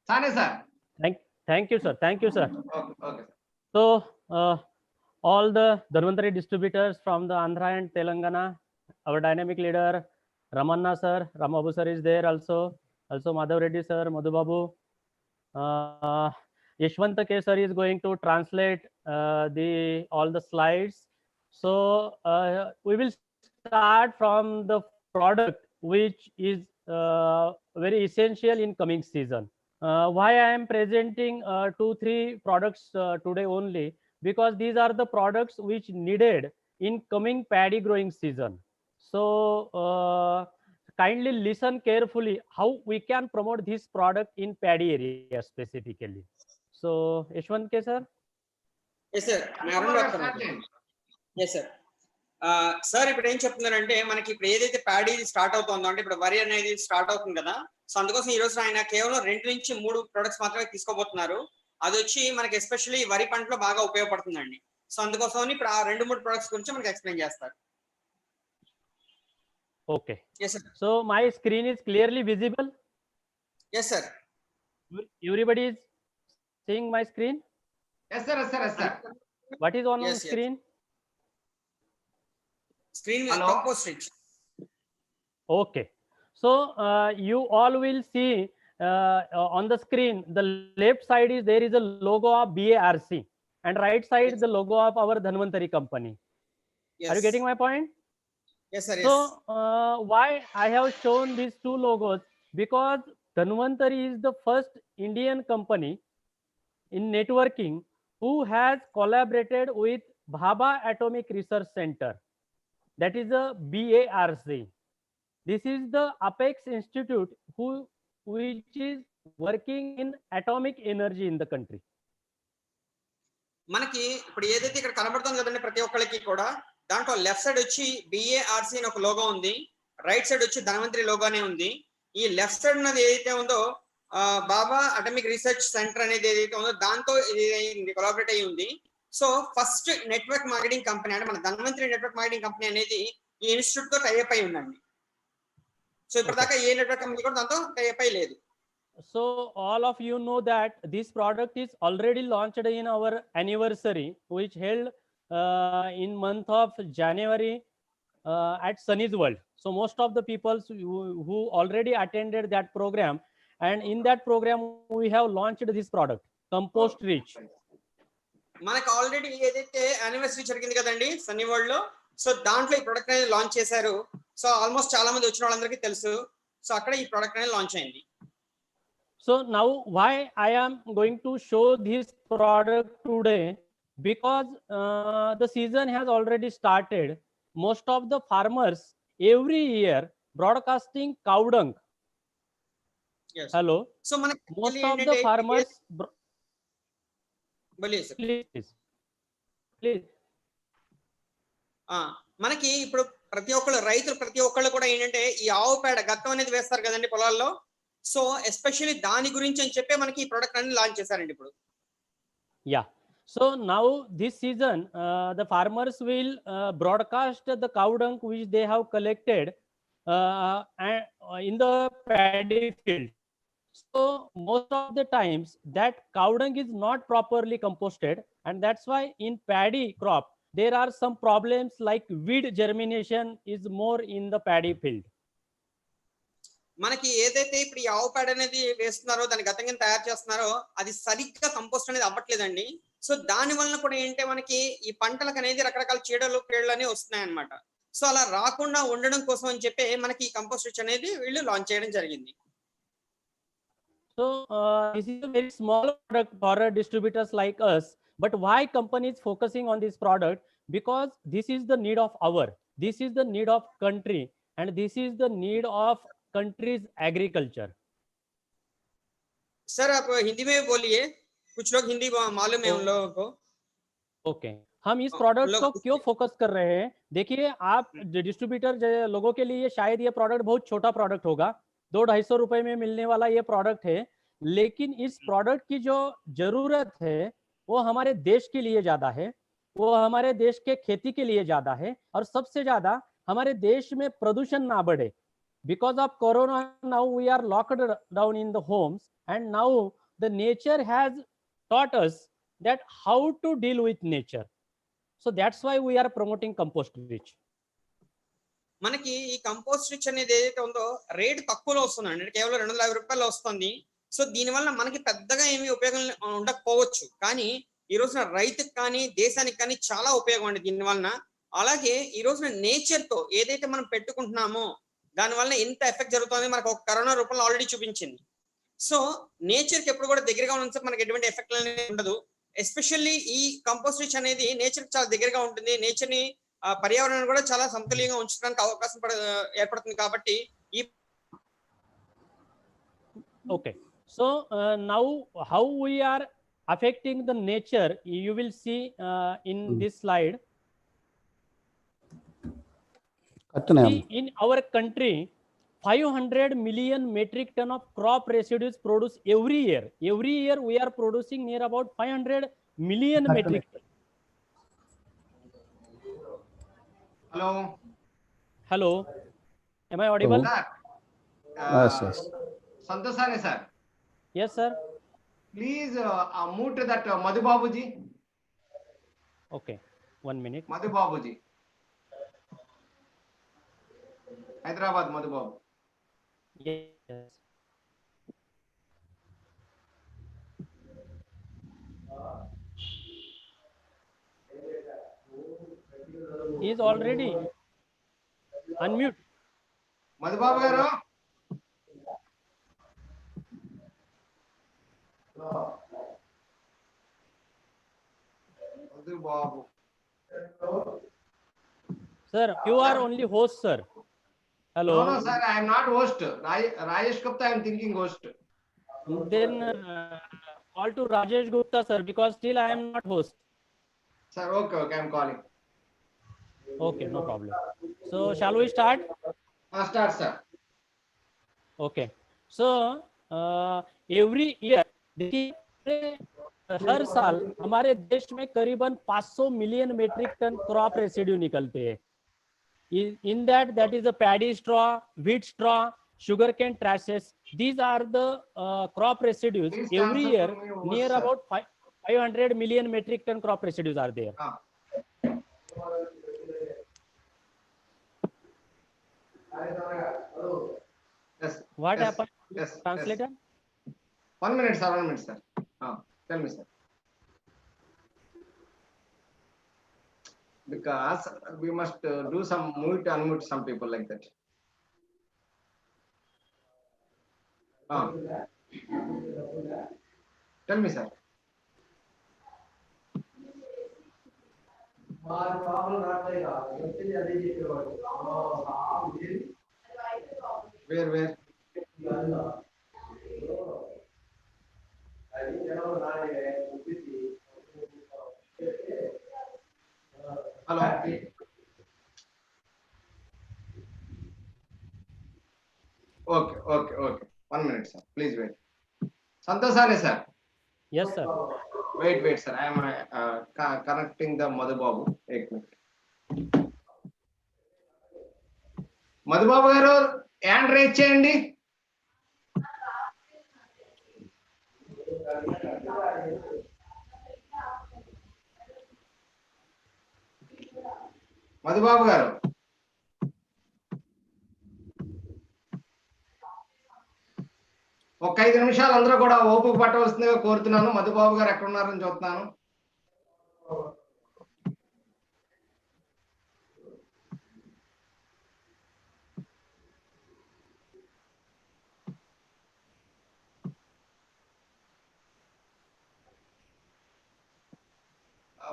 Sane sir. Thank you, sir. Thank you, sir. Okay, okay. So, all the Dhanvantari distributors from the Andhra and Telangana, our dynamic leader, Ramanna sir, Ramabu sir is there also. Also, Madhav Reddy sir, Madhu Babu. Yashwant K sir is going to translate the all the slides. So, we will start from the product which is very essential in coming season. Why I am presenting 2-3 products today only, because these are the products which needed in coming paddy growing season. So kindly listen carefully how we can promote this product in paddy area specifically. So Yashwant K sir. Yes sir, yes sir. Sir ఇప్పుడు ఏం చెప్తున్నారంటే మనకి ఇప్పుడు ఏదైతే paddy start అవుతుందో అంటే ఇప్పుడు వరి అనేది స్టార్ట్ అవుతుంది కదా, సో అందుకోసం ఈ రోజు ఆయన కేవలం 2 నుంచి 3 ప్రొడక్ట్స్ మాత్రమే తీసుకోబోతున్నారు. అది వచ్చి మనకి ఎస్పెషల్లీ వరి పంటలో బాగా ఉపయోగపడుతుందండి. సో అందుకోసం ఇప్పుడు ఆ 2-3 ప్రొడక్ట్స్ గురించి మనకి ఎక్స్ప్లెయిన్ చేస్తారు. Okay. Yes sir. So my screen is clearly visible. Yes sir. Everybody is seeing my screen. Yes sir, yes sir, yes sir. What is on Yes, screen? Screen with Hello? compost rich. Okay. So you all will see on the screen, the left side is there is a logo of BARC and right side Yes. the logo of our Dhanvantari company. Yes. Are you getting my point? Yes sir, yes. So why I have shown these 2 logos? Because Dhanvantari is the first Indian company in networking who has collaborated with Bhabha Atomic Research Center. That is a BARC. This is the Apex Institute which is working in atomic energy in the country. మనకి ఇప్పుడు ఏదైతే ఇక్కడ కనబడుతుంది కదండి ప్రతి ఒక్కరికి కూడా, దాంట్లో లెఫ్ట్ సైడ్ వచ్చి BARC అని ఒక లోగో ఉంది, రైట్ సైడ్ వచ్చి ధన్వంతరి లోగోనే ఉంది. ఈ లెఫ్ట్ సైడ్ ఉన్నది ఏదైతే ఉందో బాబా అటమిక్ రీసెర్చ్ సెంటర్ అనేది ఏదైతే ఉందో దాంతో ఇది కొలాబరేట్ అయ్యి ఉంది. So first network marketing company అంటే మన ధన్వంతరి నెట్వర్క్ మార్కెటింగ్ కంపెనీ అనేది ఈ ఇన్స్టిట్యూట్ తో టైఅప్ అయి ఉందండి. సో ఇప్పటిదాకా ఏ నెట్వర్క్ కంపెనీ కూడా దాంతో టైఅప్ అయి లేదు. So all of you know that this product is already launched in our anniversary, which held in month of January at Sunny's World. So most of the people who already attended that program, and in that program we have launched this product, Compost Rich. మనకు already ఏదైతే anniversary జరిగింది కదండి Sunny world లో, so దాంట్లో ఈ product అనేది launch చేశారు. So almost చాలా మంది వచ్చిన వాళ్ళందరికీ తెలుసు. సో అక్కడ ఈ ప్రొడక్ట్ అనేది లాంచ్ అయింది. So now why I am going to show this product today, because the season has already started. Most of the farmers every year broadcasting cow dung. Yes. Hello. So మనకి Most of the farmers. Please. మనకి ఇప్పుడు ప్రతి ఒక్కళ్ళు రైతులు ప్రతి ఒక్కళ్ళు కూడా ఏంటంటే ఈ ఆవు పేడ గత్తం అనేది వేస్తారు కదండి పొలాల్లో. సో ఎస్పెషల్లీ దాని గురించి అని చెప్పి మనకి ఈ ప్రొడక్ట్ అనేది లాంచ్ చేశారండి ఇప్పుడు. Yeah. So now this season the farmers will broadcast the cow dung which they have collected in the paddy field. So most of the times that cow dung is not properly composted, and that's why in paddy crop there are some problems like weed germination is more in the paddy field. మనకి ఏదైతే ఇప్పుడు ఈ ఆవు పేడ అనేది వేస్తున్నారో దాని గతంగా తయారు చేస్తున్నారో అది సరిగ్గా కంపోస్ట్ అనేది అవ్వట్లేదండి. సో దాని వలన కూడా ఏంటంటే మనకి ఈ పంటలకు అనేది రకరకాల చీడలు పేడలు అనేవి వస్తున్నాయి అన్నమాట. సో అలా రాకుండా ఉండడం కోసం అని చెప్పి మనకి ఈ కంపోస్ట్ రిచ్ అనేది వీళ్ళు లాంచ్ చేయడం జరిగింది. So this is a very small product for distributors like us, but why company is focusing on this product? Because this is the need of hour, this is the need of country, and this is the need of country's agriculture. Sir आप हिंदी में बोलिए, कुछ लोग हिंदी मालूम है उन लोगों को. Okay. हम इस प्रोडक्ट को क्यों फोकस कर रहे हैं? देखिए, आप डिस्ट्रीब्यूटर लोगों के लिए शायद ये प्रोडक्ट बहुत छोटा प्रोडक्ट होगा, 200-250 रुपए में मिलने वाला ये प्रोडक्ट है, लेकिन इस प्रोडक्ट की जो जरूरत है वो हमारे देश के लिए ज्यादा है, वो हमारे देश के खेती के लिए ज्यादा है, और सबसे ज्यादा हमारे देश में प्रदूषण ना बढ़े, because of corona, now we are locked down in the homes, and now the nature has taught us that how to deal with nature. So that's why we are promoting compost rich. మనకి ఈ compost rich అనేది ఏదైతే ఉందో rate తక్కువలో వస్తుందండి, అంటే కేవలం 250 రూపాయలు వస్తుంది. సో దీనివల్ల మనకి పెద్దగా ఏమీ ఉపయోగం ఉండకపోవచ్చు, కానీ ఈ రోజున రైతుకి కానీ దేశానికి కానీ చాలా ఉపయోగం అండి దీని వలన. అలాగే ఈ రోజున నేచర్ తో ఏదైతే మనం పెట్టుకుంటున్నామో దాని వల్ల ఎంత ఎఫెక్ట్ జరుగుతుంది మనకు ఒక కరోనా రూపంలో ఆల్రెడీ చూపించింది. సో నేచర్ కి ఎప్పుడు కూడా దగ్గరగా ఉన్న మనకి ఎటువంటి ఎఫెక్ట్ అనేది ఉండదు. ఎస్పెషల్లీ ఈ కంపోస్ట్ రిచ్ అనేది నేచర్ కి చాలా దగ్గరగా ఉంటుంది. నేచర్ ని పర్యావరణాన్ని కూడా చాలా సమతుల్యంగా ఉంచడానికి అవకాశం ఏర్పడుతుంది కాబట్టి ఈ Okay, so now how we are affecting the nature, you will see in this slide. See, in our country 500 million metric ton of crop residues produced every year. Every year we are producing near about 500 million metric ton. Hello, am I audible? Sir, Yes. Santosane sir, Yes sir. please move to that Madhu Babuji. Okay, 1 minute. Madhu Babuji, Hyderabad Madhu Babu. Yes. He is already unmute. Madhu Babu garu. Madhu Babu. Sir, you are only host, sir. Hello. No, sir, I am not host. Rajesh Gupta, I am thinking host. Then call to Rajesh Gupta, sir, because still I am not host. Sir, okay, I am calling. Okay, no problem. So shall we start? Start, sir. Okay. So every year, देखिए हर साल हमारे देश में करीबन 500 million metric ton crop residue निकलते हैं. In that is the paddy straw, wheat straw, sugarcane trashes. These are the crop residues. Please Every answer year, to me over, near sir. about 500 million metric ton crop residues are there. Yes. What yes, happened? Yes. Translator? Yes. 1 minute, sir. 1 minute, sir. Tell me, sir. Because we must do some mute, unmute some people like that. Tell me, sir. Where? Hello. Okay. 1 minute, sir. Please wait. Santosane, sir. Yes, sir. Wait, sir. I am connecting the Madhu Babu. 1 minute. Madhu Babu garu, hand raise cheyandi. Madhu Babu garu. ఒక 5 నిమిషాలు అందరూ కూడా ఓపిక పట్టవలసిందిగా కోరుతున్నాను. మధుబాబు గారు ఎక్కడ ఉన్నారని చూస్తున్నాను.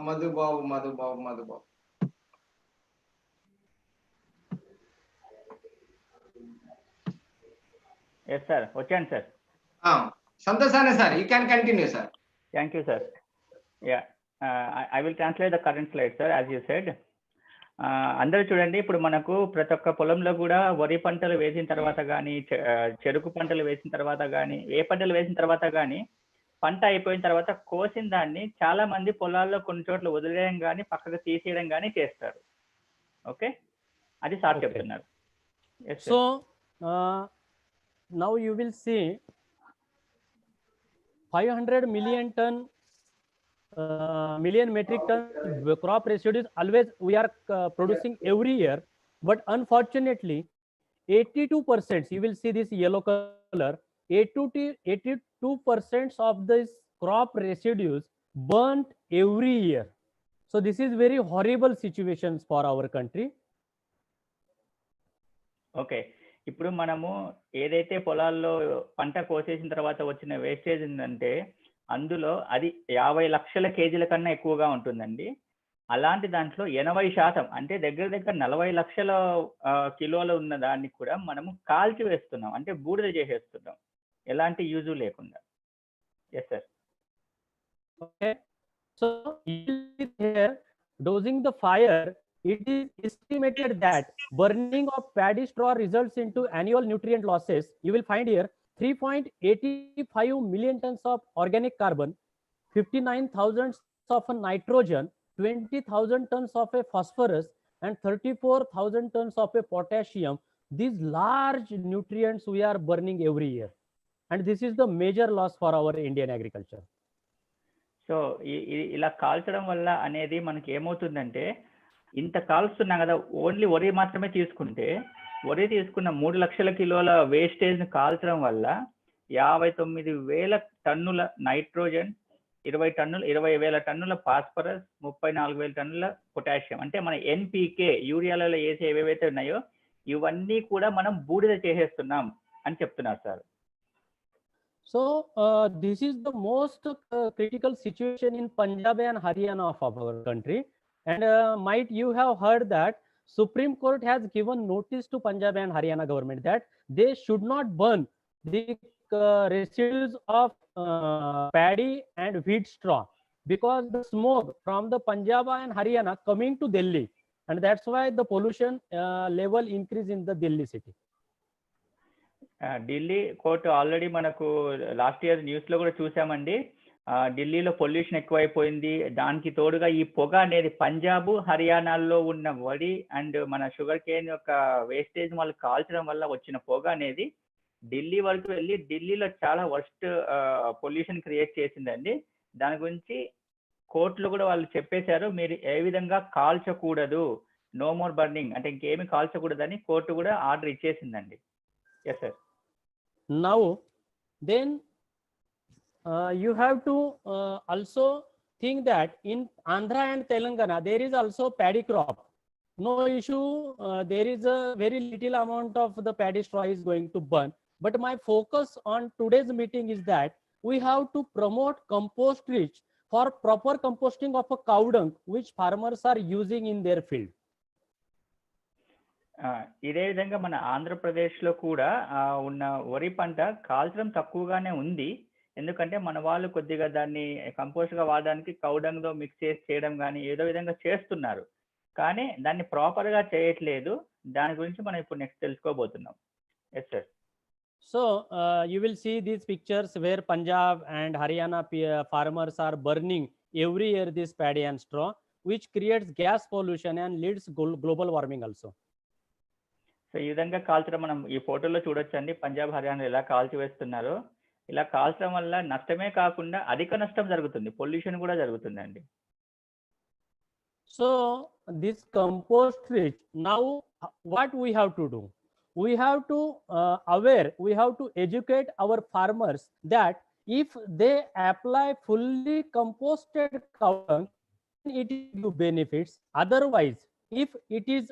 Madhubabu. Yes, sir. Ochan, sir. Santosane, sir. You can continue, sir. Thank you, sir. Yeah. I will translate the current slide, sir, as you said. అందరూ చూడండి, ఇప్పుడు మనకు ప్రతి ఒక్క పొలంలో కూడా వరి పంటలు వేసిన తర్వాత కానీ, చెరుకు పంటలు వేసిన తర్వాత కానీ, ఏ పంటలు వేసిన తర్వాత కానీ, పంట అయిపోయిన తర్వాత కోసిన దాన్ని చాలా మంది పొలాల్లో కొన్ని చోట్ల వదిలేయడం కానీ, పక్కకు తీసేయడం కానీ చేస్తారు. ఓకే, అది సార్ చెప్తున్నారు. So now you will see 500 million ton million metric ton crop residues always we are producing every year, but unfortunately 82%, you will see this yellow color, 82% of this crop residues burnt every year. So this is very horrible situations for our country. Okay, ఇప్పుడు మనము ఏదైతే పొలాల్లో పంట కోసేసిన తర్వాత వచ్చిన wastage ఉందంటే అందులో అది 50 లక్షల కేజీల కన్నా ఎక్కువగా ఉంటుందండి. అలాంటి దాంట్లో 80% అంటే దగ్గర దగ్గర 40 లక్షల కిలోలు ఉన్న దాన్ని కూడా మనము కాల్చి వేస్తున్నాం, అంటే బూడిద చేసేస్తున్నాం ఎలాంటి యూజు లేకుండా. Yes sir. Okay, so here dosing the fire, it is estimated that burning of paddy straw results into annual nutrient losses. You will find here 3.85 million tons of organic carbon, 59,000 of a nitrogen, 20,000 tons of a phosphorus, and 34,000 tons of a potassium. These large nutrients we are burning every year, and this is the major loss for our Indian agriculture. So ఇలా కాల్చడం వల్ల అనేది మనకి ఏమవుతుందంటే, ఇంత కాల్స్తున్నాం కదా, only వరి మాత్రమే తీసుకుంటే వరి తీసుకున్న 3 లక్షల కిలోల వేస్టేజ్ని కాల్చడం వల్ల 59,000 టన్నుల నైట్రోజన్, 20,000 టన్నుల ఫాస్ఫరస్, 34,000 టన్నుల పొటాషియం, అంటే మన ఎన్పికే యూరియాలలో వేసే ఏవేవైతే ఉన్నాయో ఇవన్నీ కూడా మనం బూడిద చేసేస్తున్నాం అని చెప్తున్నారు sir. So this is the most critical situation in Punjab and Haryana of our country, and might you have heard that Supreme Court has given notice to Punjab and Haryana government that they should not burn the residues of paddy and wheat straw, because the smoke from the Punjab and Haryana coming to Delhi, and that's why the pollution level increase in the Delhi city. Delhi court already మనకు last year న్యూస్లో కూడా చూసామండి. ఢిల్లీలో pollution ఎక్కువైపోయింది, దానికి తోడుగా ఈ పొగ అనేది పంజాబ్ హర్యానాల్లో ఉన్న వరి అండ్ మన షుగర్ కేన్ యొక్క వేస్టేజ్ వాళ్ళు కాల్చడం వల్ల వచ్చిన పొగ అనేది ఢిల్లీ వరకు వెళ్ళి ఢిల్లీలో చాలా వర్స్ట్ పొల్యూషన్ క్రియేట్ చేసిందండి. దాని గురించి కోర్టులో కూడా వాళ్ళు చెప్పేశారు, మీరు ఏ విధంగా కాల్చకూడదు, నో మోర్ బర్నింగ్, అంటే ఇంకేమి కాల్చకూడదని కోర్టు కూడా ఆర్డర్ ఇచ్చేసిందండి. Yes sir. Now then you have to also think that in Andhra and Telangana there is also paddy crop, no issue, there is a very little amount of the paddy straw is going to burn, but my focus on today's meeting is that we have to promote compost rich for proper composting of a cow dung which farmers are using in their field. ఇదే విధంగా మన ఆంధ్రప్రదేశ్లో కూడా ఉన్న వరి పంట కాల్చడం తక్కువగానే ఉంది. ఎందుకంటే మన వాళ్ళు కొద్దిగా దాన్ని కంపోస్ట్గా వాడడానికి కౌడంగ్లో మిక్స్ చేసి చేయడం కానీ ఏదో విధంగా చేస్తున్నారు, కానీ దాన్ని ప్రాపర్గా చేయట్లేదు. దాని గురించి మనం ఇప్పుడు నెక్స్ట్ తెలుసుకోబోతున్నాం. Yes sir. So you will see these pictures where Punjab and Haryana farmers are burning every year this paddy and straw, which creates gas pollution and leads global warming also. So ఈ విధంగా కాల్చడం మనం ఈ ఫోటోలో చూడొచ్చండి. పంజాబ్ హర్యానా ఎలా కాల్చి వేస్తున్నారో, ఇలా కాల్చడం వల్ల నష్టమే కాకుండా అధిక నష్టం జరుగుతుంది, పొల్యూషన్ కూడా జరుగుతుందండి. So this compost rich, now what we have to do? We have to we have to educate our farmers that if they apply fully composted cow dung, it will benefits. Otherwise, if it is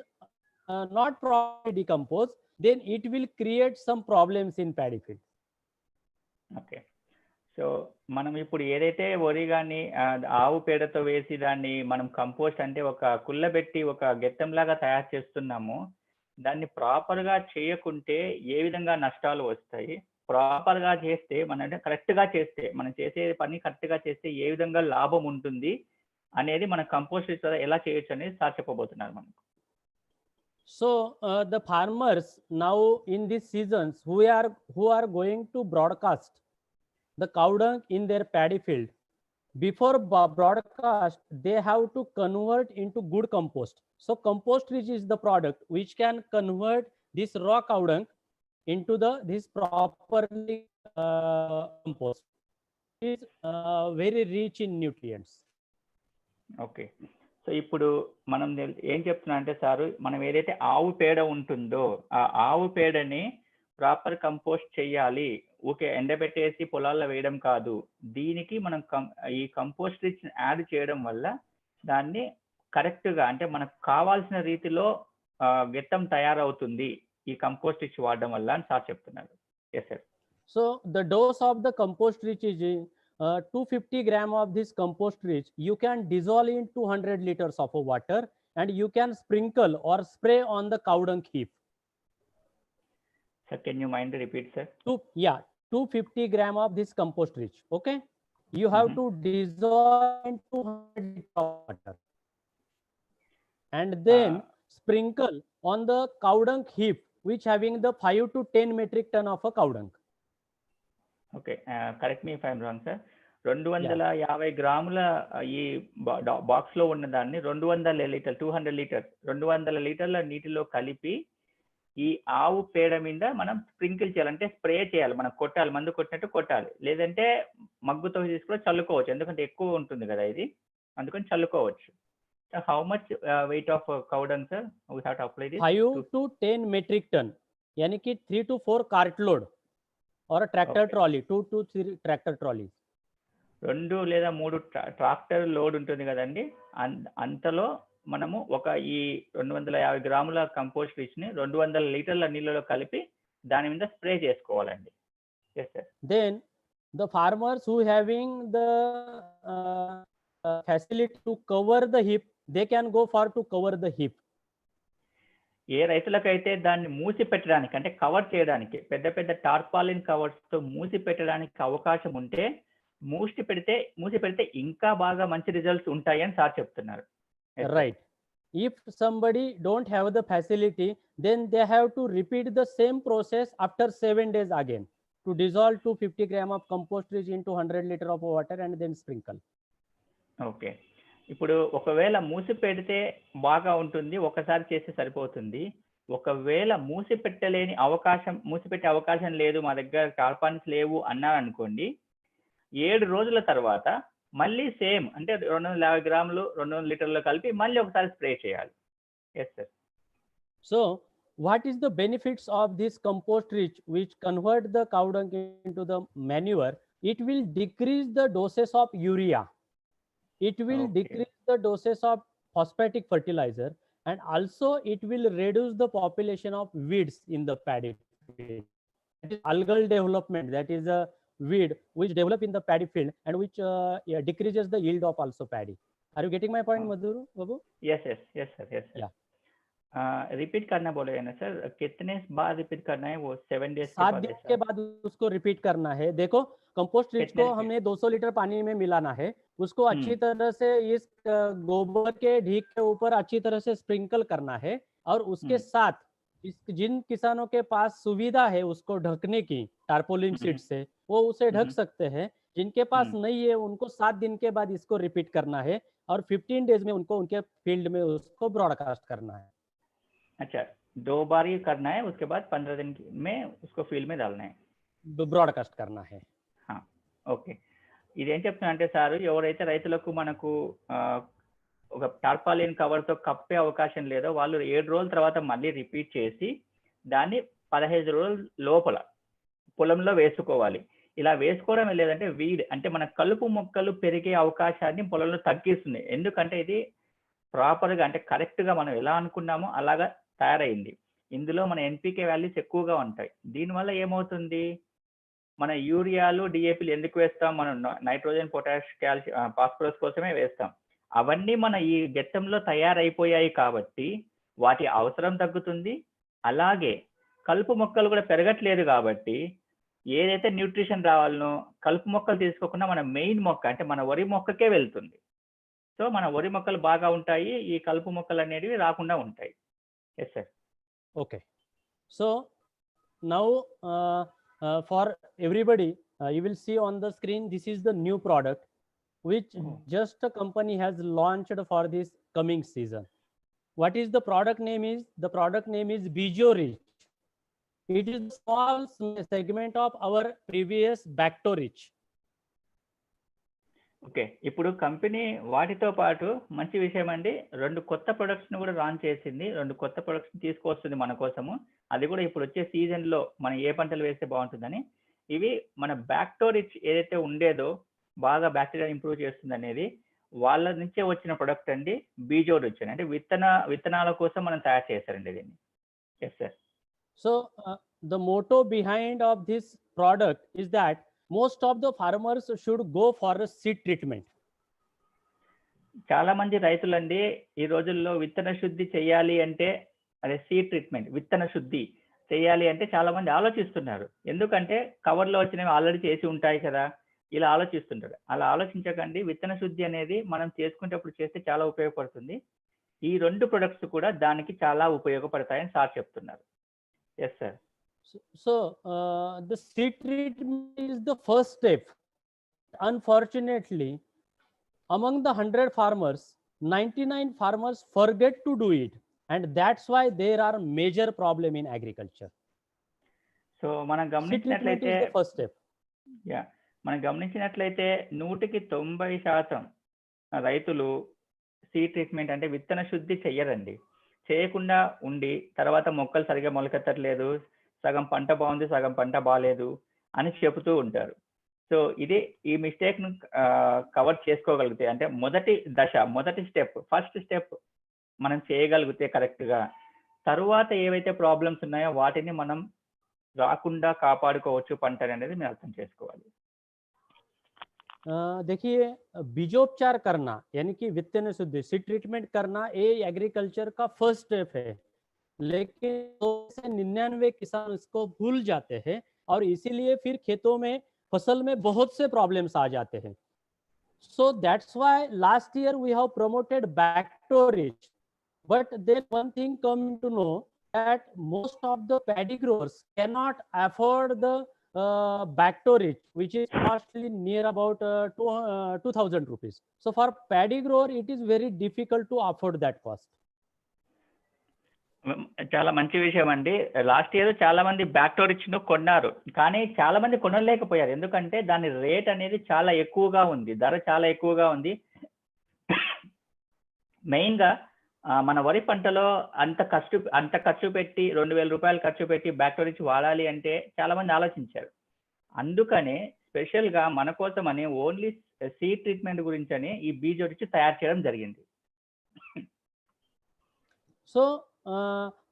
not properly decomposed, then it will create some problems in paddy field. Okay, so మనం ఇప్పుడు ఏదైతే వరి కానీ ఆవు పేడతో వేసి దాన్ని మనం కంపోస్ట్ అంటే ఒక కుళ్ళబెట్టి ఒక గెత్తంలాగా తయారు చేస్తున్నాము, దాన్ని ప్రాపర్గా చేయకుంటే ఏ విధంగా నష్టాలు వస్తాయి, ప్రాపర్గా చేస్తే మన కరెక్ట్గా చేస్తే మనం చేసే పని కరెక్ట్గా చేస్తే ఏ విధంగా లాభం ఉంటుంది అనేది మన కంపోస్ట్ ఎలా చేయొచ్చు అనేది సార్ చెప్పబోతున్నారు మనకు. So the farmers now in these seasons who are going to broadcast the cow dung in their paddy field, before broadcast they have to convert into good compost. So compost rich is the product which can convert this raw cow dung into this properly compost. Is very rich in nutrients. Okay. So ఇప్పుడు మనం ఏం చెప్తున్నా అంటే sir, మనం ఏదైతే ఆవు పేడ ఉంటుందో ఆ ఆవు పేడని ప్రాపర్ కంపోస్ట్ చేయాలి. ఓకే, ఎండబెట్టేసి పొలాల్లో వేయడం కాదు. దీనికి మనం ఈ కంపోస్ట్ రిచ్ యాడ్ చేయడం వల్ల దాన్ని కరెక్ట్ గా అంటే మనకు కావాల్సిన రీతిలో గెత్తం తయారవుతుంది ఈ కంపోస్ట్ రిచ్ వాడడం వల్ల అని సార్ చెప్తున్నారు. Yes sir. So the dose of the compost rich is 250 gram of this compost rich. You can dissolve in 200 liters of water and you can sprinkle or spray on the cow dung heap. Sir, can you mind repeat, sir? 250 gram of this compost rich. Okay, you have to dissolve in 200 liters of water and then sprinkle on the cow dung heap, which having the 5 to 10 metric ton of a cow dung. Okay, correct me if I'm wrong sir. 250 గ్రాముల ఈ box లో ఉన్న దాన్ని 200 litre 200 litres 200 లీటర్ల నీటిలో కలిపి ఈ ఆవు పేడ మీద మనం స్ప్రింకిల్ చేయాలి, అంటే స్ప్రే చేయాలి. మనం కొట్టాలి, మందు కొట్టినట్టు కొట్టాలి. లేదంటే మగ్గుతో తీసుకొని చల్లుకోవచ్చు, ఎందుకంటే ఎక్కువ ఉంటుంది కదా ఇది, అందుకని చల్లుకోవచ్చు. How much weight of cow dung sir we have to apply this? 5 to 10 metric ton, यानी कि 3 to 4 cart load or a tractor trolley, 2 to 3 tractor trolleys. 2 లేదా 3 ట్రాక్టర్ లోడ్ ఉంటుంది కదండి, అంతలో మనము ఈ 250 గ్రాముల కంపోస్ట్ రిచ్ ని 200 లీటర్ల నీళ్ళలో కలిపి దాని మీద స్ప్రే చేసుకోవాలండి. Yes sir. Then the farmers who having the facility to cover the heap, they can go for to cover the heap. ఏ రైతులకైతే దాన్ని మూసి పెట్టడానికి అంటే కవర్ చేయడానికి పెద్ద పెద్ద టార్పాలిన్ కవర్స్ తో మూసి పెట్టడానికి అవకాశం ఉంటే మూసి పెడితే ఇంకా బాగా మంచి రిజల్ట్స్ ఉంటాయి అని సార్ చెప్తున్నారు. Right. If somebody don't have the facility, then they have to repeat the same process after 7 days again to dissolve 250 gram of compost rich into 100 liter of water and then sprinkle. Okay, ఇప్పుడు ఒకవేళ మూసి పెడితే బాగా ఉంటుంది, ఒకసారి చేస్తే సరిపోతుంది. ఒకవేళ మూసి పెట్టే అవకాశం లేదు, మా దగ్గర టార్పాలిన్స్ లేవు అన్నారనుకోండి, 7 రోజుల తర్వాత మళ్ళీ సేమ్ అంటే 250 గ్రాములు 200 లీటర్లు కలిపి మళ్ళీ ఒకసారి స్ప్రే చేయాలి. Yes sir. So what is the benefits of this compost rich which convert the cow dung into the manure? It will decrease the doses of urea. It will decrease the doses of phosphatic fertilizer, and also it will reduce the population of weeds in the paddy field. It is algal development, that is a weed which develop in the paddy field and which decreases the yield of also paddy. Are you getting my point, Madhur Babu? Yes sir. Yeah. Repeat करना बोलेगा ना sir, कितने बार repeat करना है वो? 7 days 7 दिन के बाद उसको रिपीट करना है. देखो कंपोस्ट रिच को हमने 200 लीटर पानी में मिलाना है, उसको अच्छी तरह से इस गोबर के ढीक के ऊपर अच्छी तरह से स्प्रिंकल करना है, और उसके साथ जिन किसानों के पास सुविधा है उसको ढकने की टारपोलिन सीट से, वो उसे ढक सकते हैं. जिनके पास नहीं है उनको 7 दिन के बाद इसको रिपीट करना है, और 15 डेज में उनको उनके फील्ड में उसको ब्रॉडकास्ट करना है. अच्छा, 2 बार ये करना है, उसके बाद 15 दिन में उसको फील्ड में डालना है, బ్రాడ్కాస్ట్ करना है. ఓకే. ఇదేం చెప్తున్నా అంటే సార్, ఎవరైతే రైతులకు మనకు ఒక టార్పాలిన్ కవర్ తో కప్పే అవకాశం లేదో వాళ్ళు 7 రోజుల తర్వాత మళ్ళీ రిపీట్ చేసి దాన్ని 15 రోజుల లోపల పొలంలో వేసుకోవాలి. ఇలా వేసుకోవడం లేదంటే వీడ్ అంటే మన కలుపు మొక్కలు పెరిగే అవకాశాన్ని పొలంలో తగ్గిస్తుంది. ఎందుకంటే ఇది ప్రాపర్ గా అంటే కరెక్ట్ గా మనం ఎలా అనుకున్నామో అలాగా తయారైంది. ఇందులో మన ఎన్పికే వాల్యూస్ ఎక్కువగా ఉంటాయి. దీనివల్ల ఏమవుతుంది, మన యూరియాలు డిఏపీలు ఎందుకు వేస్తాం? మనం నైట్రోజన్, పొటాష్, కాల్షియం, ఫాస్ఫరస్ కోసమే వేస్తాం. అవన్నీ మన ఈ గెత్తంలో తయారైపోయాయి కాబట్టి వాటి అవసరం తగ్గుతుంది. అలాగే కలుపు మొక్కలు కూడా పెరగట్లేదు కాబట్టి ఏదైతే న్యూట్రిషన్ రావాలనో కలుపు మొక్కలు తీసుకోకుండా మన మెయిన్ మొక్క అంటే మన వరి మొక్కకే వెళ్తుంది. సో మన వరి మొక్కలు బాగా ఉంటాయి, ఈ కలుపు మొక్కలు అనేవి రాకుండా ఉంటాయి. Yes sir. Okay. So now for everybody, you will see on the screen, this is the new product which just a company has launched for this coming season. What is the product name is? The product name is Bijo Rich. It is a small segment of our previous Bactorich. Okay, ఇప్పుడు company వాటితో పాటు మంచి విషయం అండి, 2 కొత్త products ను కూడా launch చేసింది. 2 కొత్త ప్రొడక్ట్స్ తీసుకొస్తుంది మన కోసము. అది కూడా ఇప్పుడు వచ్చే సీజన్ లో మనం ఏ పంటలు వేస్తే బాగుంటుందని. ఇవి మన బ్యాక్టోరిచ్ ఏదైతే ఉండేదో బాగా బ్యాక్టీరియా ఇంప్రూవ్ చేస్తుంది అనేది వాళ్ళ నుంచే వచ్చిన ప్రొడక్ట్ అండి, బీజోరిచ్ అని. అంటే విత్తనాల కోసం మనం తయారు చేశారండి దీన్ని. Yes sir. So the motto behind of this product is that most of the farmers should go for a seed treatment. చాలా మంది రైతులండి ఈ రోజుల్లో విత్తన శుద్ధి చేయాలి అంటే, అదే సీడ్ ట్రీట్మెంట్, విత్తన శుద్ధి చేయాలి అంటే చాలా మంది ఆలోచిస్తున్నారు. ఎందుకంటే కవర్లో వచ్చినవి ఆల్రెడీ చేసి ఉంటాయి కదా, ఇలా ఆలోచిస్తుంటారు. అలా ఆలోచించకండి. విత్తన శుద్ధి అనేది మనం చేసుకునేటప్పుడు చేస్తే చాలా ఉపయోగపడుతుంది. ఈ 2 ప్రొడక్ట్స్ కూడా దానికి చాలా ఉపయోగపడతాయని సార్ చెప్తున్నారు. Yes sir. So the seed treatment is the first step. Unfortunately, among the 100 farmers, 99 farmers forget to do it, and that's why there are major problem in agriculture. So మనం Seed treatment గమనించినట్లయితే is the first step. మనం గమనించినట్లయితే 100కి 90% రైతులు seed treatment అంటే విత్తన శుద్ధి చెయ్యరండి. చేయకుండా ఉండి తర్వాత మొక్కలు సరిగా మొలకెత్తట్లేదు, సగం పంట బాగుంది సగం పంట బాగాలేదు అని చెబుతూ ఉంటారు. సో ఈ మిస్టేక్ ను కవర్ చేసుకోగలిగితే, అంటే మొదటి స్టెప్, ఫస్ట్ స్టెప్ మనం చేయగలిగితే కరెక్ట్ గా, తరువాత ఏవైతే ప్రాబ్లమ్స్ ఉన్నాయో వాటిని మనం రాకుండా కాపాడుకోవచ్చు పంట అనేది మీరు అర్థం చేసుకోవాలి. देखिए, बीजोपचार करना यानी कि वित्तीय शुद्धि, सीड ट्रीटमेंट करना, ये एग्रीकल्चर का फर्स्ट स्टेप है, लेकिन 99 किसान इसको भूल जाते हैं और इसीलिए फिर खेतों में फसल में बहुत से प्रॉब्लम्स आ जाते हैं. So that's why last year we have promoted Bactorich, but then one thing come to know that most of the paddy growers cannot afford the Bactorich, which is costly near about 2,000 rupees. So for paddy grower, it is very difficult to afford that cost. చాలా మంచి విషయం అండి. Last year చాలా మంది బ్యాక్టోరిచ్ ను కొన్నారు, కానీ చాలా మంది కొనలేకపోయారు. ఎందుకంటే దాని రేట్ అనేది చాలా ఎక్కువగా ఉంది, ధర చాలా ఎక్కువగా ఉంది. మెయిన్ గా మన వరి పంటలో అంత ఖర్చు పెట్టి 2,000 రూపాయలు ఖర్చు పెట్టి బ్యాక్టోరిచ్ వాడాలి అంటే చాలా మంది ఆలోచించారు. అందుకనే స్పెషల్ గా మన కోసమని ఓన్లీ సీడ్ ట్రీట్మెంట్ గురించి అని ఈ బీజోరిచ్ తయారు చేయడం జరిగింది. So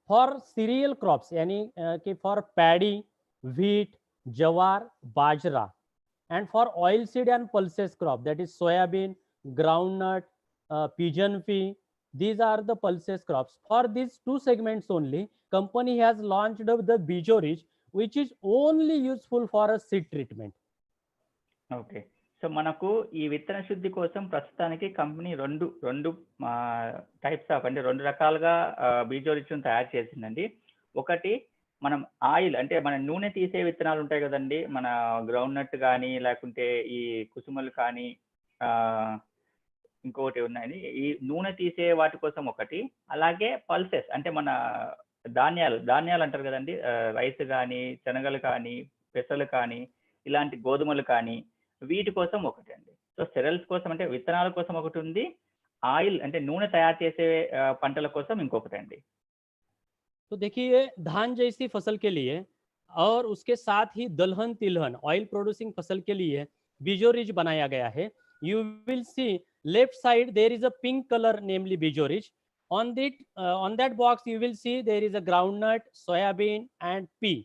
for cereal crops, yani for paddy, wheat, jawar, bajra, and for oilseed and pulses crop, that is soybean, groundnut, pigeon pea, these are the pulses crops. For these 2 segments only, company has launched the Bijorich, which is only useful for a seed treatment. Okay, so మనకు ఈ విత్తన శుద్ధి కోసం ప్రస్తుతానికి company రెండు types of, అంటే 2 రకాలుగా బీజోరిచ్ను తయారు చేసిందండి. ఒకటి మనం ఆయిల్, అంటే మన నూనె తీసే విత్తనాలు ఉంటాయి కదండి, మన గ్రౌండ్ నట్ కానీ లేకుంటే ఈ కుసుమలు కానీ ఇంకొకటి ఉన్నాయి, ఈ నూనె తీసే వాటి కోసం ఒకటి. అలాగే పల్సెస్ అంటే మన ధాన్యాలు అంటారు కదండి, రైస్ కానీ శనగలు కానీ పెసలు కానీ ఇలాంటి గోధుమలు కానీ, వీటి కోసం ఒకటి అండి. సో సెరల్స్ కోసం అంటే విత్తనాల కోసం ఒకటి ఉంది, ఆయిల్ అంటే నూనె తయారు చేసే పంటల కోసం ఇంకొకటి అండి. तो देखिए, धान जैसी फसल के लिए और उसके साथ ही दलहन तिलहन ऑयल प्रोड्यूसिंग फसल के लिए बीजोरिच बनाया गया है. You will see left side there is a pink color, namely Bijorich. On that box you will see there is a groundnut, soybean and pea,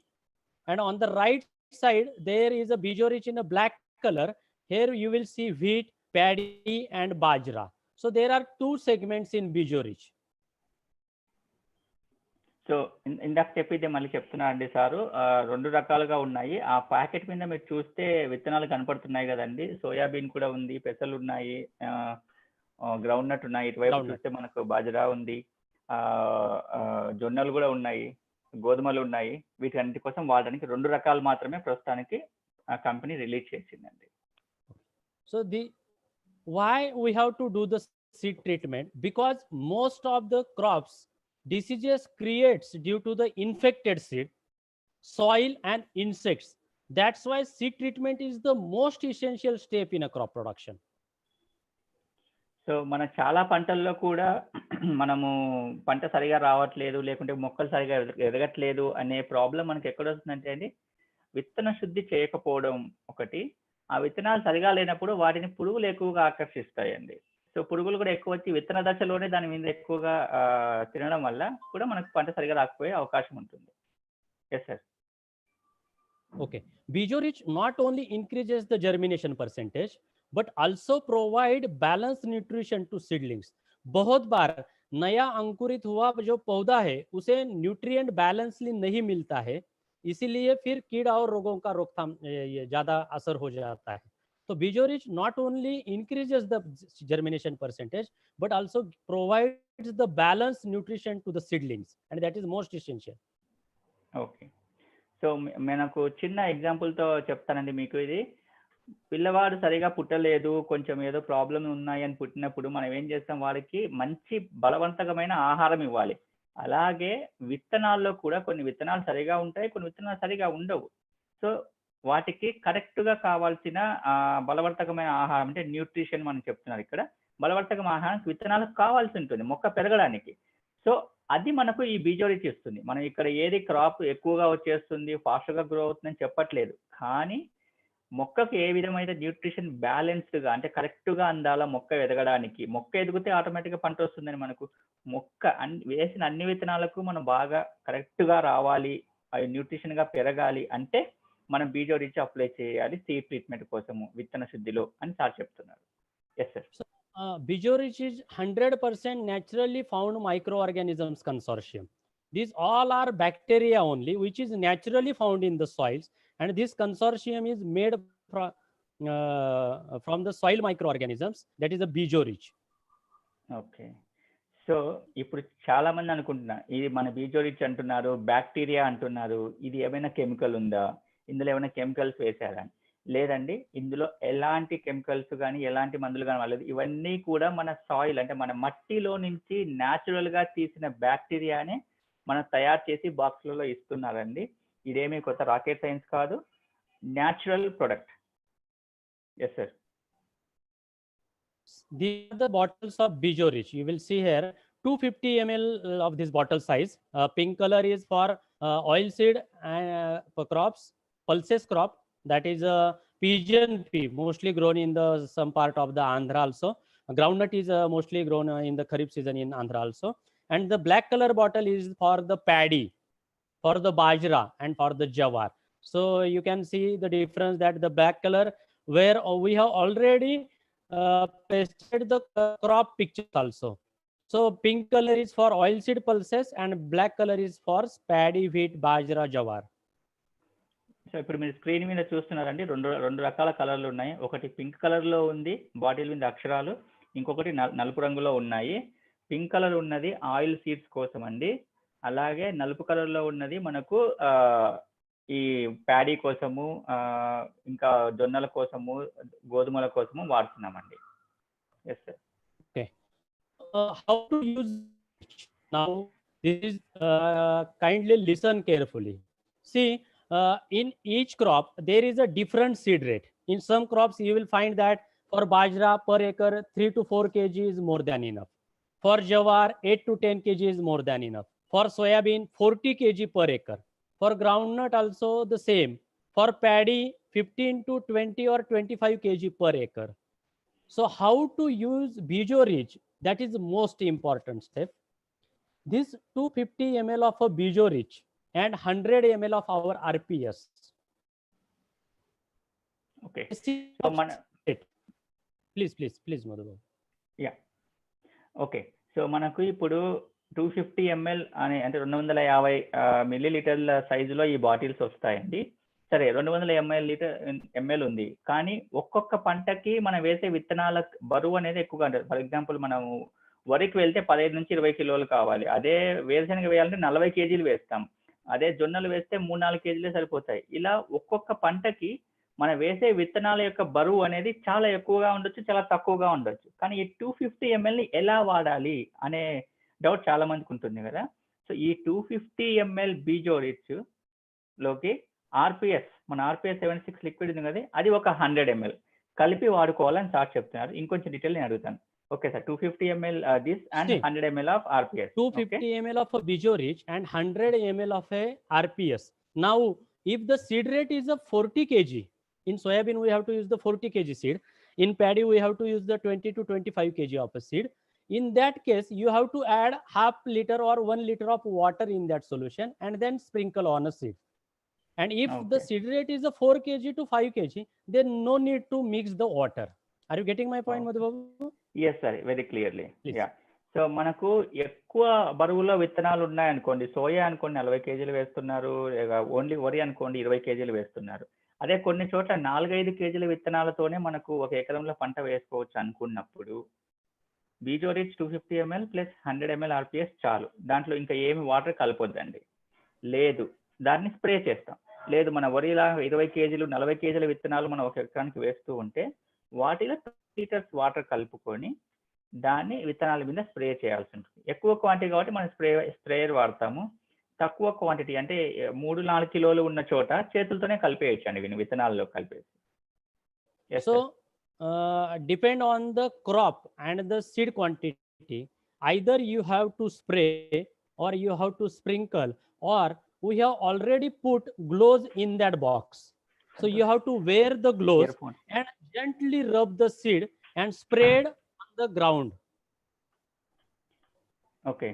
and on the right side there is a Bijorich in a black color. Here you will see wheat, paddy and bajra. So there are 2 segments in Bijorich. So ఇందాక చెప్పితే మళ్ళీ చెప్తున్నా అండి sir, 2 రకాలుగా ఉన్నాయి. ఆ packet మీద మీరు చూస్తే విత్తనాలు కనపడుతున్నాయి కదండి, సోయాబీన్ కూడా ఉంది, పెసలు ఉన్నాయి, గ్రౌండ్ నట్ ఉన్నాయి, ఇటువైపు చూస్తే మనకు బాజరా ఉంది, జొన్నలు కూడా ఉన్నాయి, గోధుమలు ఉన్నాయి. వీటన్నిటి కోసం వాడడానికి 2 రకాలు మాత్రమే ప్రస్తుతానికి ఆ కంపెనీ రిలీజ్ చేసిందండి. So why we have to do the seed treatment? Because most of the crops diseases creates due to the infected seed. soil and insects. That's why seed treatment is the most essential step in a crop production. So మన చాలా పంటల్లో కూడా మనము పంట సరిగా రావట్లేదు, లేకుంటే మొక్కలు సరిగా ఎదగట్లేదు అనే ప్రాబ్లం మనకి ఎక్కడ వస్తుందంటే అండి, విత్తన శుద్ధి చేయకపోవడం ఒకటి. ఆ విత్తనాలు సరిగా లేనప్పుడు వాటిని పురుగులు ఎక్కువగా ఆకర్షిస్తాయండి. సో పురుగులు కూడా ఎక్కువ వచ్చి విత్తన దశలోనే దాని మీద ఎక్కువగా తినడం వల్ల కూడా మనకు పంట సరిగా రాకపోయే అవకాశం ఉంటుంది. Yes sir. Okay, Bijo-Rich not only increases the germination percentage but also provide balanced nutrition to seedlings. बहुत बार नया अंकुरित हुआ जो पौधा है उसे न्यूट्रिएंट बैलेंसली नहीं मिलता है, इसीलिए फिर कीड़ा और रोगों का रोकथाम ज्यादा असर हो जाता है. तो Bijo-Rich not only increases the germination percentage but also provides the balanced nutrition to the seedlings, and that is most essential. Okay, so మనకు చిన్న ఎగ్జాంపుల్తో చెప్తానండి మీకు. ఇది పిల్లవాడు సరిగా పుట్టలేదు, కొంచెం ఏదో ప్రాబ్లం ఉన్నాయి అని పుట్టినప్పుడు మనం ఏం చేస్తాం, వాడికి మంచి బలవంతమైన ఆహారం ఇవ్వాలి. అలాగే విత్తనాల్లో కూడా కొన్ని విత్తనాలు సరిగా ఉంటాయి, కొన్ని విత్తనాలు సరిగా ఉండవు. సో వాటికి కరెక్ట్గా కావాల్సిన బలవర్తకమైన ఆహారం అంటే న్యూట్రిషన్ మనం చెప్తున్నారు ఇక్కడ. బలవర్తకమైన ఆహారం విత్తనాలకు కావాల్సి ఉంటుంది మొక్క పెరగడానికి. సో అది మనకు ఈ Bijo-Rich ఇస్తుంది. మనం ఇక్కడ ఏది క్రాప్ ఎక్కువగా వచ్చేస్తుంది, ఫాస్ట్గా గ్రో అవుతుందని చెప్పట్లేదు, కానీ మొక్కకు ఏ విధమైన న్యూట్రిషన్ బ్యాలెన్స్డ్గా అంటే కరెక్ట్గా అందాలా మొక్క ఎదగడానికి. మొక్క ఎదిగితే ఆటోమేటిక్గా పంట వస్తుందని మనకు మొక్క వేసిన అన్ని విత్తనాలకు మనం బాగా కరెక్ట్గా రావాలి, అవి న్యూట్రిషన్గా పెరగాలి అంటే మనం Bijo-Rich అప్లై చేయాలి సీడ్ ట్రీట్మెంట్ కోసము విత్తన శుద్ధిలో అని సార్ చెప్తున్నారు. Yes sir. Bijo-Rich is 100% naturally found microorganisms consortium. These all are bacteria only, which is naturally found in the soils, and this consortium is made from the soil microorganisms. That is a Bijo-Rich. Okay, so ఇప్పుడు చాలా మంది అనుకుంటున్నారు ఇది మన Bijo-Rich అంటున్నారు, bacteria అంటున్నారు, ఇది ఏమైనా కెమికల్ ఉందా, ఇందులో ఏమైనా కెమికల్స్ వేసారా? లేదండి, ఇందులో ఎలాంటి కెమికల్స్ కానీ ఎలాంటి మందులు కానీ వాళ్ళది. ఇవన్నీ కూడా మన సాయిల్ అంటే మన మట్టిలో నుంచి న్యాచురల్ గా తీసిన బ్యాక్టీరియానే మనం తయారు చేసి బాక్స్లలో ఇస్తున్నారండి. ఇదేమీ కొత్త రాకెట్ సైన్స్ కాదు, natural product. Yes sir. These are the bottles of Bijo-Rich. You will see here 250 ml of this bottle size. Pink color is for oilseed for crops, pulses crop, that is a pigeon pea, mostly grown in the some part of the Andhra also. Groundnut is mostly grown in the Kharif season in Andhra also. And the black color bottle is for the paddy, for the bajra and for the jawar. So you can see the difference that the black color where we have already pasted the crop pictures also. So pink color is for oilseed pulses and black color is for paddy, wheat, bajra, jawar. So ఇప్పుడు మీరు screen మీద చూస్తున్నారండి, రెండు రకాల కలర్లు ఉన్నాయి. ఒకటి pink కలర్లో ఉంది బాటిల్ మీద అక్షరాలు, ఇంకొకటి నలుపు రంగులో ఉన్నాయి. పింక్ కలర్ ఉన్నది ఆయిల్ సీడ్స్ కోసం అండి, అలాగే నలుపు కలర్లో ఉన్నది మనకు ఈ ప్యాడీ కోసము, ఇంకా జొన్నల కోసము, గోధుమల కోసము వాడుతున్నామండి. Yes sir. Okay, how to use now this is kindly listen carefully. See, in each crop there is a different seed rate. In some crops you will find that for bajra per acre 3 to 4 kg is more than enough. For jawar 8 to 10 kg is more than enough. For soybean 40 kg per acre. For groundnut also the same. For paddy 15 to 20 or 25 kg per acre. So how to use Bijo-Rich, that is the most important step. This 250 ml of a Bijo-Rich and 100 ml of our RPS. Okay. So please Madhu. Yeah. Okay. So మనకు ఇప్పుడు 250 ml అని అంటే 250 మిల్లీలీటర్ల సైజులో ఈ bottles వస్తాయండి. సరే, 200 ml ఉంది, కానీ ఒక్కొక్క పంటకి మనం వేసే విత్తనాల బరువు అనేది ఎక్కువగా ఉంటుంది. ఫర్ ఎగ్జాంపుల్ మనం వరికి వెళ్తే 15 నుంచి 20 కిలోలు కావాలి, అదే వేరుశనగ వేయాలంటే 40 కేజీలు వేస్తాం, అదే జొన్నలు వేస్తే 3-4 కేజీలే సరిపోతాయి. ఇలా ఒక్కొక్క పంటకి మనం వేసే విత్తనాల యొక్క బరువు అనేది చాలా ఎక్కువగా ఉండొచ్చు, చాలా తక్కువగా ఉండొచ్చు. కానీ ఈ 250 ml ని ఎలా వాడాలి అనే డౌట్ చాలా మందికి ఉంటుంది కదా. సో ఈ 250 ml Bijo-Rich లోకి ఆర్పిఎస్ మన ఆర్పిఎస్ 76 లిక్విడ్ ఉంది కదా అది ఒక 100 ml కలిపి వాడుకోవాలని సార్ చెప్తున్నారు. ఇంకొంచెం డీటెయిల్ నేను అడుగుతాను. Okay sir, 250 ml this and See, 100 ml of RPS. 250 ml of a Bijorich and 100 ml of a RPS. Now, if the seed rate is a 40 kg, in soybean we have to use the 40 kg seed. In paddy we have to use the 20 to 25 kg of a seed. In that case, you have to add half liter or 1 liter of water in that solution and then sprinkle on a seed. And if the Okay. seed rate is a 4 kg to 5 kg, then no need to mix the water. Are you getting my point, Okay. Madhubabu? Yes sir, very clearly. Please. Yeah, so మనకు ఎక్కువ బరువులో విత్తనాలు ఉన్నాయనుకోండి, soya అనుకోండి 40 కేజీలు వేస్తున్నారు, only వరి అనుకోండి 20 కేజీలు వేస్తున్నారు. అదే కొన్ని చోట్ల 4-5 కేజీల విత్తనాలతోనే మనకు ఒక ఎకరంలో పంట వేసుకోవచ్చు అనుకున్నప్పుడు బీజోరిచ్ 250 ml ప్లస్ 100 ml ఆర్పిఎస్ చాలు. దాంట్లో ఇంకా ఏమి వాటర్ కలపొద్దండి. లేదు, దాన్ని స్ప్రే చేస్తాం. లేదు, మన వరిలా 20 కేజీలు 40 కేజీల విత్తనాలు మనం ఒక ఎకరానికి వేస్తూ ఉంటే వాటిలో 2 లీటర్స్ వాటర్ కలుపుకొని దాన్ని విత్తనాల మీద స్ప్రే చేయాల్సి ఉంటుంది. ఎక్కువ క్వాంటిటీ కాబట్టి మనం స్ప్రేయర్ వాడతాము. తక్కువ క్వాంటిటీ అంటే 3-4 కిలోలు ఉన్న చోట చేతులతోనే కలిపేయచ్చు అండి వీని విత్తనాల్లో కలిపేసి. Yes, So, sir. depend on the crop and the seed quantity. Either you have to spray or you have to sprinkle, or we have already put gloves in that box. So you have to wear the gloves Earphone. and gently rub the seed and spread on the ground. Okay,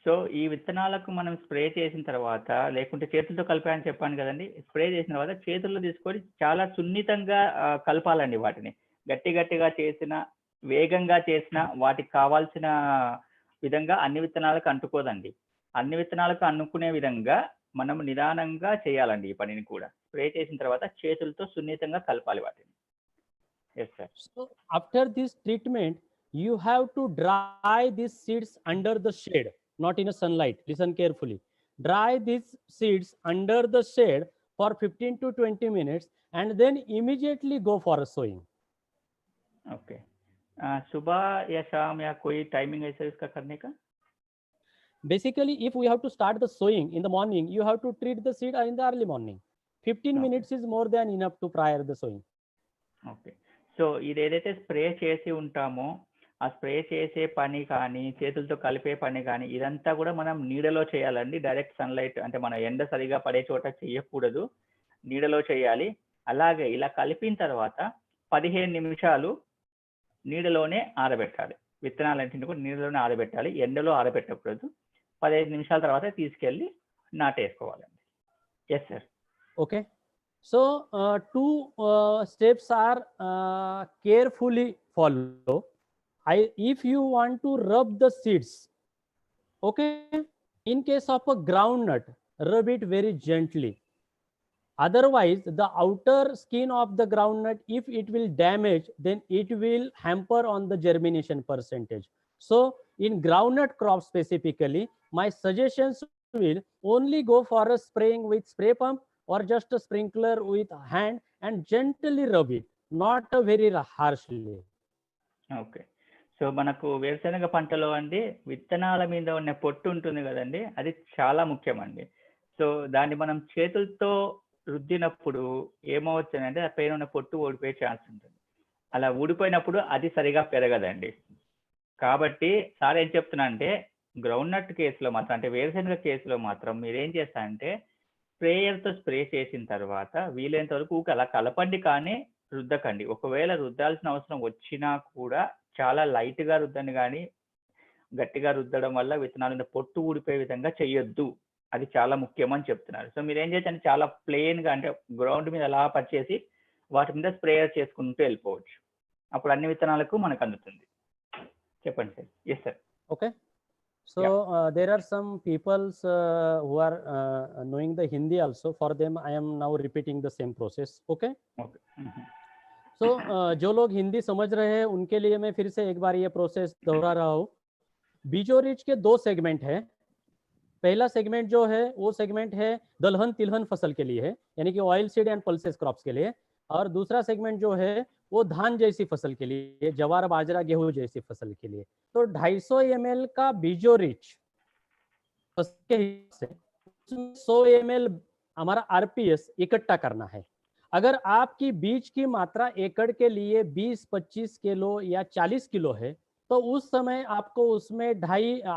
so ఈ విత్తనాలకు మనం spray చేసిన తర్వాత లేకుంటే చేతులతో కలిపాయని చెప్పాను కదండి. Spray చేసిన తర్వాత చేతుల్లో తీసుకొని చాలా సున్నితంగా కలపాలండి. వాటిని గట్టిగా చేసిన, వేగంగా చేసిన, వాటికి కావాల్సిన విధంగా అన్ని విత్తనాలకు అంటుకోదండి. అన్ని విత్తనాలకు అనుకునే విధంగా మనం నిదానంగా చేయాలండి ఈ పనిని కూడా. స్ప్రే చేసిన తర్వాత చేతులతో సున్నితంగా కలపాలి వాటిని. Yes sir. So after this treatment, you have to dry these seeds under the shade, not in a sunlight. Listen carefully. Dry these seeds under the shade for 15 to 20 minutes and then immediately go for a sowing. Okay, सुबह या शाम या कोई timing है sir इसका करने का? Basically, if we have to start the sowing in the morning, you have to treat the seed in the early morning. 15 Okay. minutes is more than enough to prior the sowing. Okay, so ఇది ఏదైతే spray చేసి ఉంటామో ఆ spray చేసే పని కానీ చేతులతో కలిపే పని కానీ ఇదంతా కూడా మనం నీడలో చేయాలండి. డైరెక్ట్ సన్లైట్ అంటే మన ఎండ సరిగా పడే చోట చేయకూడదు, నీడలో చేయాలి. అలాగే ఇలా కలిపిన తర్వాత 15 నిమిషాలు నీడలోనే ఆరబెట్టాలి. విత్తనాలన్నింటినీ కూడా నీడలోనే ఆరబెట్టాలి, ఎండలో ఆరబెట్టకూడదు. 15 నిమిషాల తర్వాత తీసుకెళ్ళి నాటేసుకోవాలండి. Yes sir. Okay. So two steps are carefully follow. If you want to rub the seeds, okay, in case of a groundnut, rub it very gently. Otherwise, the outer skin of the groundnut, if it will damage, then it will hamper on the germination percentage. So in groundnut crop specifically, my suggestions will only go for a spraying with spray pump or just a sprinkler with hand and gently rub it, not a very harshly. Okay, so మనకు వేరుశనగ పంటలో అండి విత్తనాల మీద ఉన్న పొట్టు ఉంటుంది కదండి, అది చాలా ముఖ్యమండి. సో దాన్ని మనం చేతులతో రుద్దినప్పుడు ఏమవుతుందంటే ఆ పైన ఉన్న పొట్టు ఊడిపోయే ఛాన్స్ ఉంటుంది. అలా ఊడిపోయినప్పుడు అది సరిగా పెరగదండి. కాబట్టి సార్ ఏం చెప్తున్నా అంటే గ్రౌండ్ నట్ కేసులో మాత్రం అంటే వేరుశనగ కేసులో మాత్రం మీరేం చేస్తారంటే స్ప్రేయర్తో స్ప్రే చేసిన తర్వాత వీలైనంత వరకు అలా కలపండి కానీ రుద్దకండి. ఒకవేళ రుద్దాల్సిన అవసరం వచ్చినా కూడా చాలా లైట్గా రుద్దండి, కానీ గట్టిగా రుద్దడం వల్ల విత్తనాలు పొట్టు ఊడిపోయే విధంగా చెయ్యొద్దు. అది చాలా ముఖ్యం అని చెప్తున్నారు. సో మీరు ఏం చేయొచ్చు, చాలా ప్లెయిన్గా అంటే గ్రౌండ్ మీద అలా పరిచేసి వాటి మీద స్ప్రేయర్ చేసుకుంటూ వెళ్ళిపోవచ్చు. అప్పుడు అన్ని విత్తనాలకు మనకు అందుతుంది. చెప్పండి sir. Yes sir. Okay. So there are some peoples who are knowing the Hindi also. For them, I am now repeating the same process. Okay. Okay. So जो लोग हिंदी समझ रहे हैं उनके लिए मैं फिर से एक बार ये प्रोसेस दोहरा रहा हूँ. बीजोरिच के 2 सेगमेंट है. पहला सेगमेंट जो है वो सेगमेंट है दलहन तिलहन फसल के लिए है, यानी कि oil seed and pulses crops के लिए. और दूसरा सेगमेंट जो है वो धान जैसी फसल के लिए, जवार बाजरा गेहूं जैसी फसल के लिए. तो 250 ml का बीजोरिच के हिसाब से 100 ml हमारा आरपीएस इकट्ठा करना है। अगर आपकी बीज की मात्रा एकड़ के लिए 20-25 किलो या 40 किलो है, तो उस समय आपको उसमें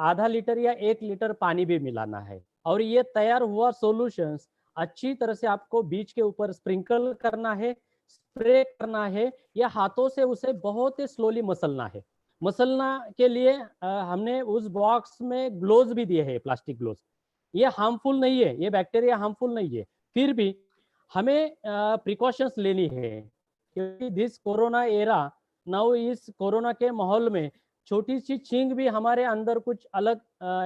आधा लीटर या 1 लीटर पानी भी मिलाना है। और ये तैयार हुआ सॉल्यूशंस अच्छी तरह से आपको बीज के ऊपर स्प्रिंकल करना है, स्प्रे करना है, या हाथों से उसे बहुत ही स्लोली मसलना है। मसलना के लिए हमने उस बॉक्स में ग्लोव्स भी दिए हैं, प्लास्टिक ग्लोव्स। ये हार्मफुल नहीं है, ये बैक्टीरिया हार्मफुल नहीं है, फिर भी हमें प्रिकॉशंस लेनी है, क्योंकि दिस कोरोना एरा नाउ, इस कोरोना के माहौल में छोटी सी छींक भी हमारे अंदर कुछ अलग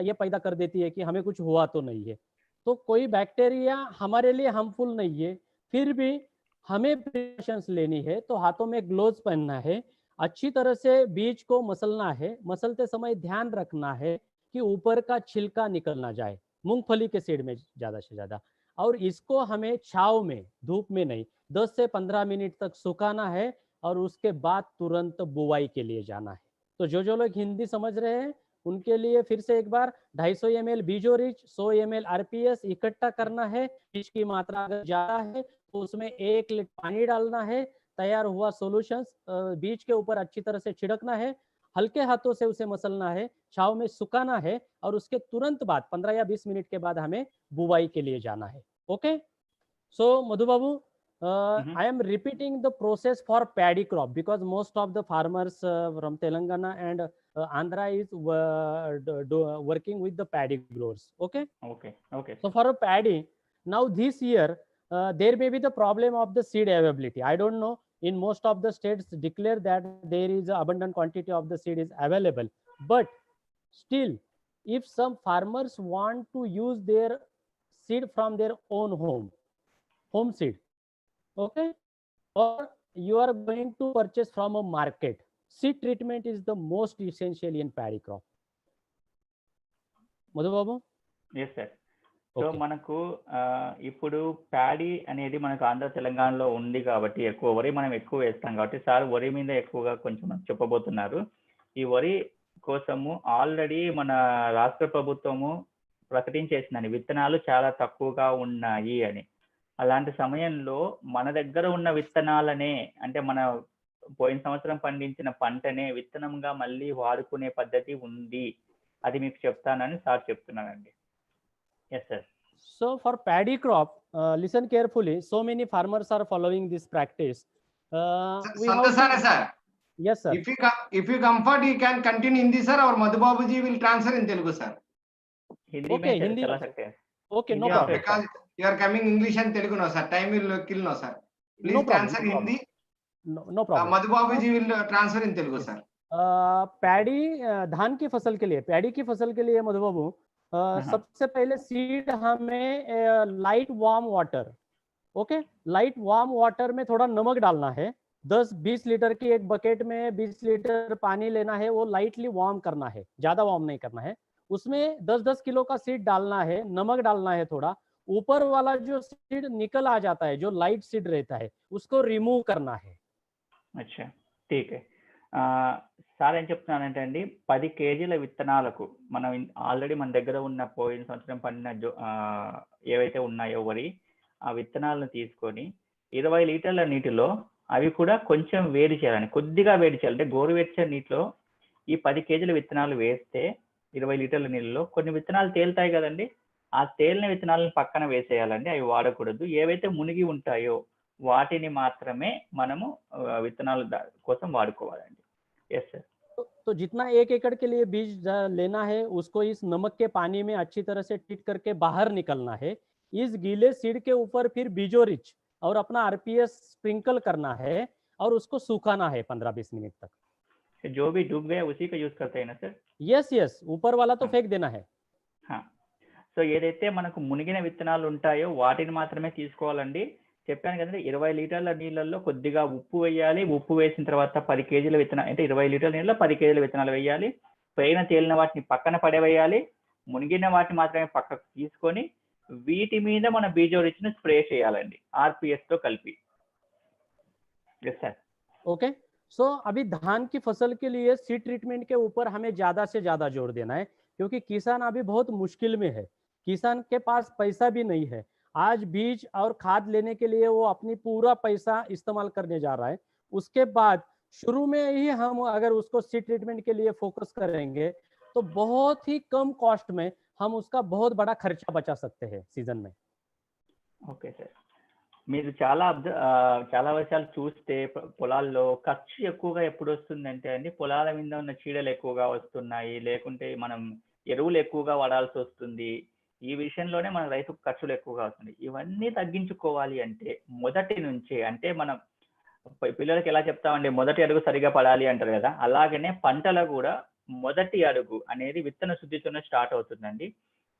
ये पैदा कर देती है कि हमें कुछ हुआ तो नहीं है। तो कोई बैक्टीरिया हमारे लिए हार्मफुल नहीं है, फिर भी हमें प्रिकॉशंस लेनी है। तो हाथों में ग्लोव्स पहनना है, अच्छी तरह से बीज को मसलना है। मसलते समय ध्यान रखना है कि ऊपर का छिलका निकल ना जाए, मूंगफली के सीड में ज्यादा से ज्यादा। और इसको हमें छांव में, धूप में नहीं, 10 से 15 मिनट तक सुखाना है, और उसके बाद तुरंत बुवाई के लिए जाना है। तो जो लोग हिंदी समझ रहे हैं उनके लिए फिर से एक बार 250 ml बीजो रिच, 100 ml आरपीएस इकट्ठा करना है। बीज की मात्रा अगर ज्यादा है तो उसमें 1 लीटर पानी डालना है, तैयार हुआ सॉल्यूशंस बीज के ऊपर अच्छी तरह से छिड़कना है, हल्के हाथों से उसे मसलना है, छांव में सुखाना है, और उसके तुरंत बाद 15 या 20 मिनट के बाद हमें बुवाई के लिए जाना है। Okay, so Madhu Babu, I am repeating the process for paddy crop because most of the farmers from Telangana and Andhra is working with the paddy growers. Okay. Okay. Okay. So for a paddy, now this year there may be the problem of the seed availability. I don't know, in most of the states declare that there is abundant quantity of the seed is available, but still if some farmers want to use their seed from their own home seed, okay, or you are going to purchase from a market, seed treatment is the most essential in paddy crop. Madhu Babu? Yes sir. So మనకు ఇప్పుడు paddy అనేది మనకు ఆంధ్ర తెలంగాణలో ఉంది కాబట్టి ఎక్కువ వరి మనం ఎక్కువ వేస్తాం కాబట్టి సార్ వరి మీద ఎక్కువగా కొంచెం చెప్పబోతున్నారు. ఈ వరి కోసము ఆల్రెడీ మన రాష్ట్ర ప్రభుత్వము ప్రకటించేసిందని విత్తనాలు చాలా తక్కువగా ఉన్నాయి అని. అలాంటి సమయంలో మన దగ్గర ఉన్న విత్తనాలనే, అంటే మన పోయిన సంవత్సరం పండించిన పంటనే విత్తనంగా మళ్ళీ వాడుకునే పద్ధతి ఉంది, అది మీకు చెప్తానని సార్ చెప్తున్నానండి. Yes, sir. So for paddy crop, listen carefully. So many farmers are following this practice. Sir. Yes, sir. If you comfort, you can continue Hindi, sir, or Madhu Babu ji will transfer in Telugu, sir. Hindi okay, mein Hindi. chala sakte hain. Okay, no Yeah, problem. because you are coming English and Telugu, no, sir. Time will kill, no, sir. Please No problem, transfer no Hindi. No problem. Madhu Babu ji will transfer in Telugu, sir. Paddy धान की फसल के लिए, paddy की फसल के लिए मधु बाबू, सबसे पहले सीड हमें light warm water, okay, light warm water में थोड़ा नमक डालना है। 10-20 लीटर की एक बकेट में 20 लीटर पानी लेना है, वो लाइटली वार्म करना है, ज्यादा वार्म नहीं करना है। उसमें 10-10 किलो का सीड डालना है, नमक डालना है थोड़ा, ऊपर वाला जो सीड निकल आ जाता है, जो लाइट सीड रहता है, उसको रिमूव करना है। अच्छा, ठीक है. సార్ ఏం చెప్తున్నానంటే అండి, 10 కేజీల విత్తనాలకు మనం ఆల్రెడీ మన దగ్గర ఉన్న పోయిన సంవత్సరం పండిన ఏవైతే ఉన్నాయో వరి, ఆ విత్తనాలను తీసుకొని 20 లీటర్ల నీటిలో అవి కూడా కొంచెం వేడి చేయాలని, కొద్దిగా వేడి చేయాలి. అంటే గోరువెచ్చని నీటిలో ఈ 10 కేజీల విత్తనాలు వేస్తే 20 లీటర్ల నీళ్ళలో కొన్ని విత్తనాలు తేలుతాయి కదండి, ఆ తేలిన విత్తనాలను పక్కన వేసేయాలండి, అవి వాడకూడదు. ఏవైతే మునిగి ఉంటాయో వాటిని మాత్రమే మనము విత్తనాల కోసం వాడుకోవాలండి. Yes sir. तो जितना 1 एकड़ के लिए बीज लेना है, उसको इस नमक के पानी में अच्छी तरह से ट्रीट करके बाहर निकलना है। इस गीले सीड के ऊपर फिर बीजो रिच और अपना आरपीएस स्प्रिंकल करना है, और उसको सुखाना है 15-20 मिनट तक. जो भी डूब गया उसी का यूज करते हैं ना सर? यस, ऊपर वाला तो फेंक देना है. हाँ, సో ఏదైతే మనకు మునిగిన విత్తనాలు ఉంటాయో వాటిని మాత్రమే తీసుకోవాలండి. చెప్పాను కదండి, 20 లీటర్ల నీళ్ళల్లో కొద్దిగా ఉప్పు వేయాలి. ఉప్పు వేసిన తర్వాత 10 కేజీల విత్తనాలు, అంటే 20 లీటర్ల నీళ్ళలో 10 కేజీల విత్తనాలు వేయాలి. పైన తేలిన వాటిని పక్కన పడేవేయాలి, మునిగిన వాటిని మాత్రమే పక్కకు తీసుకొని వీటి మీద మన బీజో రిచ్ ని స్ప్రే చేయాలండి ఆర్పిఎస్ తో కలిపి. Yes sir. ओके, सो अभी धान की फसल के लिए सीड ट्रीटमेंट के ऊपर हमें ज्यादा से ज्यादा जोर देना है, क्योंकि किसान अभी बहुत मुश्किल में है, किसान के पास पैसा भी नहीं है। आज बीज और खाद लेने के लिए वो अपनी पूरा पैसा इस्तेमाल करने जा रहा है। उसके बाद शुरू में ही हम अगर उसको सीड ट्रीटमेंट के लिए फोकस करेंगे तो बहुत ही कम कॉस्ट में हम उसका बहुत बड़ा खर्चा बचा सकते हैं सीजन में। ఓకే సార్, మీరు చాలా వర్షాలు చూస్తే పొలాల్లో ఖర్చు ఎక్కువగా ఎప్పుడు వస్తుందంటే అండి, పొలాల మీద ఉన్న చీడలు ఎక్కువగా వస్తున్నాయి, లేకుంటే మనం ఎరువులు ఎక్కువగా వాడాల్సి వస్తుంది. ఈ విషయంలోనే మన రైతుకు ఖర్చులు ఎక్కువగా వస్తుంది. ఇవన్నీ తగ్గించుకోవాలి అంటే మొదటి నుంచే, అంటే మనం పిల్లలకి ఎలా చెప్తామండి, మొదటి అడుగు సరిగా పడాలి అంటారు కదా, అలాగనే పంటలో కూడా మొదటి అడుగు అనేది విత్తన శుద్ధితోనే స్టార్ట్ అవుతుందండి.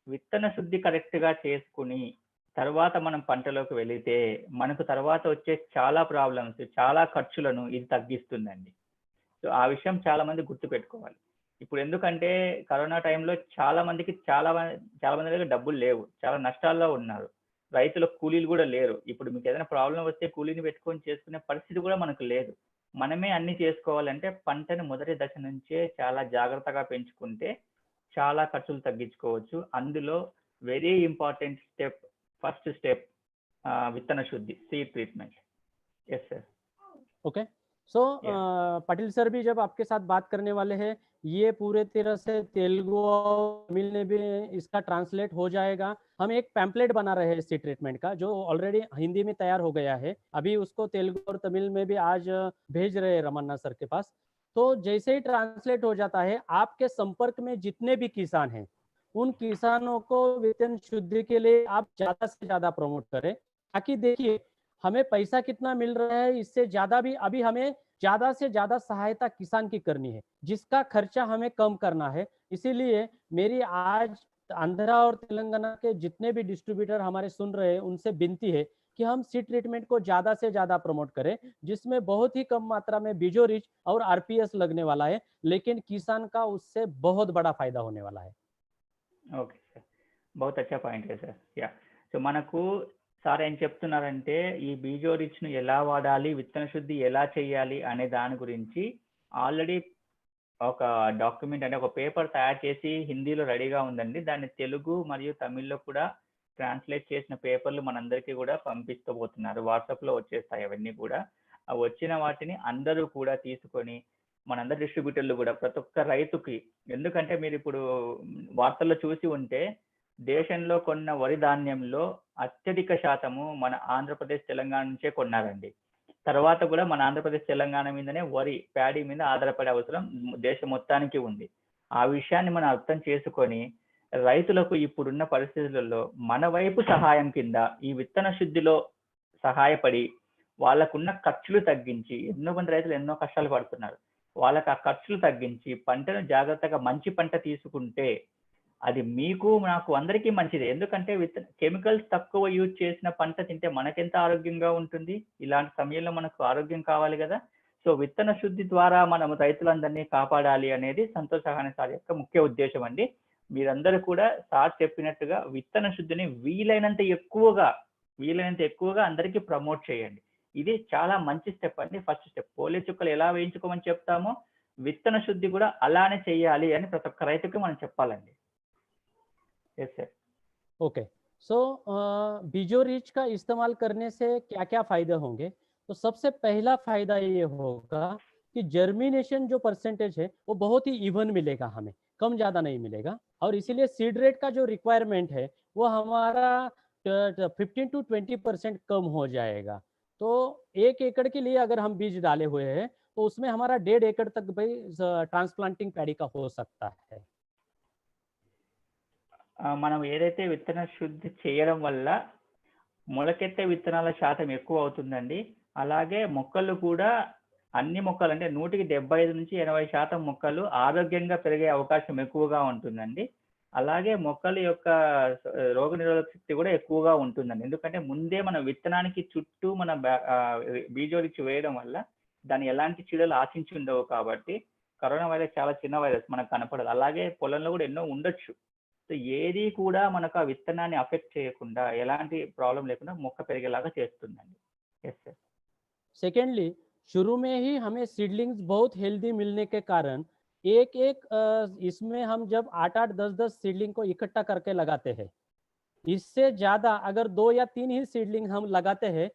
విత్తన శుద్ధి కరెక్ట్ గా చేసుకుని తర్వాత మనం పంటలోకి వెళితే మనకు తర్వాత వచ్చే చాలా ప్రాబ్లమ్స్, చాలా ఖర్చులను ఇది తగ్గిస్తుందండి. సో ఆ విషయం చాలా మంది గుర్తు పెట్టుకోవాలి. ఇప్పుడు ఎందుకంటే కరోనా టైంలో చాలా మంది దగ్గర డబ్బులు లేవు, చాలా నష్టాల్లో ఉన్నారు. రైతులకు కూలీలు కూడా లేరు. ఇప్పుడు మీకు ఏదైనా ప్రాబ్లం వస్తే కూలీని పెట్టుకొని చేసుకునే పరిస్థితి కూడా మనకు లేదు. మనమే అన్ని చేసుకోవాలంటే పంటను మొదటి దశ నుంచే చాలా జాగ్రత్తగా పెంచుకుంటే చాలా ఖర్చులు తగ్గించుకోవచ్చు. అందులో very important step, first step విత్తన శుద్ధి, seed treatment. Yes sir. Okay, so Patil sir भी जब आपके साथ बात करने वाले हैं, ये पूरे तरह से तेलुगु और तमिल में भी इसका ट्रांसलेट हो जाएगा। हम एक पैम्पलेट बना रहे हैं सीड ट्रीटमेंट का, जो ऑलरेडी हिंदी में तैयार हो गया है। अभी उसको तेलुगु और तमिल में भी आज भेज रहे हैं रमन्ना सर के पास। तो जैसे ही ट्रांसलेट हो जाता है, आपके संपर्क में जितने भी किसान हैं उन किसानों को वित्तीय शुद्धि के लिए आप ज्यादा से ज्यादा प्रमोट करें, ताकि देखिए हमें पैसा कितना मिल रहा है, इससे ज्यादा भी अभी हमें ज्यादा से ज्यादा सहायता किसान की करनी है, जिसका खर्चा हमें कम करना है। इसीलिए मेरी आज आंध्रा और तेलंगाना के जितने भी डिस्ट्रीब्यूटर हमारे सुन रहे हैं उनसे विनती है कि हम सीड ट्रीटमेंट को ज्यादा से ज्यादा प्रमोट करें, जिसमें बहुत ही कम मात्रा में बीजो रिच और आरपीएस लगने वाला है, लेकिन किसान का उससे बहुत बड़ा फायदा होने वाला है। ఓకే సార్, బహుత్ అచ్చా పాయింట్ है సార్. యా, సో మనకు సార్ ఏం చెప్తున్నారంటే ఈ బీజో రిచ్ ను ఎలా వాడాలి, విత్తన శుద్ధి ఎలా చేయాలి అనే దాని గురించి ఆల్రెడీ ఒక డాక్యుమెంట్ అంటే ఒక పేపర్ తయారు చేసి హిందీలో రెడీగా ఉందండి. దాన్ని తెలుగు మరియు తమిళ్లో కూడా ట్రాన్స్లేట్ చేసిన పేపర్లు మనందరికీ కూడా పంపిస్తూ పోతున్నారు. వాట్సాప్ లో వచ్చేస్తాయి అవన్నీ కూడా. ఆ వచ్చిన వాటిని అందరూ కూడా తీసుకొని మనందరి డిస్ట్రిబ్యూటర్లు కూడా ప్రతి ఒక్క రైతుకి, ఎందుకంటే మీరు ఇప్పుడు వార్తల్లో చూసి ఉంటే దేశంలో కొన్న వరి ధాన్యంలో అత్యధిక శాతము మన ఆంధ్రప్రదేశ్ తెలంగాణ నుంచే కొన్నారండి. తర్వాత కూడా మన ఆంధ్రప్రదేశ్ తెలంగాణ మీదనే వరి ప్యాడీ మీద ఆధారపడే అవసరం దేశం మొత్తానికి ఉంది. ఆ విషయాన్ని మనం అర్థం చేసుకొని రైతులకు ఇప్పుడున్న పరిస్థితులలో మన వైపు సహాయం కింద ఈ విత్తన శుద్ధిలో సహాయపడి వాళ్ళకున్న ఖర్చులు తగ్గించి, ఎన్నో మంది రైతులు ఎన్నో కష్టాలు పడుతున్నారు, వాళ్ళకి ఆ ఖర్చులు తగ్గించి పంటను జాగ్రత్తగా మంచి పంట తీసుకుంటే అది మీకు నాకు అందరికీ మంచిదే. ఎందుకంటే కెమికల్స్ తక్కువ యూజ్ చేసిన పంట తింటే మనకెంత ఆరోగ్యంగా ఉంటుంది. ఇలాంటి సమయంలో మనకు ఆరోగ్యం కావాలి కదా. సో విత్తన శుద్ధి ద్వారా మనం రైతులందరినీ కాపాడాలి అనేది సంతోష్ సహాని సార్ యొక్క ముఖ్య ఉద్దేశం అండి. మీరందరూ కూడా సార్ చెప్పినట్టుగా విత్తన శుద్ధిని వీలైనంత ఎక్కువగా అందరికీ ప్రమోట్ చేయండి. ఇది చాలా మంచి స్టెప్ అండి. ఫస్ట్ స్టెప్, పోలియో చుక్కలు ఎలా వేయించుకోమని చెప్తామో విత్తన శుద్ధి కూడా అలానే చేయాలి అని ప్రతి ఒక్క రైతుకి మనం చెప్పాలండి. Yes sir. ओके, सो बीजो रिच का इस्तेमाल करने से क्या क्या फायदे होंगे? तो सबसे पहला फायदा ये होगा कि जर्मिनेशन जो परसेंटेज है वो बहुत ही इवन मिलेगा, हमें कम ज्यादा नहीं मिलेगा। और इसीलिए सीड रेट का जो रिक्वायरमेंट है वो हमारा 15 to 20% कम हो जाएगा। तो 1 एकड़ के लिए अगर हम बीज डाले हुए हैं तो उसमें हमारा 1.5 एकड़ तक भाई ट्रांसप्लांटिंग पैडी का हो सकता है। మనం ఏదైతే విత్తన శుద్ధి చేయడం వల్ల మొలకెత్తే విత్తనాల శాతం ఎక్కువ అవుతుందండి. అలాగే మొక్కలు కూడా అన్ని మొక్కలు అంటే 175 నుంచి 80% మొక్కలు ఆరోగ్యంగా పెరిగే అవకాశం ఎక్కువగా ఉంటుందండి. అలాగే మొక్కల యొక్క రోగనిరోధక శక్తి కూడా ఎక్కువగా ఉంటుందండి. ఎందుకంటే ముందే మన విత్తనానికి చుట్టూ మన బీజోరిచ్చి వేయడం వల్ల దాన్ని ఎలాంటి చీడలు ఆశించి ఉండవు. కాబట్టి కరోనా వైరస్ చాలా చిన్న వైరస్ మనకు కనపడదు. అలాగే పొలంలో కూడా ఎన్నో ఉండొచ్చు. సో ఏది కూడా మనకు ఆ విత్తనాన్ని అఫెక్ట్ చేయకుండా ఎలాంటి ప్రాబ్లం లేకుండా మొక్క పెరిగేలాగా చేస్తుందండి. Yes sir. सेकेंडली, शुरू में ही हमें सीडलिंग्स बहुत हेल्दी मिलने के कारण एक इसमें हम जब 8-8, 10-10 सीडलिंग को इकट्ठा करके लगाते हैं इससे ज्यादा अगर 2 या 3 ही सीडलिंग हम लगाते हैं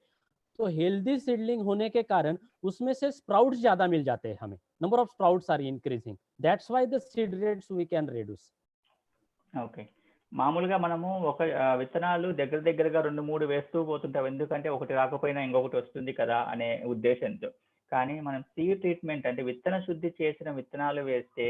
तो हेल्दी सीडलिंग होने के कारण उसमें से स्प्राउट्स ज्यादा मिल जाते हैं हमें. Number of sprouts are increasing. That's why the seed rates we can reduce. Okay. మామూలుగా మనము విత్తనాలు దగ్గర దగ్గరగా 2, 3 వేస్తూ పోతుంటాం. ఎందుకంటే ఒకటి రాకపోయినా ఇంకొకటి వస్తుంది కదా అనే ఉద్దేశంతో. కానీ మనం సీడ్ ట్రీట్మెంట్ అంటే విత్తన శుద్ధి చేసిన విత్తనాలు వేస్తే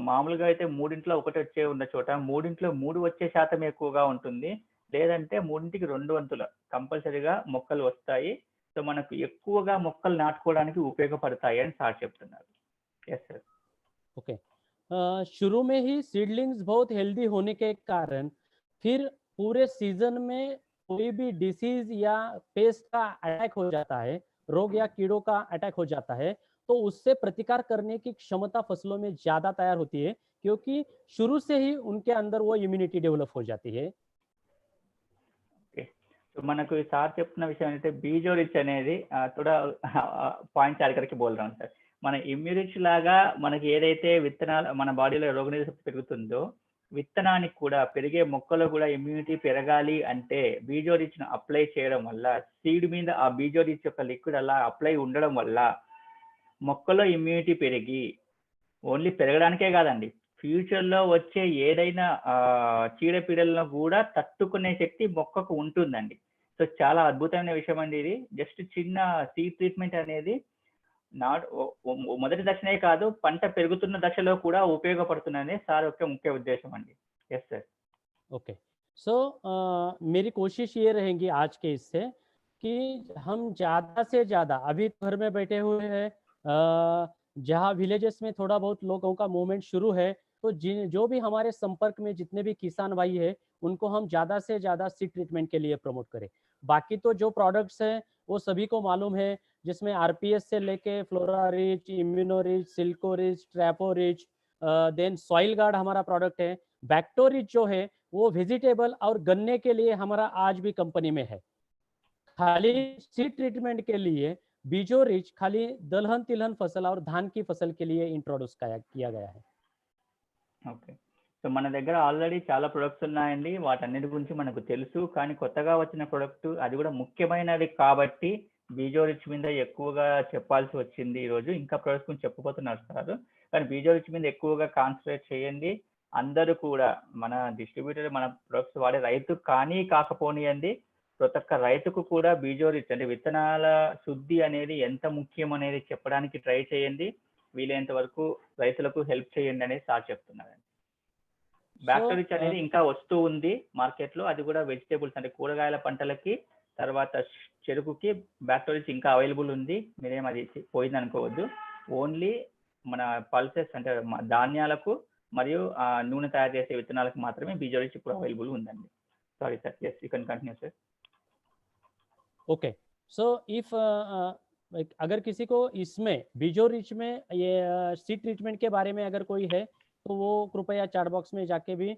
మామూలుగా అయితే 3 ఒకటి వచ్చే ఉన్న చోట 3 వచ్చే శాతం ఎక్కువగా ఉంటుంది. లేదంటే 3కి 2 వంతుల కంపల్సరీగా మొక్కలు వస్తాయి. సో మనకు ఎక్కువగా మొక్కలు నాటుకోవడానికి ఉపయోగపడతాయి అని సార్ చెప్తున్నారు. Yes sir. ओके. शुरू में ही सीडलिंग्स बहुत हेल्दी होने के कारण फिर पूरे सीजन में कोई भी डिसीज या पेस्ट का अटैक हो जाता है, रोग या कीड़ों का अटैक हो जाता है, तो उससे प्रतिकार करने की क्षमता फसलों में ज्यादा तैयार होती है क्योंकि शुरू से ही उनके अंदर वो इम्यूनिटी डेवलप हो जाती है. तो మనకు ఈ సార్ చెప్తున్న విషయం ఏంటంటే బీజో రిచ్ అనేది थोड़ा పాయింట్ యాడ్ करके बोल रहा हूं సార్. మన ఇమ్యూనిటీ లాగా మనకి ఏదైతే విత్తనాలు మన బాడీలో రోగనిరోధక శక్తి పెరుగుతుందో విత్తనానికి కూడా పెరిగే మొక్కలో కూడా ఇమ్యూనిటీ పెరగాలి అంటే బీజో రిచ్ ను అప్లై చేయడం వల్ల సీడ్ మీద ఆ బీజో రిచ్ యొక్క లిక్విడ్ అలా అప్లై ఉండడం వల్ల మొక్కలో ఇమ్యూనిటీ పెరిగి ఓన్లీ పెరగడానికే కాదండి ఫ్యూచర్ లో వచ్చే ఏదైనా చీడపీడలను కూడా తట్టుకునే శక్తి మొక్కకు ఉంటుందండి. సో చాలా అద్భుతమైన విషయం అండి ఇది. జస్ట్ చిన్న సీడ్ ట్రీట్మెంట్ అనేది మొదటి దశనే కాదు పంట పెరుగుతున్న దశలో కూడా ఉపయోగపడుతుందని సార్ యొక్క ముఖ్య ఉద్దేశం అండి. Yes sir. ओके. सो मेरी कोशिश ये रहेगी आज के इससे कि हम ज्यादा से ज्यादा अभी घर में बैठे हुए हैं, जहाँ विलेजेस में थोड़ा बहुत लोगों का मूवमेंट शुरू है, तो जो भी हमारे संपर्क में जितने भी किसान भाई है उनको हम ज्यादा से ज्यादा सीड ट्रीटमेंट के लिए प्रमोट करें. बाकी तो जो प्रोडक्ट्स हैं वो सभी को मालूम है, जिसमें आरपीएस से लेके flora rich, immuno rich, silco rich, trapo rich, then soil guard हमारा प्रोडक्ट है. बैक्टो रिच जो है वो वेजिटेबल और गन्ने के लिए हमारा आज भी कंपनी में है. खाली सीड ट्रीटमेंट के लिए बीजो रिच खाली दलहन तिलहन फसल और धान की फसल के लिए इंट्रोड्यूस किया गया है. ఓకే. సో మన దగ్గర ఆల్రెడీ చాలా ప్రొడక్ట్స్ ఉన్నాయండి. వాటన్నిటి గురించి మనకు తెలుసు. కానీ కొత్తగా వచ్చిన ప్రొడక్ట్ అది కూడా ముఖ్యమైనది కాబట్టి బీజో రిచ్ మీద ఎక్కువగా చెప్పాల్సి వచ్చింది ఈరోజు. ఇంకా ప్రొడక్ట్స్ గురించి చెప్పబోతున్నారు సార్. కానీ బీజో రిచ్ మీద ఎక్కువగా కాన్సన్ట్రేట్ చేయండి. అందరూ కూడా మన డిస్ట్రిబ్యూటర్ మన ప్రొడక్ట్స్ వాడే రైతు కానీ కాకపోనియండి ప్రతి ఒక్క రైతుకు కూడా బీజో రిచ్ అంటే విత్తనాల శుద్ధి అనేది ఎంత ముఖ్యం అనేది చెప్పడానికి ట్రై చేయండి. వీలైనంత వరకు రైతులకు హెల్ప్ చేయండి అనేది సార్ చెప్తున్నారండి. బ్యాక్టో రిచ్ అనేది ఇంకా వస్తూ ఉంది మార్కెట్ లో. అది కూడా వెజిటేబుల్స్ అంటే కూరగాయల పంటలకి తర్వాత చెరుకుకి బ్యాక్టో రిచ్ ఇంకా అవైలబుల్ ఉంది. మీరేం అది పోయింది అనుకోవద్దు. ఓన్లీ మన పల్సెస్ అంటే ధాన్యాలకు మరియు నూనె తయారు చేసే విత్తనాలకు మాత్రమే బీజో రిచ్ ఇప్పుడు అవైలబుల్ ఉందండి. Sorry sir. Yes you can continue sir. Okay. So if अगर किसी को इसमें बीजो रिच में ये सीड ट्रीटमेंट के बारे में अगर कोई है तो वो कृपया चैट बॉक्स में जाके भी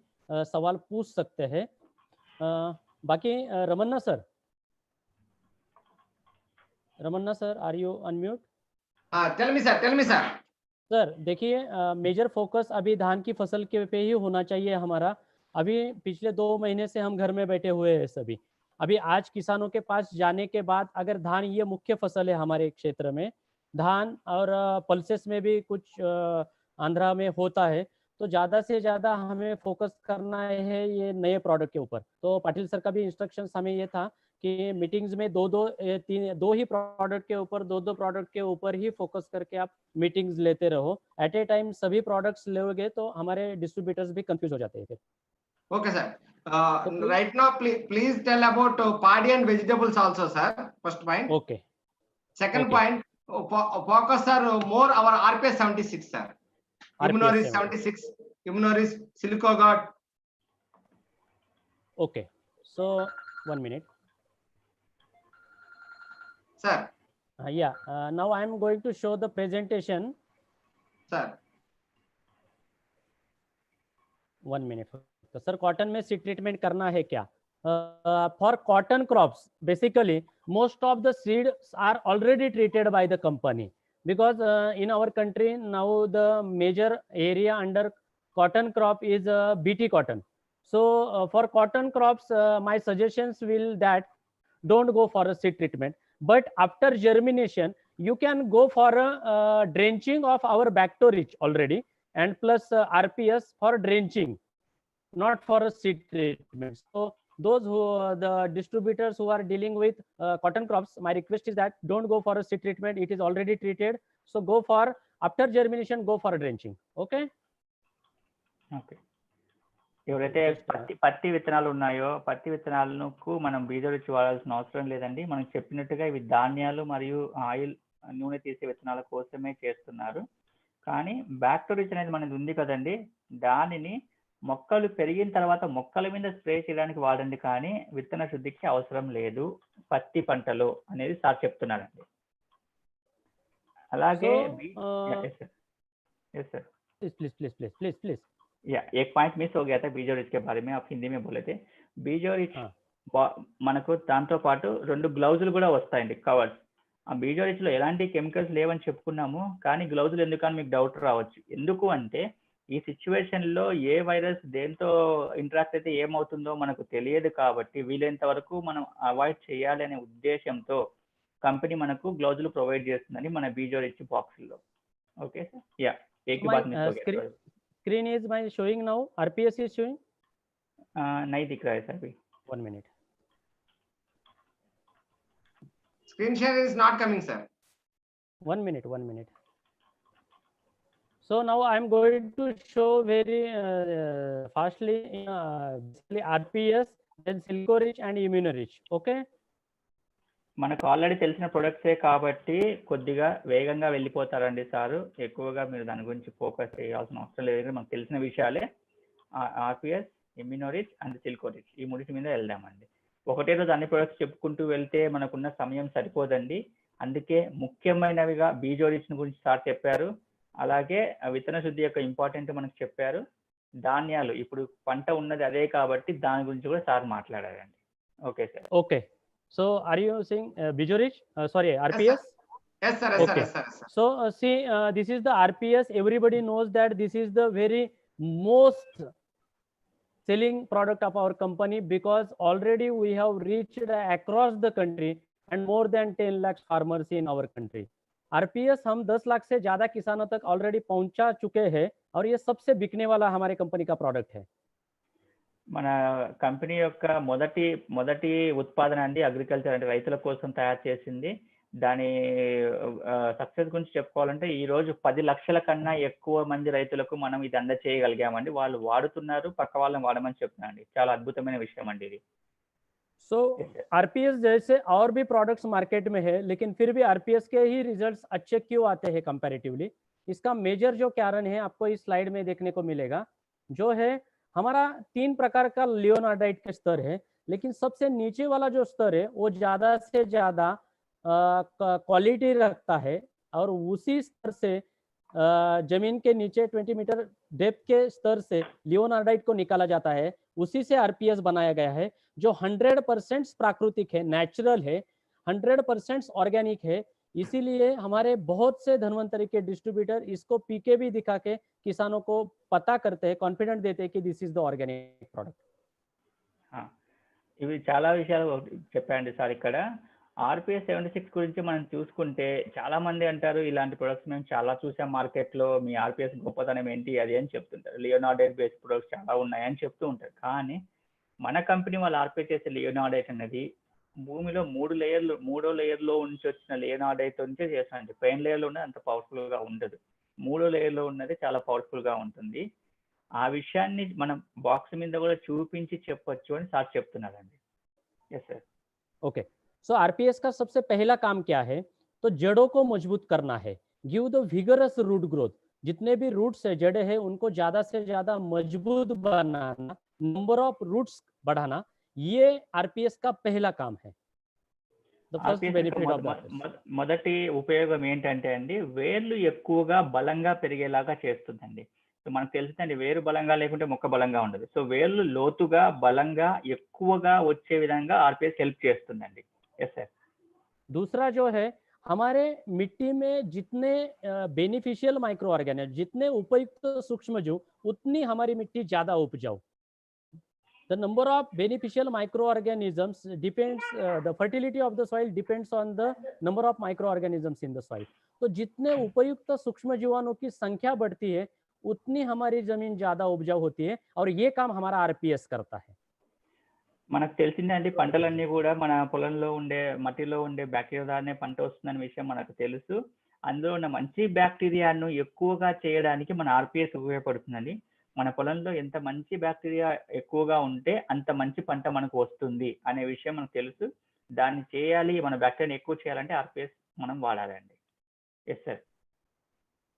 सवाल पूछ सकते हैं. बाकी Ramanna sir are you unmute? Tell me sir. Sir देखिए मेजर फोकस अभी धान की फसल के पे ही होना चाहिए हमारा. अभी पिछले 2 महीने से हम घर में बैठे हुए हैं सभी. अभी आज किसानों के पास जाने के बाद अगर धान ये मुख्य फसल है हमारे क्षेत्र में, धान और पल्सेस में भी कुछ आंध्रा में होता है, तो ज़्यादा से ज़्यादा हमें फोकस करना है ये नए प्रोडक्ट के ऊपर. तो पाटिल सर का भी इंस्ट्रक्शंस हमें ये था कि मीटिंग्स में 2 ही प्रोडक्ट के ऊपर 2 प्रोडक्ट के ऊपर ही फोकस करके आप मीटिंग्स लेते रहो. एट ए टाइम सभी प्रोडक्ट्स लोगे तो हमारे डिस्ट्रीब्यूटर्स भी कंफ्यूज हो जाते हैं फिर. Okay, sir. Right now, please tell about paddy and vegetables also, sir. First point. Okay. Second point, focus, sir, more our RPS 76, sir. Immunoris 76, Immunoris, Silico Guard. Okay. So 1 minute. Sir. Yeah. Now I am going to show the presentation. Sir. 1 minute. तो sir cotton में seed treatment करना है क्या? For cotton crops basically most of the seeds are already treated by the company because in our country now the major area under cotton crop is BT cotton. So for cotton crops, my suggestions will that don't go for a seed treatment, but after germination you can go for a drenching of our Bactorich already, and plus RPS for drenching, not for a seed treatment. So those who the distributors who are dealing with cotton crops, my request is that don't go for a seed treatment, it is already treated. So go for after germination, go for a drenching. Okay. Okay, ఎవరైతే పత్తి విత్తనాలు ఉన్నాయో పత్తి విత్తనాలకు మనం బీజరుచి వాడాల్సిన అవసరం లేదండి. మనం చెప్పినట్టుగా ఇవి ధాన్యాలు మరియు ఆయిల్ నూనె తీసే విత్తనాల కోసమే చేస్తున్నారు. కానీ బ్యాక్టోరిచ్ అనేది మనది ఉంది కదండి, దానిని మొక్కలు పెరిగిన తర్వాత మొక్కల మీద స్ప్రే చేయడానికి వాడండి, కానీ విత్తన శుద్ధికి అవసరం లేదు పత్తి పంటలో అనేది సార్ చెప్తున్నారండి. అలాగే प्लीज या एक पॉइंट मिस हो गया था बीजोरिच के बारे में, आप हिंदी में बोले थे. बीजोरिच మనకు దాంతో పాటు 2 గ్లౌజులు కూడా వస్తాయండి, కవర్స్. ఆ బీజోరిచ్ లో ఎలాంటి కెమికల్స్ లేవని చెప్పుకున్నాము, కానీ గ్లౌజులు ఎందుకని మీకు డౌట్ రావచ్చు. ఎందుకు అంటే ఈ సిచ్యువేషన్ లో ఏ వైరస్ దేంతో ఇంటరాక్ట్ అయితే ఏమవుతుందో మనకు తెలియదు, కాబట్టి వీలైనంత వరకు మనం అవాయిడ్ చేయాలి అనే ఉద్దేశంతో కంపెనీ మనకు గ్లౌజులు ప్రొవైడ్ చేస్తుందని మన బీజోరిచ్ బాక్స్ లో. ఓకే సార్, యా एक बात मिस हो गया. Screen is my showing now, RPS is showing. नहीं दिख रहा है सर अभी. 1 minute. Screen share is not coming, sir. 1 minute. So now I am going to show very fastly basically RPS, then Silcorich and Immunorich. Okay. మనకు already తెలిసిన ప్రొడక్ట్సే కాబట్టి కొద్దిగా వేగంగా వెళ్ళిపోతారండి సారు. ఎక్కువగా మీరు దాని గురించి ఫోకస్ చేయాల్సిన అవసరం లేదు, మనకు తెలిసిన విషయాలే. ఆర్పిఎస్, ఇమ్యూనోరిచ్ అండ్ సిల్కోరిచ్, ఈ మూడింటి మీద వెళ్దామండి. ఒకటే రోజు అన్ని ప్రొడక్ట్స్ చెప్పుకుంటూ వెళ్తే మనకున్న సమయం సరిపోదండి. అందుకే ముఖ్యమైనవిగా బీజోరిచ్ గురించి సార్ చెప్పారు, అలాగే విత్తన శుద్ధి యొక్క ఇంపార్టెంట్ మనకు చెప్పారు. ధాన్యాలు ఇప్పుడు పంట ఉన్నది అదే కాబట్టి దాని గురించి కూడా సార్ మాట్లాడారండి. Okay sir. Okay. So are you saying Bijorich? Sorry, RPS? Yes, sir. Okay. So see, this is the RPS. Everybody knows that this is the very most selling product of our company, because already we have reached across the country and more than 10 lakh farmers in our country. RPS हम 10 लाख से ज्यादा किसानों तक already पहुंचा चुके हैं और ये सबसे बिकने वाला हमारे कंपनी का प्रोडक्ट है. మన కంపెనీ యొక్క మొదటి ఉత్పాదన అండి అగ్రికల్చర్, అంటే రైతుల కోసం తయారు చేసింది. దాని సక్సెస్ గురించి చెప్పుకోవాలంటే ఈ రోజు 10 లక్షల కన్నా ఎక్కువ మంది రైతులకు మనం ఇది అందచేయగలిగామండి. వాళ్ళు వాడుతున్నారు, పక్క వాళ్ళని వాడమని చెప్తున్నాండి. చాలా అద్భుతమైన విషయం అండి ఇది. So RPS जैसे और भी प्रोडक्ट्स मार्केट में है, लेकिन फिर भी RPS के ही रिजल्ट्स अच्छे क्यों आते हैं कंपैरेटिवली? इसका मेजर जो कारण है आपको इस स्लाइड में देखने को मिलेगा, जो है हमारा 3 प्रकार का लियोनार्डाइट का स्तर है, लेकिन सबसे नीचे वाला जो स्तर है वो ज्यादा से ज्यादा क्वालिटी रखता है, और उसी स्तर से जमीन के नीचे 20 मीटर डेप्थ के स्तर से लियोनार्डाइट को निकाला जाता है. उसी से आरपीएस बनाया गया है, जो 100% प्राकृतिक है, नेचुरल है, 100% ऑर्गेनिक है. इसीलिए हमारे बहुत से धन्वंतरी के डिस्ट्रीब्यूटर इसको पीके भी दिखा के किसानों को पता करते हैं, कॉन्फिडेंट देते हैं कि this is the organic product. ఇవి చాలా విషయాలు చెప్పండి సార్. ఇక్కడ ఆర్పిఎస్ 76 గురించి మనం చూసుకుంటే చాలా మంది అంటారు ఇలాంటి ప్రొడక్ట్స్ మేము చాలా చూసాం మార్కెట్లో, మీ ఆర్పిఎస్ గొప్పతనం ఏంటి అది అని చెప్తుంటారు. లియోనార్డైట్ బేస్డ్ ప్రొడక్ట్స్ చాలా ఉన్నాయని చెప్తూ ఉంటారు. కానీ మన కంపెనీ వాళ్ళు ఆర్పిఎస్ చేసే లియోనార్డైట్ అనేది భూమిలో మూడో లేయర్లో నుంచి వచ్చిన లియోనార్డైట్ నుంచే చేస్తామండి. పైన లేయర్లో ఉన్నది అంత పవర్ఫుల్ గా ఉండదు, మూడో లేయర్లో ఉన్నది చాలా పవర్ఫుల్ గా ఉంటుంది. ఆ విషయాన్ని మనం బాక్స్ మీద కూడా చూపించి చెప్పొచ్చు అని సార్ చెప్తున్నారండి. Yes sir. Okay, so RPS का सबसे पहला काम क्या है? तो जड़ों को मजबूत करना है, give the vigorous root growth. जितने भी रूट्स है, जड़े हैं, उनको ज्यादा से ज्यादा मजबूत बनाना, नंबर ऑफ रूट्स बढ़ाना, ये आरपीएस का पहला काम है. మొదటి ఉపయోగం ఏంటంటే అండి, వేర్లు ఎక్కువగా బలంగా పెరిగేలాగా చేస్తుందండి. సో మనకు తెలుస్తుందండి, వేరు బలంగా లేకుంటే మొక్క బలంగా ఉండదు. సో వేర్లు లోతుగా బలంగా ఎక్కువగా వచ్చే విధంగా ఆర్పిఎస్ హెల్ప్ చేస్తుందండి. Yes sir. दूसरा जो है, हमारे मिट्टी में जितने बेनिफिशियल माइक्रो ऑर्गेनिज्म, जितने उपयुक्त सूक्ष्मजीव, उतनी हमारी मिट्टी ज्यादा उपजाऊ. the number of beneficial microorganisms depends, the fertility of the soil depends on the number of microorganisms in the soil. तो जितने उपयुक्त सूक्ष्म जीवाणु की संख्या बढ़ती है उतनी हमारी जमीन ज्यादा उपजाऊ होती है और ये काम हमारा आरपीएस करता है. మనకు తెలిసిందే అండి, పంటలన్నీ కూడా మన పొలంలో ఉండే మట్టిలో ఉండే బ్యాక్టీరియా ద్వారానే పంట వస్తుందనే విషయం మనకు తెలుసు. అందులో ఉన్న మంచి బ్యాక్టీరియాను ఎక్కువగా చేయడానికి మన ఆర్పిఎస్ ఉపయోగపడుతుందండి. మన పొలంలో ఎంత మంచి బ్యాక్టీరియా ఎక్కువగా ఉంటే అంత మంచి పంట మనకు వస్తుంది అనే విషయం మనకు తెలుసు. దాన్ని చేయాలి, మన బ్యాక్టీరియాని ఎక్కువ చేయాలంటే ఆర్పిఎస్ మనం వాడాలండి. Yes sir.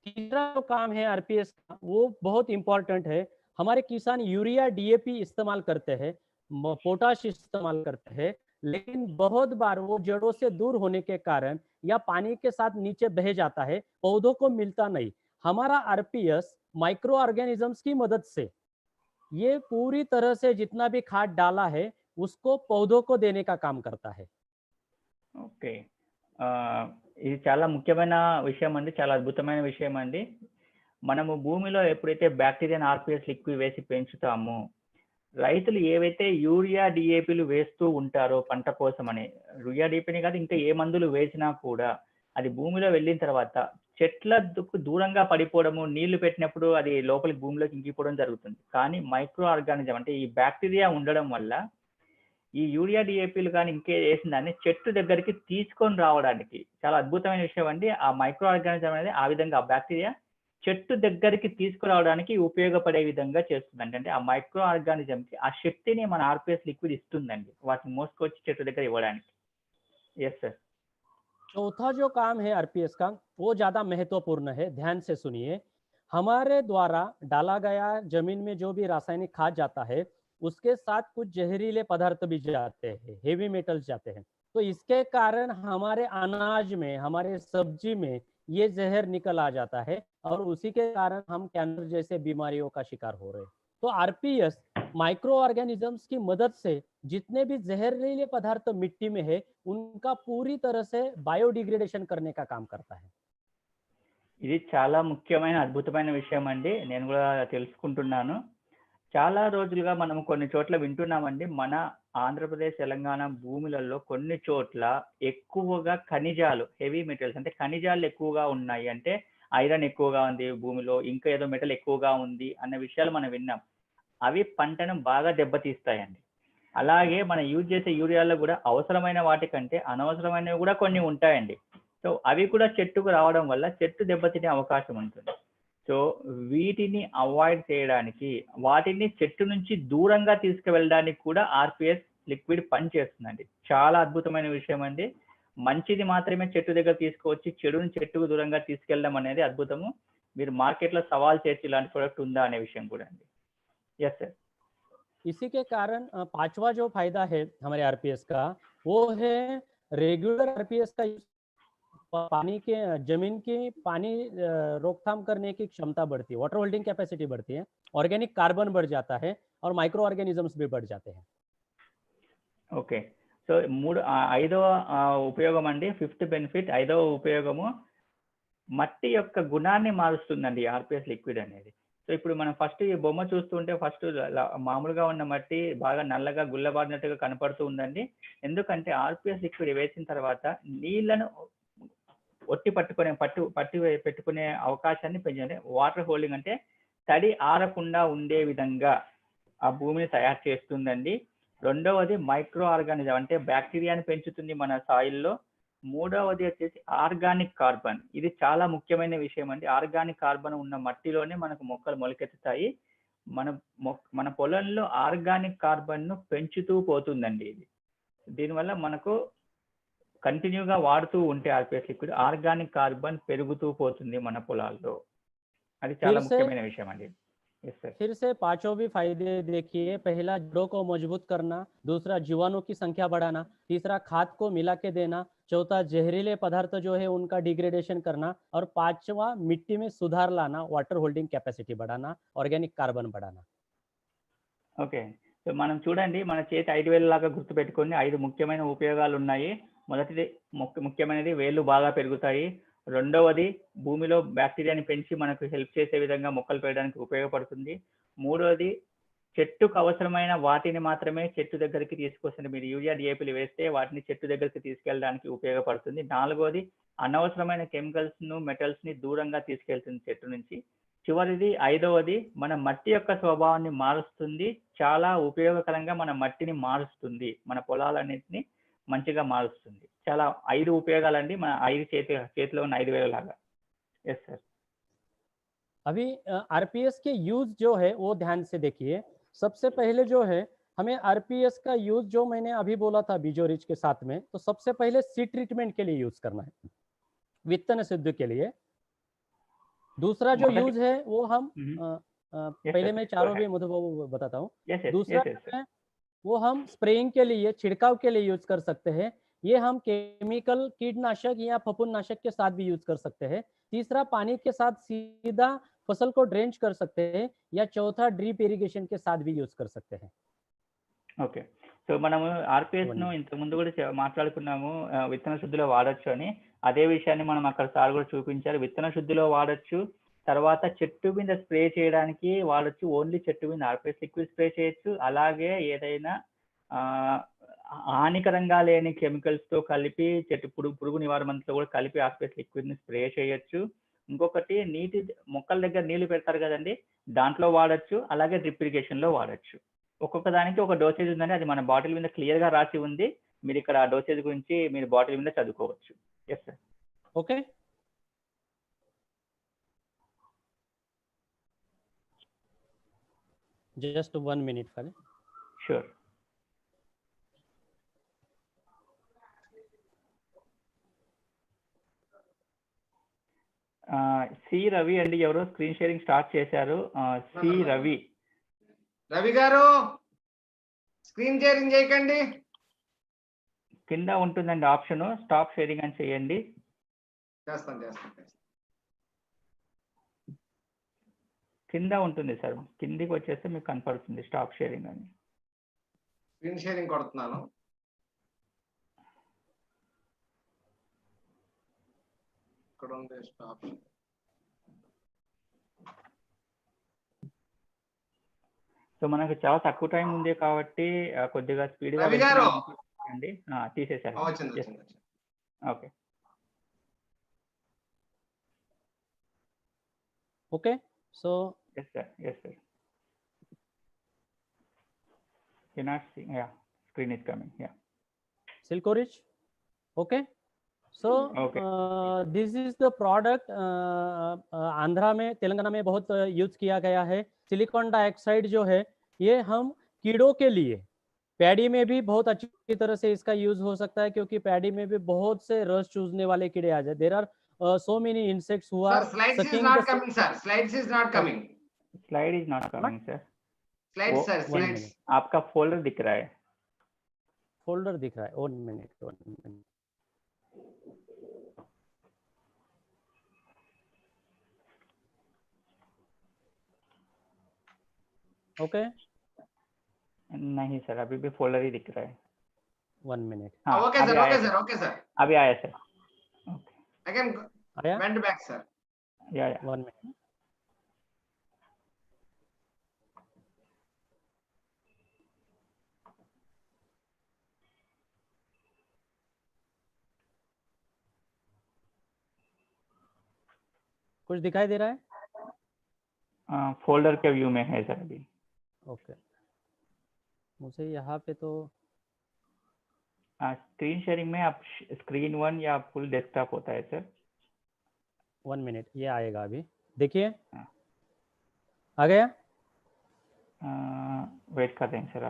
तीसरा जो काम है आरपीएस का वो बहुत इंपॉर्टेंट है. हमारे किसान यूरिया डीएपी इस्तेमाल करते हैं, पोटाश इस्तेमाल करते हैं, लेकिन बहुत बार वो जड़ों से दूर होने के कारण या पानी के साथ नीचे बह जाता है, पौधों को मिलता नहीं. हमारा आरपीएस माइक्रो ऑर्गेनिजम्स की मदद से ये पूरी तरह से जितना भी खाद डाला है उसको पौधों को देने का काम करता है. ఓకే, ఇది చాలా ముఖ్యమైన విషయం అండి, చాలా అద్భుతమైన విషయం అండి. మనము భూమిలో ఎప్పుడైతే బ్యాక్టీరియా ఆర్పిఎస్ లిక్విడ్ వేసి పెంచుతామో, రైతులు ఏవైతే యూరియా డిఏపిలు వేస్తూ ఉంటారో పంట కోసమని, యూరియా డిఏపిని కాదు ఇంకా ఏ మందులు వేసినా కూడా అది భూమిలో వెళ్ళిన తర్వాత చెట్లకు దూరంగా పడిపోవడము, నీళ్లు పెట్టినప్పుడు అది లోపలికి భూమిలోకి ఇంకిపోవడం జరుగుతుంది. కానీ మైక్రో ఆర్గానిజం అంటే ఈ బ్యాక్టీరియా ఉండడం వల్ల ఈ యూరియా డిఏపిలు కానీ ఇంకే వేసిన దాన్ని చెట్టు దగ్గరికి తీసుకొని రావడానికి చాలా అద్భుతమైన విషయం అండి. ఆ మైక్రో ఆర్గానిజం అనేది ఆ విధంగా ఆ బ్యాక్టీరియా చెట్టు దగ్గరికి తీసుకురావడానికి ఉపయోగపడే విధంగా చేస్తుందండి. అంటే ఆ మైక్రో ఆర్గానిజం కి ఆ శక్తిని మన ఆర్పిఎస్ లిక్విడ్ ఇస్తుందండి, వాటిని మోసుకొచ్చి చెట్టు దగ్గర ఇవ్వడానికి. Yes sir. चौथा जो काम है आरपीएस का वो ज्यादा महत्वपूर्ण है, ध्यान से सुनिए. हमारे द्वारा डाला गया जमीन में जो भी रासायनिक खाद जाता है उसके साथ कुछ जहरीले पदार्थ भी जाते हैं, हेवी मेटल्स जाते हैं. तो इसके कारण हमारे अनाज में, हमारे सब्जी में ये जहर निकल आ जाता है और उसी के कारण हम कैंसर जैसे बीमारियों का शिकार हो रहे हैं. तो आरपीएस माइक्रो ऑर्गेनिजम्स की मदद से जितने भी जहरीले पदार्थ मिट्टी में है उनका पूरी तरह से बायोडिग्रेडेशन करने का काम करता है. ఇది చాలా ముఖ్యమైన అద్భుతమైన విషయం అండి, నేను కూడా తెలుసుకుంటున్నాను. చాలా రోజులుగా మనం కొన్ని చోట్ల వింటున్నామండి, మన ఆంధ్రప్రదేశ్ తెలంగాణ భూములలో కొన్ని చోట్ల ఎక్కువగా ఖనిజాలు, హెవీ మెటల్స్ అంటే ఖనిజాలు ఎక్కువగా ఉన్నాయి, అంటే ఐరన్ ఎక్కువగా ఉంది భూమిలో, ఇంకా ఏదో మెటల్ ఎక్కువగా ఉంది అన్న విషయాలు మనం విన్నాం. అవి పంటను బాగా దెబ్బతీస్తాయండి. అలాగే మనం యూజ్ చేసే యూరియాలో కూడా అవసరమైన వాటికంటే అనవసరమైనవి కూడా కొన్ని ఉంటాయండి. సో అవి కూడా చెట్టుకు రావడం వల్ల చెట్టు దెబ్బతినే అవకాశం ఉంటుంది. సో వీటిని అవాయిడ్ చేయడానికి, వాటిని చెట్టు నుంచి దూరంగా తీసుకువెళ్ళడానికి కూడా ఆర్పిఎస్ లిక్విడ్ పనిచేస్తుందండి. చాలా అద్భుతమైన విషయం అండి. మంచిది మాత్రమే చెట్టు దగ్గర తీసుకువచ్చి చెడుని చెట్టుకు దూరంగా తీసుకెళ్ళడం అనేది అద్భుతము. మీరు మార్కెట్లో సవాల్ చేసి ఇలాంటి ప్రోడక్ట్ ఉందా అనే విషయం కూడా అండి. Yes sir. इसी के कारण पांचवा जो फायदा है हमारे आरपीएस का वो है रेगुलर आरपीएस का पानी के जमीन की पानी रोकथाम करने की क्षमता बढ़ती है, वाटर होल्डिंग कैपेसिटी बढ़ती है, ऑर्गेनिक कार्बन बढ़ जाता है और माइक्रो ऑर्गेनिजम्स भी बढ़ जाते हैं. ఓకే, సో ఐదవ ఉపయోగం అండి, ఫిఫ్త్ బెనిఫిట్, ఐదవ ఉపయోగము మట్టి యొక్క గుణాన్ని మారుస్తుందండి ఆర్పిఎస్ లిక్విడ్ అనేది. సో ఇప్పుడు మనం ఫస్ట్ ఈ బొమ్మ చూస్తుంటే ఫస్ట్ మామూలుగా ఉన్న మట్టి బాగా నల్లగా గుల్లబారినట్టుగా కనపడుతూ ఉందండి. ఎందుకంటే ఆర్పిఎస్ లిక్విడ్ వేసిన తర్వాత నీళ్లను పట్టి పెట్టుకునే అవకాశాన్ని పెంచండి. వాటర్ హోల్డింగ్ అంటే తడి ఆరకుండా ఉండే విధంగా ఆ భూమిని తయారు చేస్తుందండి. రెండవది మైక్రో ఆర్గానిజం అంటే బ్యాక్టీరియాని పెంచుతుంది మన సాయిల్లో. మూడవది వచ్చేసి ఆర్గానిక్ కార్బన్, ఇది చాలా ముఖ్యమైన విషయం అండి. ఆర్గానిక్ కార్బన్ ఉన్న మట్టిలోనే మనకు మొక్కలు మొలకెత్తుతాయి. మన పొలంలో ఆర్గానిక్ కార్బన్ ను పెంచుతూ పోతుందండి ఇది. దీనివల్ల మనకు కంటిన్యూగా వాడుతూ ఉంటే ఆర్పిఎస్ లిక్విడ్ ఆర్గానిక్ కార్బన్ పెరుగుతూ పోతుంది మన పొలాల్లో. అది చాలా ముఖ్యమైన విషయం అండి. फिर से पांचों भी फायदे देखिए. पहला जड़ों को मजबूत करना, दूसरा जीवाणु की संख्या बढ़ाना, तीसरा खाद को मिला के देना, चौथा जहरीले पदार्थ जो है उनका डिग्रेडेशन करना और पांचवा मिट्टी में सुधार लाना, वाटर होल्डिंग कैपेसिटी बढ़ाना, ऑर्गेनिक कार्बन बढ़ाना. ఓకే, సో మనం చూడండి, మన చేతి 5 వేల లాగా గుర్తుపెట్టుకొని 5 ముఖ్యమైన ఉపయోగాలు ఉన్నాయి. మొదటిది ముఖ్యమైనది వేళ్ళు బాగా పెరుగుతాయి. రెండవది భూమిలో బ్యాక్టీరియాని పెంచి మనకు హెల్ప్ చేసే విధంగా మొక్కలు పెరగడానికి ఉపయోగపడుతుంది. మూడవది చెట్టుకు అవసరమైన వాటిని మాత్రమే చెట్టు దగ్గరికి తీసుకొస్తుంది. మీరు యూరియా డిఏపీలు వేస్తే వాటిని చెట్టు దగ్గరికి తీసుకెళ్ళడానికి ఉపయోగపడుతుంది. 4వది అనవసరమైన కెమికల్స్ ను మెటల్స్ ని దూరంగా తీసుకెళ్తుంది చెట్టు నుంచి. చివరిది 5వది మన మట్టి యొక్క స్వభావాన్ని మారుస్తుంది. చాలా ఉపయోగకరంగా మన మట్టిని మారుస్తుంది. మన పొలాలన్నింటినీ మంచిగా మారుస్తుంది. చాలా 5 ఉపయోగాలండి. మన 5 చేతిలో ఉన్న 5 వేల లాగా. Yes sir. अभी आरपीएस के यूज जो है वो ध्यान से देखिए। सबसे पहले जो है हमें आरपीएस का यूज जो मैंने अभी बोला था बीजोरिच के साथ में, तो सबसे पहले सीड ट्रीटमेंट के लिए यूज करना है, वित्तन शुद्धि के लिए। दूसरा जो यूज है वो हम पहले मैं चारों भी मधु बाबू बताता हूँ। दूसरा है वो हम स्प्रेइंग के लिए, छिड़काव के लिए यूज कर सकते हैं। ये हम केमिकल कीटनाशक या फफूंदनाशक के साथ भी यूज कर सकते हैं। तीसरा पानी के साथ सीधा फसल को ड्रेंच कर सकते हैं, या चौथा ड्रिप इरिगेशन के साथ भी यूज कर सकते हैं। ఓకే. సో మనము ఆర్పిఎస్ ను ఇంత ముందు కూడా మాట్లాడుకున్నాము, విత్తన శుద్ధిలో వాడచ్చు అని. అదే విషయాన్ని మనం అక్కడ సార్ కూడా చూపించారు. విత్తన శుద్ధిలో వాడచ్చు, తర్వాత చెట్టు మీద స్ప్రే చేయడానికి వాడచ్చు. ఓన్లీ చెట్టు మీద ఆర్పిఎస్ లిక్విడ్ స్ప్రే చేయొచ్చు. అలాగే ఏదైనా హానికరంగా లేని కెమికల్స్ తో కలిపి పురుగు నివారణతో కూడా కలిపి ఆర్పిఎస్ లిక్విడ్ ని స్ప్రే చేయొచ్చు. ఇంకొకటి మొక్కల దగ్గర నీళ్లు పెడతారు కదండి, దాంట్లో వాడచ్చు. అలాగే డ్రిప్ ఇరిగేషన్ లో వాడచ్చు. ఒక్కొక్క దానికి ఒక డోసేజ్ ఉందని అది మన బాటిల్ మీద క్లియర్ గా రాసి ఉంది. మీరు ఇక్కడ ఆ డోసేజ్ గురించి మీరు బాటిల్ మీద చదువుకోవచ్చు. Yes sir. Okay. Just 1 minute खाली. షూర్. సి రవి అండి ఎవరో స్క్రీన్ షేరింగ్ స్టార్ట్ చేశారు. సి రవి. రవి గారు స్క్రీన్ షేరింగ్ చేయకండి. కింద ఉంటుందండి ఆప్షన్, స్టాప్ షేరింగ్ అని చేయండి. చేస్తాను. కింద ఉంటుంది సార్, కిందికి వచ్చేస్తే మీకు కనపడుతుంది స్టాప్ షేరింగ్ అని. స్క్రీన్ షేరింగ్ కొడుతున్నాను. ఇక్కడ ఉంది స్టాప్. సో మనకు చాలా తక్కువ టైం ఉంది కాబట్టి కొద్దిగా స్పీడ్ గా అండి తీసేసారు. Okay. Okay. So yes sir. cannot see. Yeah, screen is coming. Yeah. Silcorich. Okay. So this is the product Andhra में, तेलंगाना में बहुत यूज किया गया है। सिलिकॉन डाइऑक्साइड जो है ये हम कीड़ों के लिए, पैडी में भी बहुत अच्छी तरह से इसका यूज हो सकता है, क्योंकि पैडी में भी बहुत से रस चूसने वाले कीड़े आ जाए। There are so many insects who are slides is not coming sir. Slides is not coming. Slide is not coming sir. Slides sir, slides. आपका फोल्डर दिख रहा है. फोल्डर दिख रहा है. 1 minute. ओके. नहीं सर, अभी भी फोल्डर ही दिख रहा है. 1 minute. हाँ, ओके सर. अभी आया sir. Again went back sir. Yeah. 1 minute. कुछ दिखाई दे रहा है? फोल्डर के व्यू में है सर अभी. ओके. मुझे यहाँ पे तो स्क्रीन शेयरिंग में आप स्क्रीन 1 या फुल डेस्कटॉप होता है सर. 1 minute. ये आएगा अभी. देखिए आ गया. वेट कर रहे हैं सर.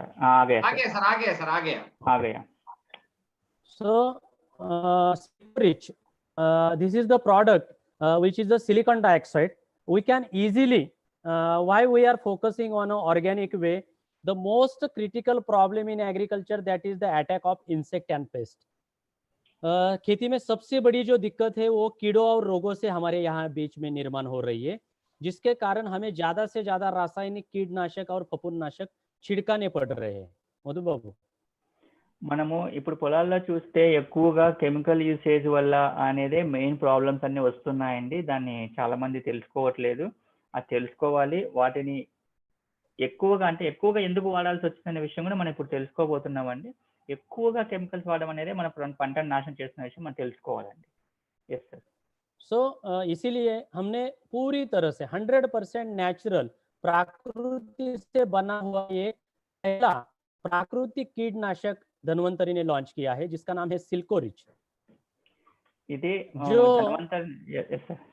आ गया. So rich. This is the product which is the silicon dioxide. We can easily why we are focusing on an organic way. The most critical problem in agriculture, that is the attack of insect and pest. खेती में सबसे बड़ी जो दिक्कत है वो कीड़ों और रोगों से हमारे यहाँ बीच में निर्माण हो रही है, जिसके कारण हमें ज्यादा से ज्यादा रासायनिक कीटनाशक और फफूंदनाशक छिड़काने पड़ रहे हैं. మధు బాబు, మనము ఇప్పుడు పొలాల్లో చూస్తే ఎక్కువగా కెమికల్ యూసేజ్ వల్ల అనేది మెయిన్ ప్రాబ్లమ్స్ అన్ని వస్తున్నాయండి. దాన్ని చాలా మంది తెలుసుకోవట్లేదు. అది తెలుసుకోవాలి. వాటిని ఎక్కువగా అంటే ఎక్కువగా ఎందుకు వాడాల్సి వచ్చిందనే విషయం కూడా మనం ఇప్పుడు తెలుసుకోబోతున్నామండి. ఎక్కువగా కెమికల్స్ వాడడం అనేది మన పంటను నాశనం చేస్తున్న విషయం మనం తెలుసుకోవాలండి. Yes sir. सो इसीलिए हमने पूरी तरह से 100% नेचुरल प्राकृतिक से बना हुआ ये पहला प्राकृतिक कीटनाशक धन्वंतरी ने लॉन्च किया है, जिसका नाम है सिल्कोरिच। ఇది जो ధన్వంతరి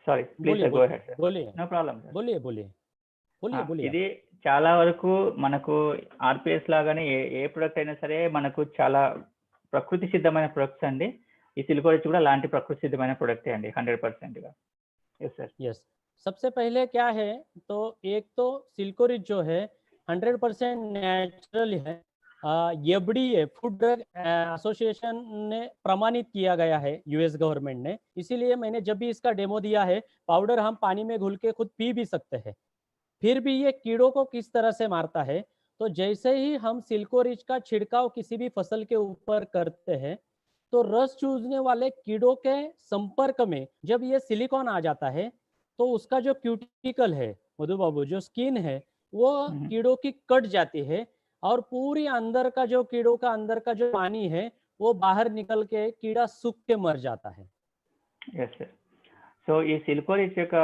సారీ ప్లీజ్ बोलिए గో హెడ్ సార్. बोलिए నో ప్రాబ్లం సార్. बोलिए बोलिए बोलिए बोलिए ఇది చాలా వరకు మనకు ఆర్పిఎస్ లాగానే ఏ ప్రొడక్ట్ అయినా సరే మనకు చాలా ప్రకృతి సిద్ధమైన ప్రొడక్ట్స్ అండి. ఈ సిల్కోరిచ్ కూడా అలాంటి ప్రకృతి సిద్ధమైన ప్రొడక్టే అండి 100% గా. Yes sir. यस, सबसे पहले क्या है तो एक तो सिल्कोरिच जो है 100% नेचुरल है। एफडीए फूड ड्रग एसोसिएशन ने प्रमाणित किया गया है यूएस गवर्नमेंट ने, इसीलिए मैंने जब भी इसका डेमो दिया है, पाउडर हम पानी में घुल के खुद पी भी सकते हैं। फिर भी ये कीड़ों को किस तरह से मारता है, तो जैसे ही हम सिल्कोरिच का छिड़काव किसी भी फसल के ऊपर करते हैं तो रस चूसने वाले कीड़ों के संपर्क में जब ये सिलिकॉन आ जाता है तो उसका जो क्यूटिकल है मधु बाबू, जो स्किन है वो कीड़ों की कट जाती है और पूरी अंदर का जो कीड़ों का अंदर का जो पानी है वो बाहर निकल के कीड़ा सूख के मर जाता है। Yes sir. సో ఈ సిల్కోరిచ్ యొక్క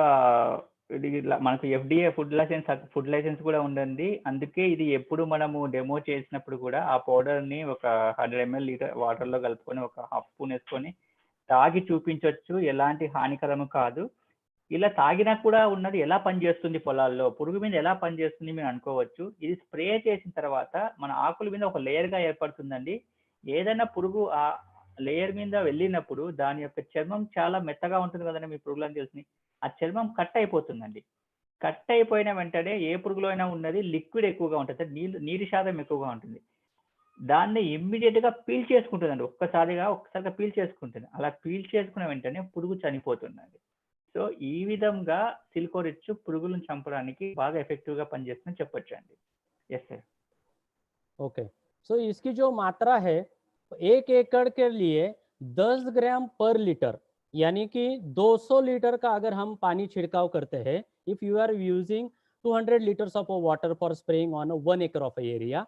ఇది మనకు ఎఫ్డిఏ ఫుడ్ లైసెన్స్ కూడా ఉందండి. అందుకే ఇది ఎప్పుడు మనము డెమో చేసినప్పుడు కూడా ఆ పౌడర్ ని ఒక 100 ml లీటర్ వాటర్ లో కలుపుకొని ఒక హాఫ్ స్పూన్ వేసుకొని తాగి చూపించవచ్చు. ఎలాంటి హానికరము కాదు. ఇలా తాగినా కూడా ఉన్నది ఎలా పనిచేస్తుంది పొలాల్లో, పురుగు మీద ఎలా పనిచేస్తుంది మీరు అనుకోవచ్చు. ఇది స్ప్రే చేసిన తర్వాత మన ఆకుల మీద ఒక లేయర్ గా ఏర్పడుతుందండి. ఏదైనా పురుగు ఆ లేయర్ మీద వెళ్ళినప్పుడు దాని యొక్క చర్మం చాలా మెత్తగా ఉంటుంది కదండి, మీ పురుగులని తెలిసి ఆ చర్మం కట్ అయిపోతుందండి. కట్ అయిపోయిన వెంటనే ఏ పురుగులో అయినా ఉన్నది లిక్విడ్ ఎక్కువగా ఉంటుంది, నీటి శాతం ఎక్కువగా ఉంటుంది. దాన్ని ఇమ్మీడియట్ గా పీల్ చేసుకుంటుందండి, ఒక్కసారిగా పీల్ చేసుకుంటుంది. అలా పీల్ చేసుకున్న వెంటనే పురుగు చనిపోతుందండి. సో ఈ విధంగా సిల్కోరిచ్ పురుగులను చంపడానికి బాగా ఎఫెక్టివ్ గా పనిచేస్తుందని చెప్పొచ్చు అండి. Yes sir. ओके, सो इसकी जो मात्रा है 1 एकड़ के लिए 10 ग्राम पर लीटर, यानी कि 200 लीटर का अगर हम पानी छिड़काव करते हैं, if you are using 200 liters of water for spraying on 1 acre of area,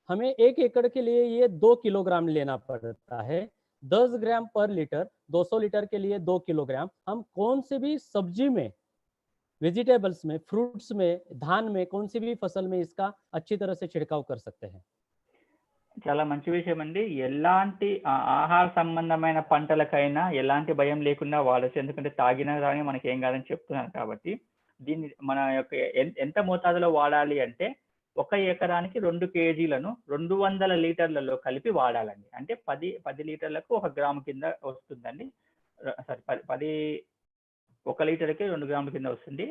हमें 1 एकड़ के लिए ये 2 किलोग्राम लेना पड़ता है। 10 ग्राम पर लीटर, 200 लीटर के लिए 2 किलोग्राम। हम कौन से भी सब्जी में, वेजिटेबल्स में, फ्रूट्स में, धान में, कौन सी भी फसल में इसका अच्छी तरह से छिड़काव कर सकते हैं। చాలా మంచి విషయం అండి. ఎలాంటి ఆహార సంబంధమైన పంటలకైనా ఎలాంటి భయం లేకుండా వాడచ్చు. ఎందుకంటే తాగినా కానీ మనకి ఏం కాదని చెప్తున్నాను కాబట్టి. దీన్ని మన యొక్క ఎంత మోతాదులో వాడాలి అంటే 1 ఎకరానికి 2 కేజీలను 200 లీటర్లలో కలిపి వాడాలండి. అంటే 10 లీటర్లకు 1 గ్రాము కింద వస్తుందండి. సారీ 1 లీటర్కి 2 గ్రాముల కింద వస్తుంది.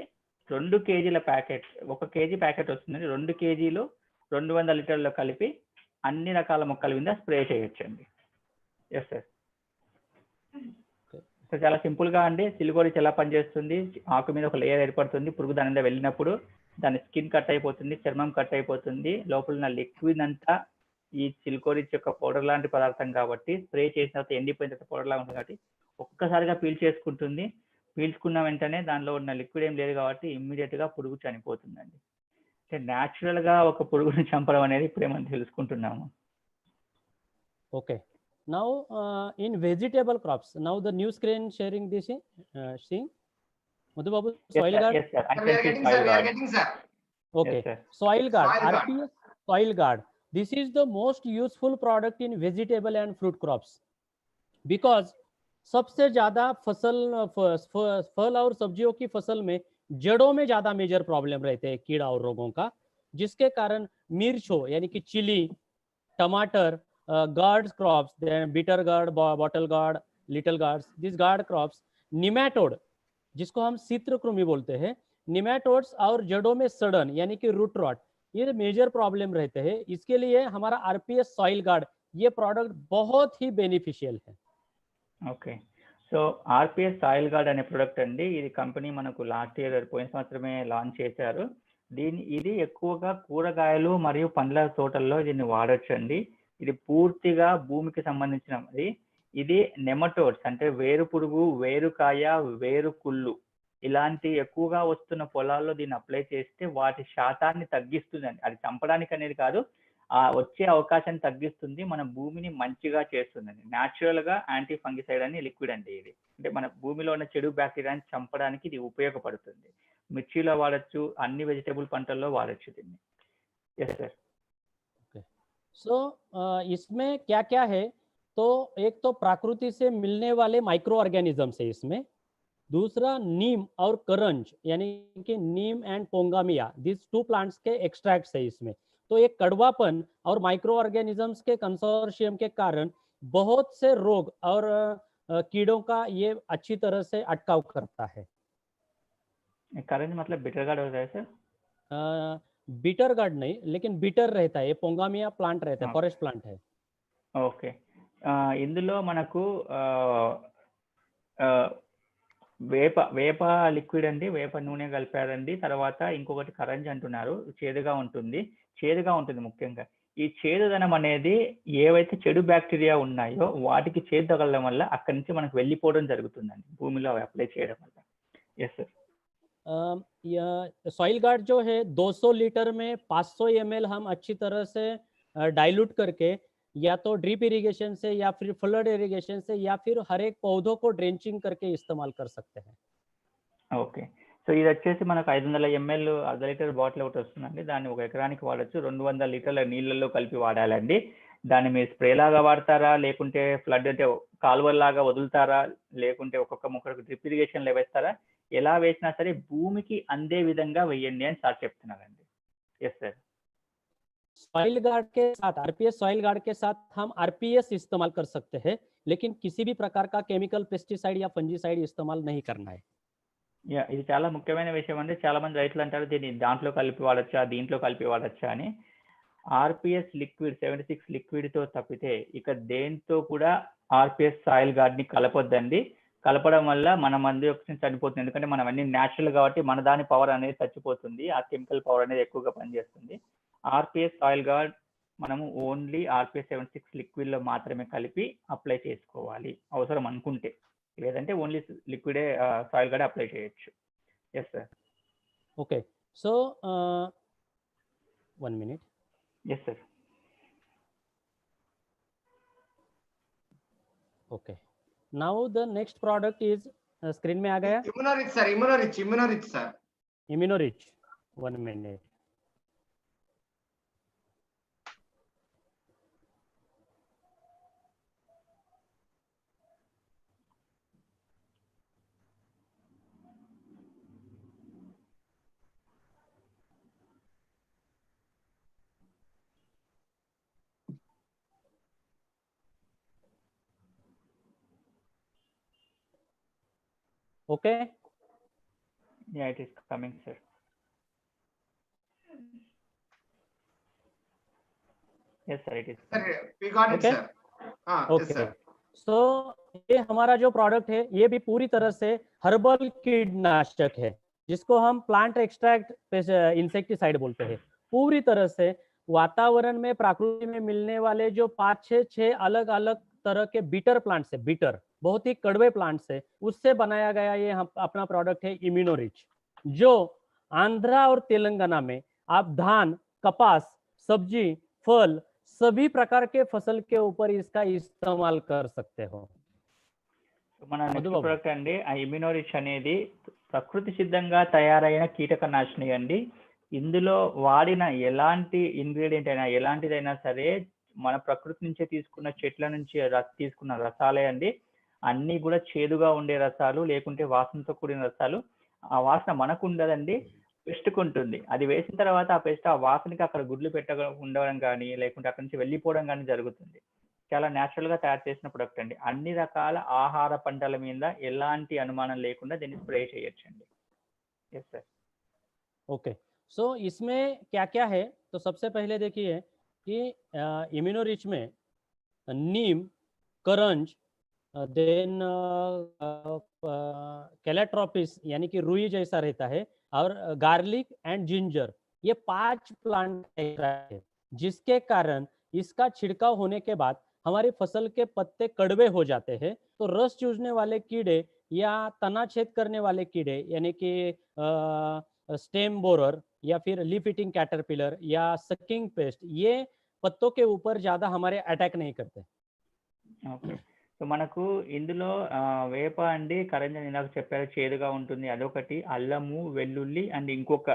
2 కేజీల ప్యాకెట్, 1 కేజీ ప్యాకెట్ వస్తుందండి. 2 కేజీలు 200 లీటర్లలో కలిపి అన్ని రకాల మొక్కల మీద స్ప్రే చేయొచ్చండి. Yes sir. సో చాలా సింపుల్ గా అండి సిల్కోరిచ్ ఎలా పనిచేస్తుంది. ఆకు మీద ఒక లేయర్ ఏర్పడుతుంది, పురుగు దాని మీద వెళ్ళినప్పుడు దాని స్కిన్ కట్ అయిపోతుంది, చర్మం కట్ అయిపోతుంది, లోపల ఉన్న లిక్విడ్ అంతా ఈ సిల్కోరిచ్ యొక్క పౌడర్ లాంటి పదార్థం కాబట్టి స్ప్రే చేసిన తర్వాత ఎండిపోయిన తర్వాత పౌడర్ లాగా ఉంటుంది కాబట్టి ఒక్కసారిగా పీల్ చేసుకుంటుంది. పీల్చుకున్న వెంటనే దానిలో ఉన్న లిక్విడ్ ఏం లేదు కాబట్టి ఇమ్మీడియట్ గా పురుగు చనిపోతుందండి. అంటే న్యాచురల్ గా ఒక పురుగును చంపడం అనేది ఇప్పుడే మనం తెలుసుకుంటున్నాము. Okay, now in vegetable crops, now the new screen sharing this seeing Madhu Babu, soil guard. Yes sir. I We can are see getting, soil sir. We are guard. getting, sir. Okay, Yes, sir. soil guard, Soil guard. RPS soil guard. This is the most useful product in vegetable and fruit crops because सबसे ज्यादा फल और सब्जियों की फसल में जड़ों में ज्यादा मेजर प्रॉब्लम रहते हैं कीड़ा और रोगों का, जिसके कारण मिर्च हो यानी कि चिली, टमाटर, guard crops, bitter gourd, bottle gourd, little guards, this guard crops, nematode जिसको हम चित्रकृमि बोलते हैं, निमेटोड्स और जड़ों में सड़न यानी कि रूट रॉट, ये मेजर प्रॉब्लम रहते हैं। इसके लिए हमारा आरपीएस सॉइल गार्ड ये प्रोडक्ट बहुत ही बेनिफिशियल है। Okay, so RPS soil guard అనే ప్రొడక్ట్ అండి. ఇది కంపెనీ మనకు లాస్ట్ ఇయర్ పోయిన సంవత్సరమే లాంచ్ చేశారు. ఇది ఎక్కువగా కూరగాయలు మరియు పండ్ల తోటల్లో దీన్ని వాడచ్చు అండి. ఇది పూర్తిగా భూమికి సంబంధించినది. ఇది నెమటోడ్స్ అంటే వేరు పురుగు, వేరుకాయ, వేరు కుళ్ళు ఇలాంటి ఎక్కువగా వస్తున్న పొలాల్లో దీన్ని అప్లై చేస్తే వాటి శాతాన్ని తగ్గిస్తుందండి. అది చంపడానికి అనేది కాదు, ఆ వచ్చే అవకాశాన్ని తగ్గిస్తుంది, మన భూమిని మంచిగా చేస్తుందండి. న్యాచురల్ గా యాంటీ ఫంగిసైడ్ అని లిక్విడ్ అండి ఇది. అంటే మన భూమిలో ఉన్న చెడు బ్యాక్టీరియాని చంపడానికి ఇది ఉపయోగపడుతుంది. మిర్చిలో వాడచ్చు, అన్ని వెజిటేబుల్ పంటల్లో వాడచ్చు దీన్ని. Yes sir. सो इसमें क्या क्या है, तो एक तो प्रकृति से मिलने वाले माइक्रो ऑर्गेनिजम्स है इसमें, दूसरा नीम और करंज यानी कि नीम एंड पोंगामिया, दिस 2 प्लांट्स के एक्सट्रैक्ट्स है इसमें। तो एक कड़वापन और माइक्रो ऑर्गेनिजम्स के कंसोर्शियम के कारण बहुत से रोग और कीड़ों का ये अच्छी तरह से अटकाव करता है। करंज मतलब बिटर गार्ड होता है सर? बीटर गार्ड नहीं, लेकिन बीटर रहता है, ये पोंगामिया प्लांट रहता है, हाँ। फॉरेस्ट प्लांट है। ఓకే. ఇందులో మనకు వేప లిక్విడ్ అండి, వేప నూనె కలిపారండి. తర్వాత ఇంకొకటి కరంజ్ అంటున్నారు, చేదుగా ఉంటుంది ముఖ్యంగా. ఈ చేదుదనం అనేది ఏవైతే చెడు బ్యాక్టీరియా ఉన్నాయో వాటికి చేదు తగలడం వల్ల అక్కడి నుంచి మనకు వెళ్ళిపోవడం జరుగుతుందండి భూమిలో అప్లై చేయడం వల్ల. Yes sir. सॉइल गार्ड जो है 200 लीटर में 500 ml हम अच्छी तरह से डाइल्यूट करके या तो ड्रिप इरिगेशन से या फिर फ्लड इरिगेशन से या फिर हर एक पौधों को ड्रेंचिंग करके इस्तेमाल कर सकते हैं। ఓకే. సో ఇది వచ్చేసి మనకు 500 ml అర్ధ లీటర్ బాటిల్ ఒకటి వస్తుందండి. దాన్ని 1 ఎకరానికి వాడచ్చు. 200 లీటర్ల నీళ్ళల్లో కలిపి వాడాలండి. దాన్ని మీరు స్ప్రే లాగా వాడతారా, లేకుంటే ఫ్లడ్ అంటే కాలువల్లాగా వదులుతారా, లేకుంటే ఒక్కొక్క మొక్కకు డ్రిప్ ఇరిగేషన్ వేస్తారా, ఎలా వేసినా సరే భూమికి అందే విధంగా వేయండి అని సార్ చెప్తున్నారండి. Yes sir. सॉइल गार्ड के साथ, आरपीएस सॉइल गार्ड के साथ हम आरपीएस इस्तेमाल कर सकते हैं, लेकिन किसी भी प्रकार का केमिकल पेस्टिसाइड या फंजीसाइड इस्तेमाल नहीं करना है। ఇది చాలా ముఖ్యమైన విషయం అండి. చాలా మంది రైతులు అంటారు దీన్ని దాంట్లో కలిపి వాడచ్చా, దీంట్లో కలిపి వాడచ్చా అని. ఆర్పిఎస్ లిక్విడ్ 76 లిక్విడ్ తో తప్పితే ఇక దేంతో కూడా ఆర్పిఎస్ సాయిల్ గార్డ్ ని కలపొద్దండి. కలపడం వల్ల మన మందు యొక్క చనిపోతుంది. ఎందుకంటే మనం అన్ని న్యాచురల్ కాబట్టి మన దాని పవర్ అనేది చచ్చిపోతుంది, ఆ కెమికల్ పవర్ అనేది ఎక్కువగా పనిచేస్తుంది. ఆర్పిఎస్ సాయిల్ గార్డ్ మనము ఓన్లీ ఆర్పిఎస్ 76 లిక్విడ్ లో మాత్రమే కలిపి అప్లై చేసుకోవాలి అవసరం అనుకుంటే, లేదంటే ఓన్లీ లిక్విడే సాయిల్ గార్డ్ అప్లై చేయొచ్చు. Yes sir. Okay. So 1 minute. ఎస్ sir. Okay, now the next product is screen में आ गया, immunorich sir. Immunorich. 1 minute. Okay. Yeah, it is coming, sir. Yes, sir, it is. Sir, we got it, Okay. sir. Yes, okay, sir. सो ये हमारा जो product है ये भी पूरी तरह से हर्बल कीटनाशक है, जिसको हम प्लांट एक्सट्रैक्ट इंसेक्टिसाइड बोलते हैं। पूरी तरह से वातावरण में प्रकृति में मिलने वाले जो 5-6 अलग अलग तरह के बीटर प्लांट्स है, बीटर बहुत ही कड़वे प्लांट्स है, उससे बनाया गया ये हम अपना प्रोडक्ट है इम्यूनोरिच, जो आंध्रा और तेलंगाना में आप धान, कपास, सब्जी, फल सभी प्रकार के फसल के ऊपर इसका इस्तेमाल कर सकते हो। మన నెక్స్ట్ మధుబాబు. ప్రోడక్ట్ అండి ఆ ఇమ్యూనోరిచ్ అనేది ప్రకృతి సిద్ధంగా తయారైన కీటకనాశిని అండి. ఇందులో వాడిన ఎలాంటి ఇంగ్రీడియంట్ అయినా ఎలాంటిదైనా సరే మన ప్రకృతి నుంచే తీసుకున్న చెట్ల నుంచి తీసుకున్న రసాలే అండి. అన్ని కూడా చేదుగా ఉండే రసాలు, లేకుంటే వాసనతో కూడిన రసాలు. ఆ వాసన మనకు ఉండదండి, పెస్ట్కి ఉంటుంది. అది వేసిన తర్వాత ఆ పెస్ట్ ఆ వాసనకి అక్కడ గుడ్లు ఉండడం కానీ, లేకుంటే అక్కడి నుంచి వెళ్ళిపోవడం కానీ జరుగుతుంది. చాలా న్యాచురల్ గా తయారు చేసిన ప్రొడక్ట్ అండి. అన్ని రకాల ఆహార పంటల మీద ఎలాంటి అనుమానం లేకుండా దీన్ని స్ప్రే చేయొచ్చండి. Yes sir. ओके, सो इसमें क्या क्या है, तो सबसे पहले देखिए कि इम्यूनोरिच में नीम, करंज, देन कैलेट्रोपिस यानी कि रुई जैसा रहता है, और गार्लिक एंड जिंजर, ये 5 प्लांट है, जिसके कारण इसका छिड़काव होने के बाद हमारी फसल के पत्ते कड़वे हो जाते हैं, तो रस चूसने वाले कीड़े या तना छेद करने वाले कीड़े यानी कि स्टेम बोरर या फिर लीफ ईटिंग कैटरपिलर या सकिंग पेस्ट, ये पत्तों के ऊपर ज्यादा हमारे अटैक नहीं करते। ఓకే. సో మనకు ఇందులో వేప అండి, కరంజన్ ఇందాక చెప్పారు చేదుగా ఉంటుంది అదొకటి, అల్లము, వెల్లుల్లి అండ్ ఇంకొక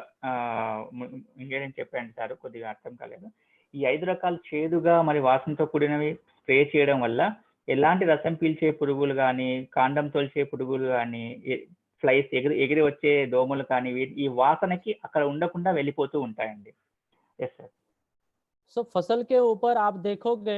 ఇంగ్రీడియంట్ చెప్పండి సార్, కొద్దిగా అర్థం కాలేదు. ఈ 5 రకాల చేదుగా మరి వాసనతో కూడినవి స్ప్రే చేయడం వల్ల ఎలాంటి రసం పీల్చే పురుగులు కానీ, కాండం తొలిచే పురుగులు కానీ, ఫ్లైస్ ఎగిరి వచ్చే దోమలు కానీ ఈ వాసనకి అక్కడ ఉండకుండా వెళ్ళిపోతూ ఉంటాయండి. Yes sir. सो फसल के ऊपर आप देखोगे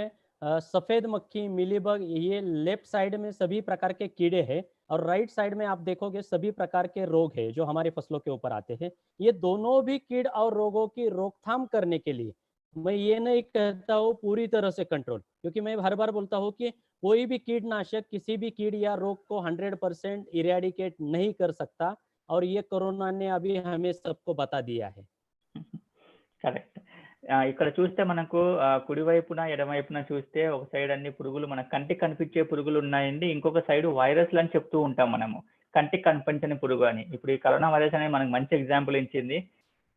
सफेद मक्खी, मिलीबग, ये लेफ्ट साइड में सभी प्रकार के कीड़े हैं और राइट साइड में आप देखोगे सभी प्रकार के रोग हैं जो हमारे फसलों के ऊपर आते हैं। ये दोनों भी कीड़ और रोगों की रोकथाम करने के लिए मैं ये नहीं कहता हूँ पूरी तरह से कंट्रोल, क्योंकि मैं हर बार बोलता हूँ कि कोई भी कीटनाशक किसी भी कीड़ या रोग को 100% इरेडिकेट नहीं कर सकता, और ये कोरोना ने अभी हमें सबको बता दिया है। కరెక్ట్. ఇక్కడ చూస్తే మనకు కుడివైపున ఎడమవైపున చూస్తే ఒక సైడ్ అన్ని పురుగులు మన కంటికి కనిపించే పురుగులు ఉన్నాయండి, ఇంకొక సైడ్ వైరస్లు అని చెప్తూ ఉంటాం మనము, కంటికి కనిపించని పురుగు అని. ఇప్పుడు ఈ కరోనా వైరస్ అనేది మనకు మంచి ఎగ్జాంపుల్ ఇచ్చింది.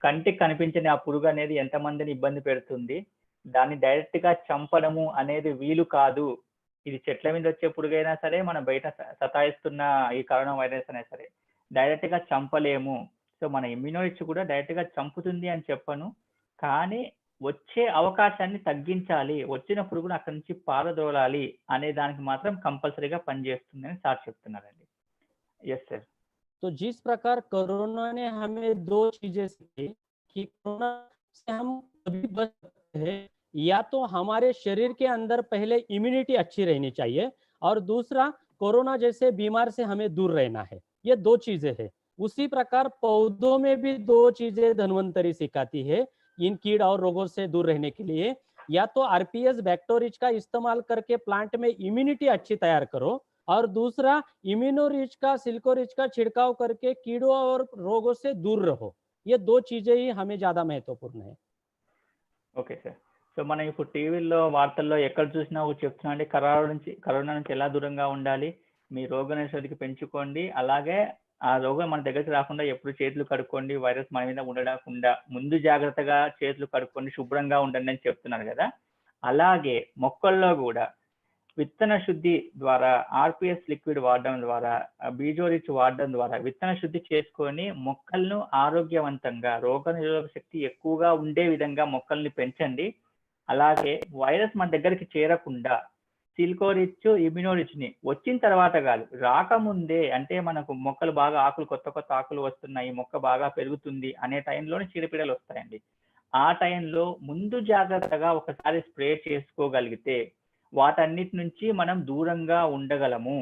కంటికి కనిపించని ఆ పురుగు అనేది ఎంతమందిని ఇబ్బంది పెడుతుంది, దాన్ని డైరెక్ట్ గా చంపడము అనేది వీలు కాదు. ఇది చెట్ల మీద వచ్చే పురుగు అయినా సరే, మన బయట సతాయిస్తున్న ఈ కరోనా వైరస్ అయినా సరే డైరెక్ట్ గా చంపలేము. సో మన ఇమ్యూనిటీ కూడా డైరెక్ట్ గా చంపుతుంది అని చెప్పను, కానీ వచ్చే అవకాశాన్ని తగ్గించాలి, వచ్చిన పురుగును అక్కడి నుంచి పారదోలాలి అనే దానికి మాత్రం కంపల్సరీగా పనిచేస్తుందని సార్ చెప్తున్నారండి. Yes sir. तो जिस प्रकार कोरोना ने हमें 2 चीजें सीखी कि कोरोना से हम कभी बच सकते हैं, या तो हमारे शरीर के अंदर पहले इम्यूनिटी अच्छी रहनी चाहिए, और दूसरा कोरोना जैसे बीमार से हमें दूर रहना है। ये 2 चीजें हैं। उसी प्रकार पौधों में भी 2 चीजें धन्वंतरी सिखाती है इन कीड़ और रोगों से दूर रहने के लिए। या तो आरपीएस बैक्टोरिच का इस्तेमाल करके प्लांट में इम्यूनिटी अच्छी तैयार करो, और दूसरा इम्यूनोरिच का, सिल्कोरिच का छिड़काव करके कीड़ों और रोगों से दूर रहो। ये 2 चीजें ही हमें ज्यादा महत्वपूर्ण है। Okay sir. సో మనం ఇప్పుడు టీవీల్లో వార్తల్లో ఎక్కడ చూసినా చెప్తున్నా అండి, కరోనా నుంచి ఎలా దూరంగా ఉండాలి, మీ రోగనిరోధక పెంచుకోండి, అలాగే ఆ రోగం మన దగ్గరికి రాకుండా ఎప్పుడు చేతులు కడుక్కోండి, వైరస్ మన మీద ఉండకుండా ముందు జాగ్రత్తగా చేతులు కడుక్కోండి, శుభ్రంగా ఉండండి అని చెప్తున్నారు కదా. అలాగే మొక్కల్లో కూడా విత్తన శుద్ధి ద్వారా, ఆర్పిఎస్ లిక్విడ్ వాడడం ద్వారా, బీజోరిచ్ వాడడం ద్వారా విత్తన శుద్ధి చేసుకొని మొక్కలను ఆరోగ్యవంతంగా, రోగ నిరోధక శక్తి ఎక్కువగా ఉండే విధంగా మొక్కల్ని పెంచండి. అలాగే వైరస్ మన దగ్గరికి చేరకుండా సిల్కోరిచ్, ఇమ్యూనోరిచ్ ని వచ్చిన తర్వాత కాదు, రాకముందే, అంటే మనకు మొక్కలు బాగా ఆకులు, కొత్త ఆకులు వస్తున్నాయి, మొక్క బాగా పెరుగుతుంది అనే టైంలోనే చీడపీడలు వస్తాయండి. ఆ టైంలో ముందు జాగ్రత్తగా ఒకసారి స్ప్రే చేసుకోగలిగితే వాటన్నిటి నుంచి మనం దూరంగా ఉండగలము.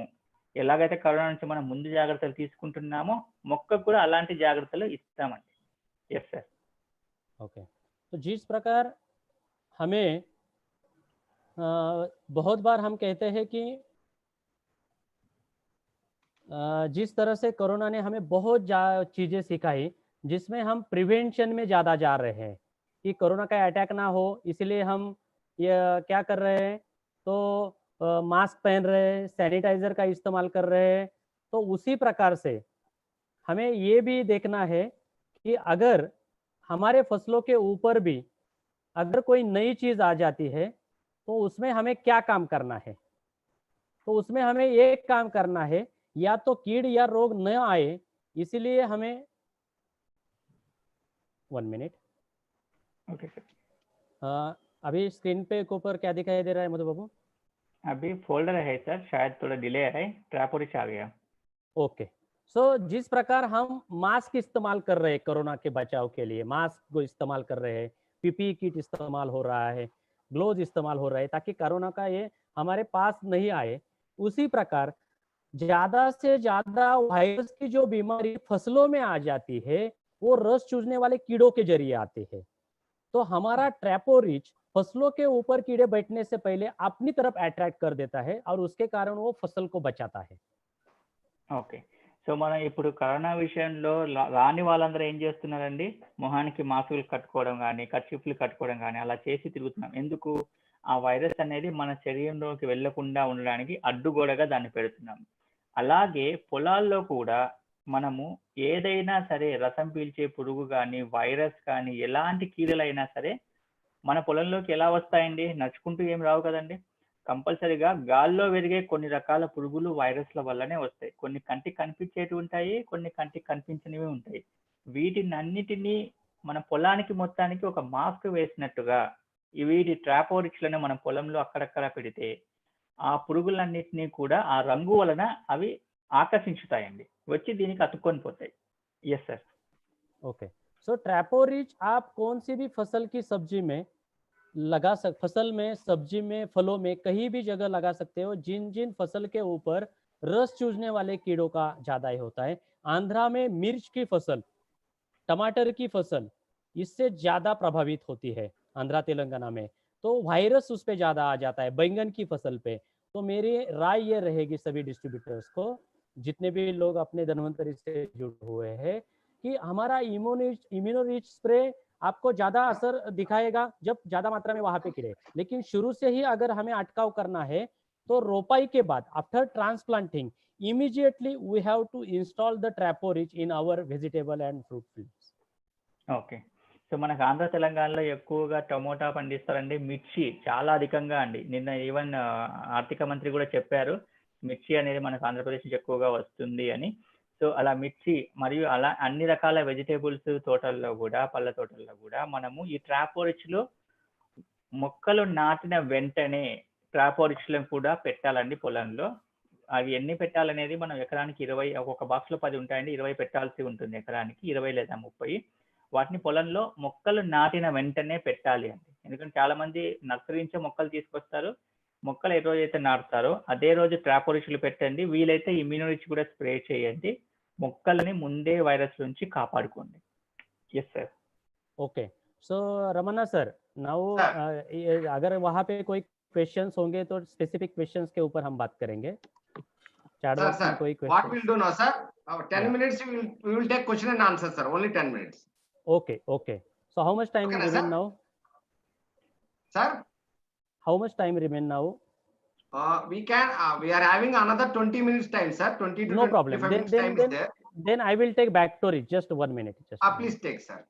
ఎలాగైతే కరోనా నుంచి మనం ముందు జాగ్రత్తలు తీసుకుంటున్నామో మొక్కకు కూడా అలాంటి జాగ్రత్తలు ఇస్తామండి. Yes sir. ओके, तो जिस प्रकार हमें बहुत बार हम कहते हैं कि जिस तरह से कोरोना ने हमें बहुत चीजें सिखाई, जिसमें हम प्रिवेंशन में ज्यादा जा रहे हैं कि कोरोना का अटैक ना हो, इसलिए हम ये क्या कर रहे हैं, तो मास्क पहन रहे हैं, सैनिटाइजर का इस्तेमाल कर रहे हैं। तो उसी प्रकार से हमें ये भी देखना है कि अगर हमारे फसलों के ऊपर भी अगर कोई नई चीज आ जाती है तो उसमें हमें क्या काम करना है। तो उसमें हमें एक काम करना है, या तो कीड़ या रोग न आए, इसीलिए हमें 1 मिनट। Okay sir. अभी स्क्रीन पे ऊपर क्या दिखाई दे रहा है मधु बाबू? अभी फोल्डर है सर, शायद थोड़ा डिले है, ट्रैपोरिच आ गया. ओके, सो जिस प्रकार हम मास्क इस्तेमाल कर रहे हैं कोरोना के बचाव के लिए, मास्क को इस्तेमाल कर रहे हैं, पीपी किट इस्तेमाल हो रहा है, ग्लोव्स इस्तेमाल हो रहा है ताकि कोरोना का ये हमारे पास नहीं आए, उसी प्रकार ज्यादा से ज्यादा वायरस की जो बीमारी फसलों में आ जाती है वो रस चूसने वाले कीड़ों के जरिए आते हैं। तो हमारा ट्रैपोरिच फसलों के ऊपर कीड़े बैठने से पहले अपनी तरफ अट्रैक्ट कर देता है और उसके कारण वो फसल को बचाता है। ఓకే. సో మనం ఇప్పుడు కరోనా విషయంలో రాని వాళ్ళందరూ ఏం చేస్తున్నారండి, మొహానికి మాస్కులు కట్టుకోవడం కానీ, కర్చీఫ్లు కట్టుకోవడం కానీ అలా చేసి తిరుగుతున్నాం. ఎందుకు? ఆ వైరస్ అనేది మన శరీరంలోకి వెళ్లకుండా ఉండడానికి అడ్డుగోడగా దాన్ని పెడుతున్నాం. అలాగే పొలాల్లో కూడా మనము ఏదైనా సరే రసం పీల్చే పురుగు కానీ వైరస్ కానీ ఎలాంటి కీడలైనా సరే మన పొలంలోకి ఎలా వస్తాయండి? నడుచుకుంటూ ఏం రావు కదండి. కంపల్సరీగా గాల్లో పెరిగే కొన్ని రకాల పురుగులు వైరస్ల వల్లనే వస్తాయి. కొన్ని కంటికి కనిపించేటివి ఉంటాయి, కొన్ని కంటికి కనిపించనివి ఉంటాయి. వీటినన్నిటినీ మన పొలానికి మొత్తానికి ఒక మాస్క్ వేసినట్టుగా వీటి ట్రాపోరిక్స్లను మన పొలంలో అక్కడక్కడ పెడితే ఆ పురుగులన్నిటినీ కూడా ఆ రంగు వలన అవి ఆకర్షించుతాయండి, వచ్చి దీనికి అతుక్కొని పోతాయి. Yes sir. Okay, so traporich आप कौन सी भी फसल की सब्जी में लगा फसल में, सब्जी में, फलों में कहीं भी जगह लगा सकते हो जिन जिन फसल के ऊपर रस चूसने वाले कीड़ों का ज्यादा ही होता है। आंध्रा में मिर्च की फसल, टमाटर की फसल इससे ज्यादा प्रभावित होती है आंध्रा तेलंगाना में, तो वायरस उस पे ज्यादा आ जाता है बैंगन की फसल पे। तो मेरी राय ये रहेगी सभी डिस्ट्रीब्यूटर्स को, जितने भी लोग अपने धन्वंतरी से जुड़े हुए हैं, कि हमारा इम्यूनो रिच स्प्रे आपको ज्यादा असर दिखाएगा जब ज्यादा मात्रा में वहां पे कीड़े, लेकिन शुरू से ही अगर हमें अटकाव करना है तो रोपाई के बाद after transplanting immediately we have to install the Traporich in our vegetable and fruit fields. Okay, so మనకు ఆంధ్ర తెలంగాణలో ఎక్కువగా టమోటా పండిస్తారండి, మిర్చి చాలా అధికంగా అండి. నిన్న ఈవెన్ ఆర్థిక మంత్రి కూడా చెప్పారు మిర్చి అనేది మనకు ఆంధ్రప్రదేశ్ నుంచి ఎక్కువగా వస్తుంది అని. సో అలా మిర్చి మరియు అలా అన్ని రకాల వెజిటేబుల్స్ తోటల్లో కూడా, పళ్ళ తోటల్లో కూడా మనము ఈ ట్రాపోరిచ్లో మొక్కలు నాటిన వెంటనే ట్రాపోరిచ్లను కూడా పెట్టాలండి పొలంలో. అవి ఎన్ని పెట్టాలనేది మనం ఎకరానికి 20, ఒక్కొక్క బాక్స్లో 10 ఉంటాయండి, 20 పెట్టాల్సి ఉంటుంది ఎకరానికి, 20 లేదా 30. వాటిని పొలంలో మొక్కలు నాటిన వెంటనే పెట్టాలి అండి. ఎందుకంటే చాలా మంది నర్సరీ నుంచే మొక్కలు తీసుకొస్తారు, మొక్కలు ఏ రోజైతే నాటుతారో అదే రోజు ట్రాపోరిచ్లు పెట్టండి, వీలైతే ఇమ్యూనోరిచ్ కూడా స్ప్రే చేయండి, మొక్కల్ని ముందే వైరస్ నుంచి కాపాడుకోండి. Yes sir. Okay, so Ramanna sir, now अगर वहाँ पे कोई क्वेश्चंस होंगे तो स्पेसिफिक क्वेश्चंस के ऊपर हम बात करेंगे। चैट Sir, बॉक्स में sir, कोई what question? we'll do now, sir? 10 Yeah. minutes we will take question and answer, sir. Only 10 minutes. Okay, okay. So how much time Okay, remain sir. now? Sir, How much time remain now? we are having another 20 minutes time, sir. 20 to No problem. 25 minutes time is there. Then I will take back to it. Just 1 minute. Just 1 Please minute. take, sir.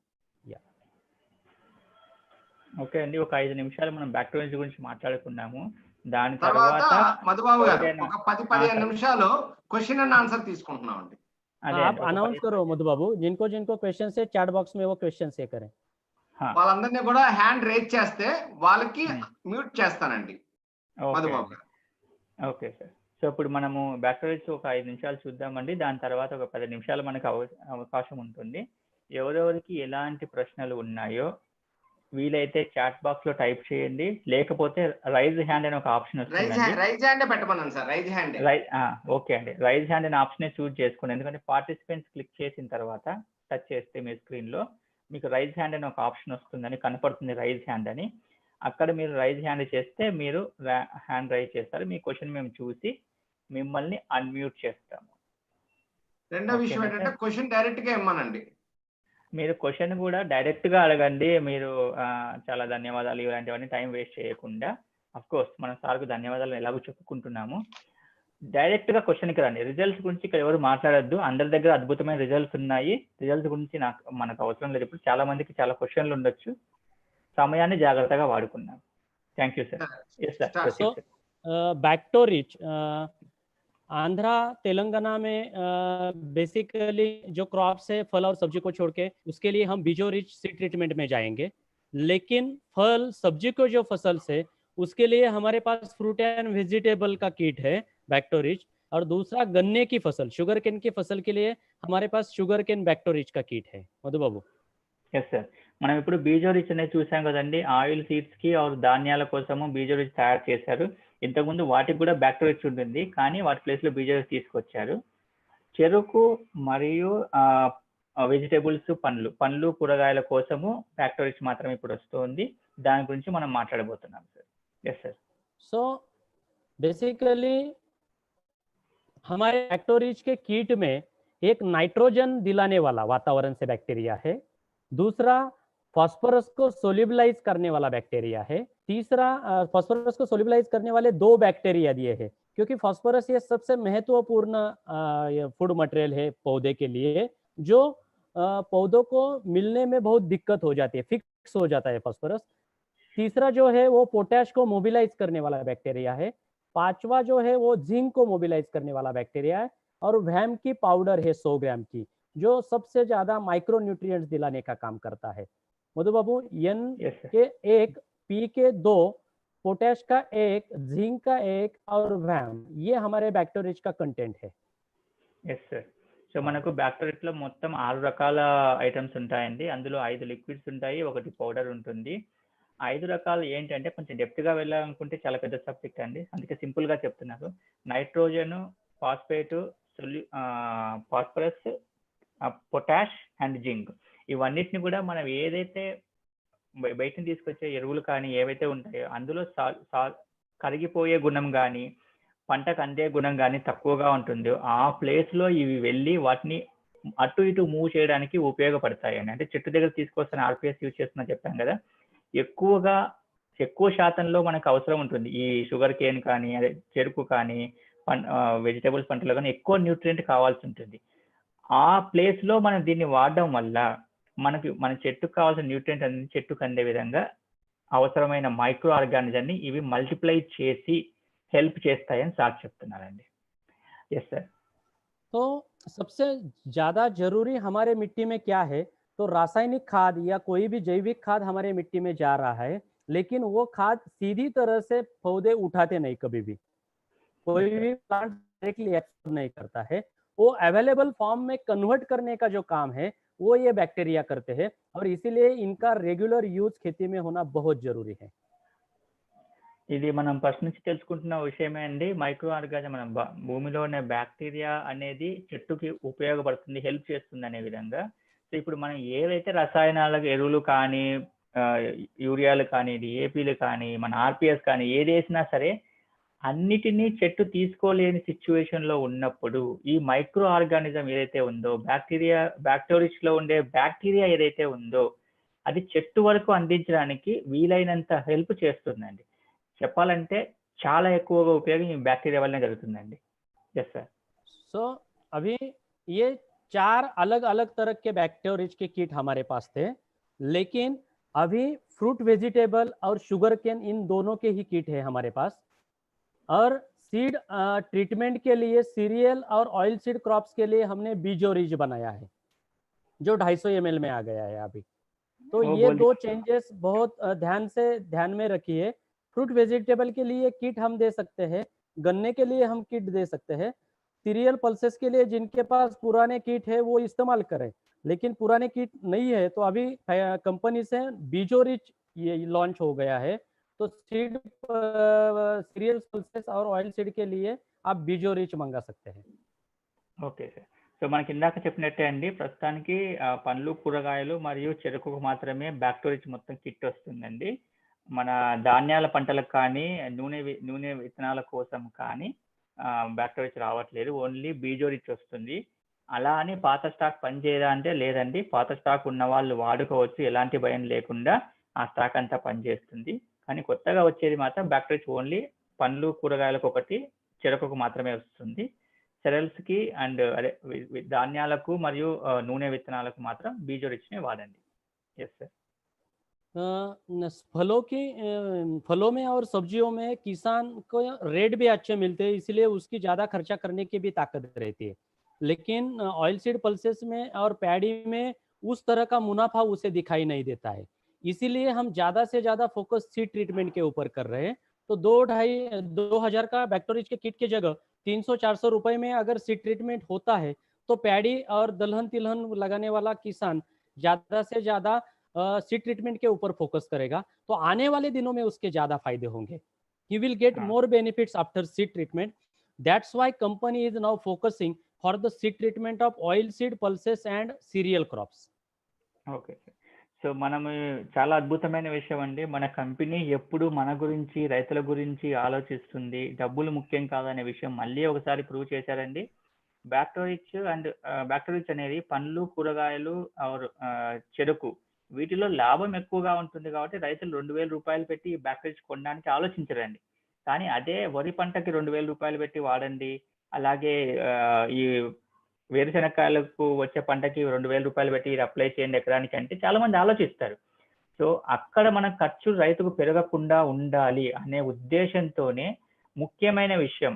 Okay అండి, ఒక 5 నిమిషాలు మనం bacteria గురించి మాట్లాడుకున్నాము. దాని తర్వాత తర్వాత మధుబాబు గారు ఏదైనా- ఒక 10-15 నిమిషాలు క్వశ్చన్ అండ్ ఆన్సర్ తీసుకుంటున్నాం అండి. అదే आप अनाउंस करो मधु बाबू, जिनको जिनको क्वेश्चन है चैट बॉक्स में वो क्वेश्चन से करें। వాళ్ళందరినీ కూడా హ్యాండ్ రేజ్ చేస్తే వాళ్ళకి మ్యూట్ చేస్తానండి మధుబాబు గారు. Okay sir. సో ఇప్పుడు మనము బ్యాక్టీరియా ఒక 5 నిమిషాలు చూద్దామండి, దాని తర్వాత ఒక 10 నిమిషాలు మనకు అవకాశం ఉంటుంది. ఎవరెవరికి ఎలాంటి ప్రశ్నలు ఉన్నాయో వీలైతే చాట్ బాక్స్ లో టైప్ చేయండి, లేకపోతే రైజ్ హ్యాండ్ అనే ఒక ఆప్షన్ వస్తుంది. రైజ్ హ్యాండ్ పెట్టమన్నాను సార్. Raise hand. ఓకే అండి, రైజ్ హ్యాండ్ అనే ఆప్షన్ చూజ్ చేసుకోండి. ఎందుకంటే పార్టిసిపెంట్స్ క్లిక్ చేసిన తర్వాత టచ్ చేస్తే మీ స్క్రీన్ లో మీకు రైజ్ హ్యాండ్ అనే ఒక ఆప్షన్ వస్తుందని కనపడుతుంది, రైజ్ హ్యాండ్ అని. అక్కడ మీరు రైజ్ హ్యాండ్ చేస్తే మీరు హ్యాండ్ రైజ్ చేస్తారు, మీ క్వశ్చన్ మేము చూసి మిమ్మల్ని అన్మ్యూట్ చేస్తాము. రెండో విషయం ఏంటంటే క్వశ్చన్ డైరెక్ట్ గా ఇమ్మనండి. మీరు క్వశ్చన్ కూడా డైరెక్ట్ గా అడగండి. మీరు చాలా ధన్యవాదాలు ఇలాంటివన్నీ టైం వేస్ట్ చేయకుండా, అఫ్ కోర్స్ మన సార్కు ధన్యవాదాలు ఎలాగో చెప్పుకుంటున్నాము, డైరెక్ట్ గా క్వశ్చన్ కి రండి. రిజల్ట్స్ గురించి ఇక్కడ ఎవరు మాట్లాడద్దు, అందరి దగ్గర అద్భుతమైన రిజల్ట్స్ ఉన్నాయి. రిజల్ట్స్ గురించి మనకు అవసరం లేదు. ఇప్పుడు చాలా మందికి చాలా క్వశ్చన్లు ఉండొచ్చు, సమయాన్ని జాగ్రత్తగా వాడుకున్నాం. Thank you sir. Yes sir. Bacto rich Andhra Telangana में बेसिकली जो क्रॉप्स है फल और सब्जी को छोड़ के, उसके लिए हम बीजो रिच सीड ट्रीटमेंट में जाएंगे। लेकिन फल सब्जी को जो फसल से, उसके लिए हमारे पास फ्रूट एंड वेजिटेबल का किट है बैक्टोरिच, और दूसरा गन्ने की फसल, शुगर केन की फसल के लिए हमारे पास शुगर केन बैक्टोरिच का किट है। मधु बाबू. ఎస్ సార్, మనం ఇప్పుడు బీజో రిచ్ అనేది చూసాం కదండి, ఆయిల్ సీడ్స్ కి ఆర్ ధాన్యాల కోసము బీజో రిచ్ తయారు చేశారు. ఇంతకుముందు వాటికి కూడా బ్యాక్టీరియా ఉంటుంది, కానీ వాటి ప్లేస్ లో బీజో రిచ్ తీసుకొచ్చారు. చెరుకు మరియు వెజిటేబుల్స్, పండ్లు కూరగాయల కోసము బ్యాక్టీరియా మాత్రమే ఇప్పుడు వస్తుంది. దాని గురించి మనం మాట్లాడబోతున్నాం sir. Yes sir. So basically हमारे बैक्टोरिच के किट में एक नाइट्रोजन दिलाने वाला वातावरण से बैक्टीरिया है, दूसरा फास्फोरस को सोल्यूबलाइज करने वाला बैक्टीरिया है, तीसरा फास्फोरस को सोल्यूबलाइज करने वाले 2 बैक्टीरिया दिए हैं, क्योंकि फास्फोरस ये सबसे महत्वपूर्ण फूड मटेरियल है पौधे के लिए, जो पौधों को मिलने में बहुत दिक्कत हो जाती है, फिक्स हो जाता है फास्फोरस। तीसरा जो है वो पोटैश को मोबिलाइज करने वाला बैक्टीरिया है। पांचवा जो है वो जिंक को मोबिलाइज करने वाला बैक्टीरिया है। और वैम की पाउडर है 100 ग्राम की, जो सबसे ज्यादा माइक्रो न्यूट्रिएंट्स दिलाने का काम करता है। मधु बाबू, एन Yes, sir. के 1, पी के 2, पोटैश का 1, जिंक का 1 और वैम, ये हमारे बैक्टीरिया का कंटेंट है। Yes sir. సో మనకు బ్యాక్టీరియాలో మొత్తం 6 రకాల ఐటమ్స్ ఉంటాయండి. అందులో 5 లిక్విడ్స్ ఉంటాయి, 1 పౌడర్ ఉంటుంది. 5 రకాలు ఏంటంటే కొంచెం డెప్త్గా వెళ్ళాలనుకుంటే చాలా పెద్ద సబ్జెక్ట్ అండి, అందుకే సింపుల్ గా చెప్తున్నాను. Nitrogen, phosphate, phosphorus, potash and zinc, ఇవన్నిటిని కూడా మనం ఏదైతే బయట తీసుకొచ్చే ఎరువులు కానీ ఏవైతే ఉంటాయో అందులో కరిగిపోయే గుణం కానీ పంటకు అందే గుణం కానీ తక్కువగా ఉంటుందో ఆ ప్లేస్ లో ఇవి వెళ్ళి వాటిని అటు ఇటు మూవ్ చేయడానికి ఉపయోగపడతాయండి. అంటే చెట్టు దగ్గర తీసుకొస్తున్న ఆర్పిఎస్ యూజ్ చేస్తున్నా చెప్పాం కదా, ఎక్కువ శాతంలో మనకు అవసరం ఉంటుంది. ఈ షుగర్ కేన్ కానీ అదే చెరుకు కానీ వెజిటేబుల్స్ పంటలో కానీ ఎక్కువ న్యూట్రియంట్ కావాల్సి ఉంటుంది. ఆ ప్లేస్ లో మనం దీన్ని వాడడం వల్ల మన చెట్టుకు కావాల్సిన న్యూట్రియంట్ అనేది చెట్టుకు అందే విధంగా అవసరమైన మైక్రో ఆర్గానిజాన్ని ఇవి మల్టిప్లై చేసి हेल्प చేస్తాయని సార్ చెప్తున్నారండి. Yes sir. तो सबसे ज्यादा जरूरी हमारे मिट्टी में क्या है, तो रासायनिक खाद या कोई भी जैविक खाद हमारे मिट्टी में जा रहा है, लेकिन वो खाद सीधी तरह से पौधे उठाते नहीं, कभी भी कोई भी प्लांट डायरेक्टली एब्सॉर्ब नहीं करता है। वो अवेलेबल फॉर्म में कन्वर्ट करने का जो काम है वो ये बैक्टीरिया करते हैं, और इसीलिए इनका रेगुलर यूज खेती में होना बहुत जरूरी है। ఇది మనం ఫస్ట్ నుంచి తెలుసుకుంటున్న విషయమే అండి. మైక్రో ఆర్గానిజం మన భూమిలో ఉన్న బ్యాక్టీరియా అనేది చెట్టుకి ఉపయోగపడుతుంది, హెల్ప్ చేస్తుంది అనే విధంగా. సో ఇప్పుడు మనం ఏవైతే రసాయనాల ఎరువులు కానీ యూరియాలు కానీ డిఏపీలు కానీ మన ఆర్పిఎస్ కానీ ఏది వేసినా సరే అన్నిటినీ చెట్టు తీసుకోలేని సిచ్యువేషన్ లో ఉన్నప్పుడు ఈ మైక్రో ఆర్గానిజం ఏదైతే ఉందో బ్యాక్టీరియాస్ లో ఉండే బ్యాక్టీరియా ఏదైతే ఉందో అది చెట్టు వరకు అందించడానికి వీలైనంత హెల్ప్ చేస్తుందండి. చెప్పాలంటే చాలా ఎక్కువగా ఉపయోగం ఈ బ్యాక్టీరియా వల్లనే జరుగుతుందండి. Yes sir. सो अभी ये 4 अलग अलग तरह के बैक्टीरिया के किट हमारे पास थे, लेकिन अभी फ्रूट वेजिटेबल और शुगर केन इन दोनों के ही किट है हमारे पास। और सीड ट्रीटमेंट के लिए सीरियल और ऑयल सीड क्रॉप्स के लिए हमने बीजोरिज बनाया है, जो 250 ml में आ गया है अभी। तो ये 2 चेंजेस बहुत ध्यान में रखिए। फ्रूट वेजिटेबल के लिए किट हम दे सकते हैं, गन्ने के लिए हम किट दे सकते हैं, सीरियल पल्सेस के लिए जिनके पास पुराने किट है वो इस्तेमाल करें, लेकिन पुराने किट नहीं है तो अभी कंपनी से बीजोरिच ये लॉन्च हो गया है। तो सीड सीरियल पल्सेस और ऑयल सीड के लिए आप बीजोरिच मंगा सकते हैं। Okay sir. సో మనకి ఇందాక చెప్పినట్టే అండి, ప్రస్తుతానికి పండ్లు కూరగాయలు మరియు చెరుకుకు మాత్రమే బ్యాక్టీరియా మొత్తం కిట్ వస్తుందండి. మన ధాన్యాల పంటలకు కానీ నూనె విత్తనాల కోసం కానీ బ్యాక్టీరియా రావట్లేదు, ఓన్లీ బీజోరిచ్ వస్తుంది. అలా అని పాత స్టాక్ పనిచేయదా అంటే లేదండి, పాత స్టాక్ ఉన్న వాళ్ళు వాడుకోవచ్చు, ఎలాంటి భయం లేకుండా ఆ స్టాక్ అంతా పనిచేస్తుంది. కానీ కొత్తగా వచ్చేది మాత్రం బ్యాక్టీరియా ఓన్లీ పండ్లు కూరగాయలకు ఒకటి, చెరుకుకు మాత్రమే వస్తుంది. సెరల్స్ కి అండ్ అదే ధాన్యాలకు మరియు నూనె విత్తనాలకు మాత్రం బీజోరిచ్నే వాడండి. Yes sir. फलों में और सब्जियों में किसान को रेट भी अच्छे मिलते हैं, इसलिए उसकी ज़्यादा खर्चा करने की भी ताकत रहती है। लेकिन ऑयल सीड पल्सेस में और पैडी में उस तरह का मुनाफा उसे दिखाई नहीं देता है, इसीलिए हम ज़्यादा से ज़्यादा फोकस सीड ट्रीटमेंट के ऊपर कर रहे हैं। तो 2,500 का बैक्टीरिया के किट की जगह 300-400 रुपए में अगर सीड ट्रीटमेंट होता है तो पैडी और दलहन तिलहन लगाने वाला किसान ज़्यादा से ज़्यादा सीड ट्रीटमेंट के ऊपर फोकस करेगा, तो आने वाले दिनों में उसके ज्यादा फायदे होंगे. He will get more benefits after seed treatment. That's why company is now focusing for the seed treatment of oil seed, pulses and cereal crops. Okay sir. So మనం చాలా అద్భుతమైన విషయం అండి, మన కంపెనీ ఎప్పుడు మన గురించి రైతుల గురించి ఆలోచిస్తుంది, డబ్బులు ముఖ్యం కాదనే విషయం మళ్ళీ ఒకసారి ప్రూవ్ చేశారండి. బ్యాక్టీరియా అనేది పండ్లు కూరగాయలు ఆర్ చెరుకు వీటిలో లాభం ఎక్కువగా ఉంటుంది కాబట్టి రైతులు 2,000 రూపాయలు పెట్టి ఈ బ్యాక్టీరియా కొనడానికి ఆలోచించరండి. కానీ అదే వరి పంటకి 2000 రూపాయలు పెట్టి వాడండి, అలాగే ఈ వేరుశెనక్కాయలకు వచ్చే పంటకి 2000 రూపాయలు పెట్టి అప్లై చేయండి ఎకరానికి అంటే చాలా మంది ఆలోచిస్తారు. సో అక్కడ మన ఖర్చు రైతుకు పెరగకుండా ఉండాలి అనే ఉద్దేశంతోనే ముఖ్యమైన విషయం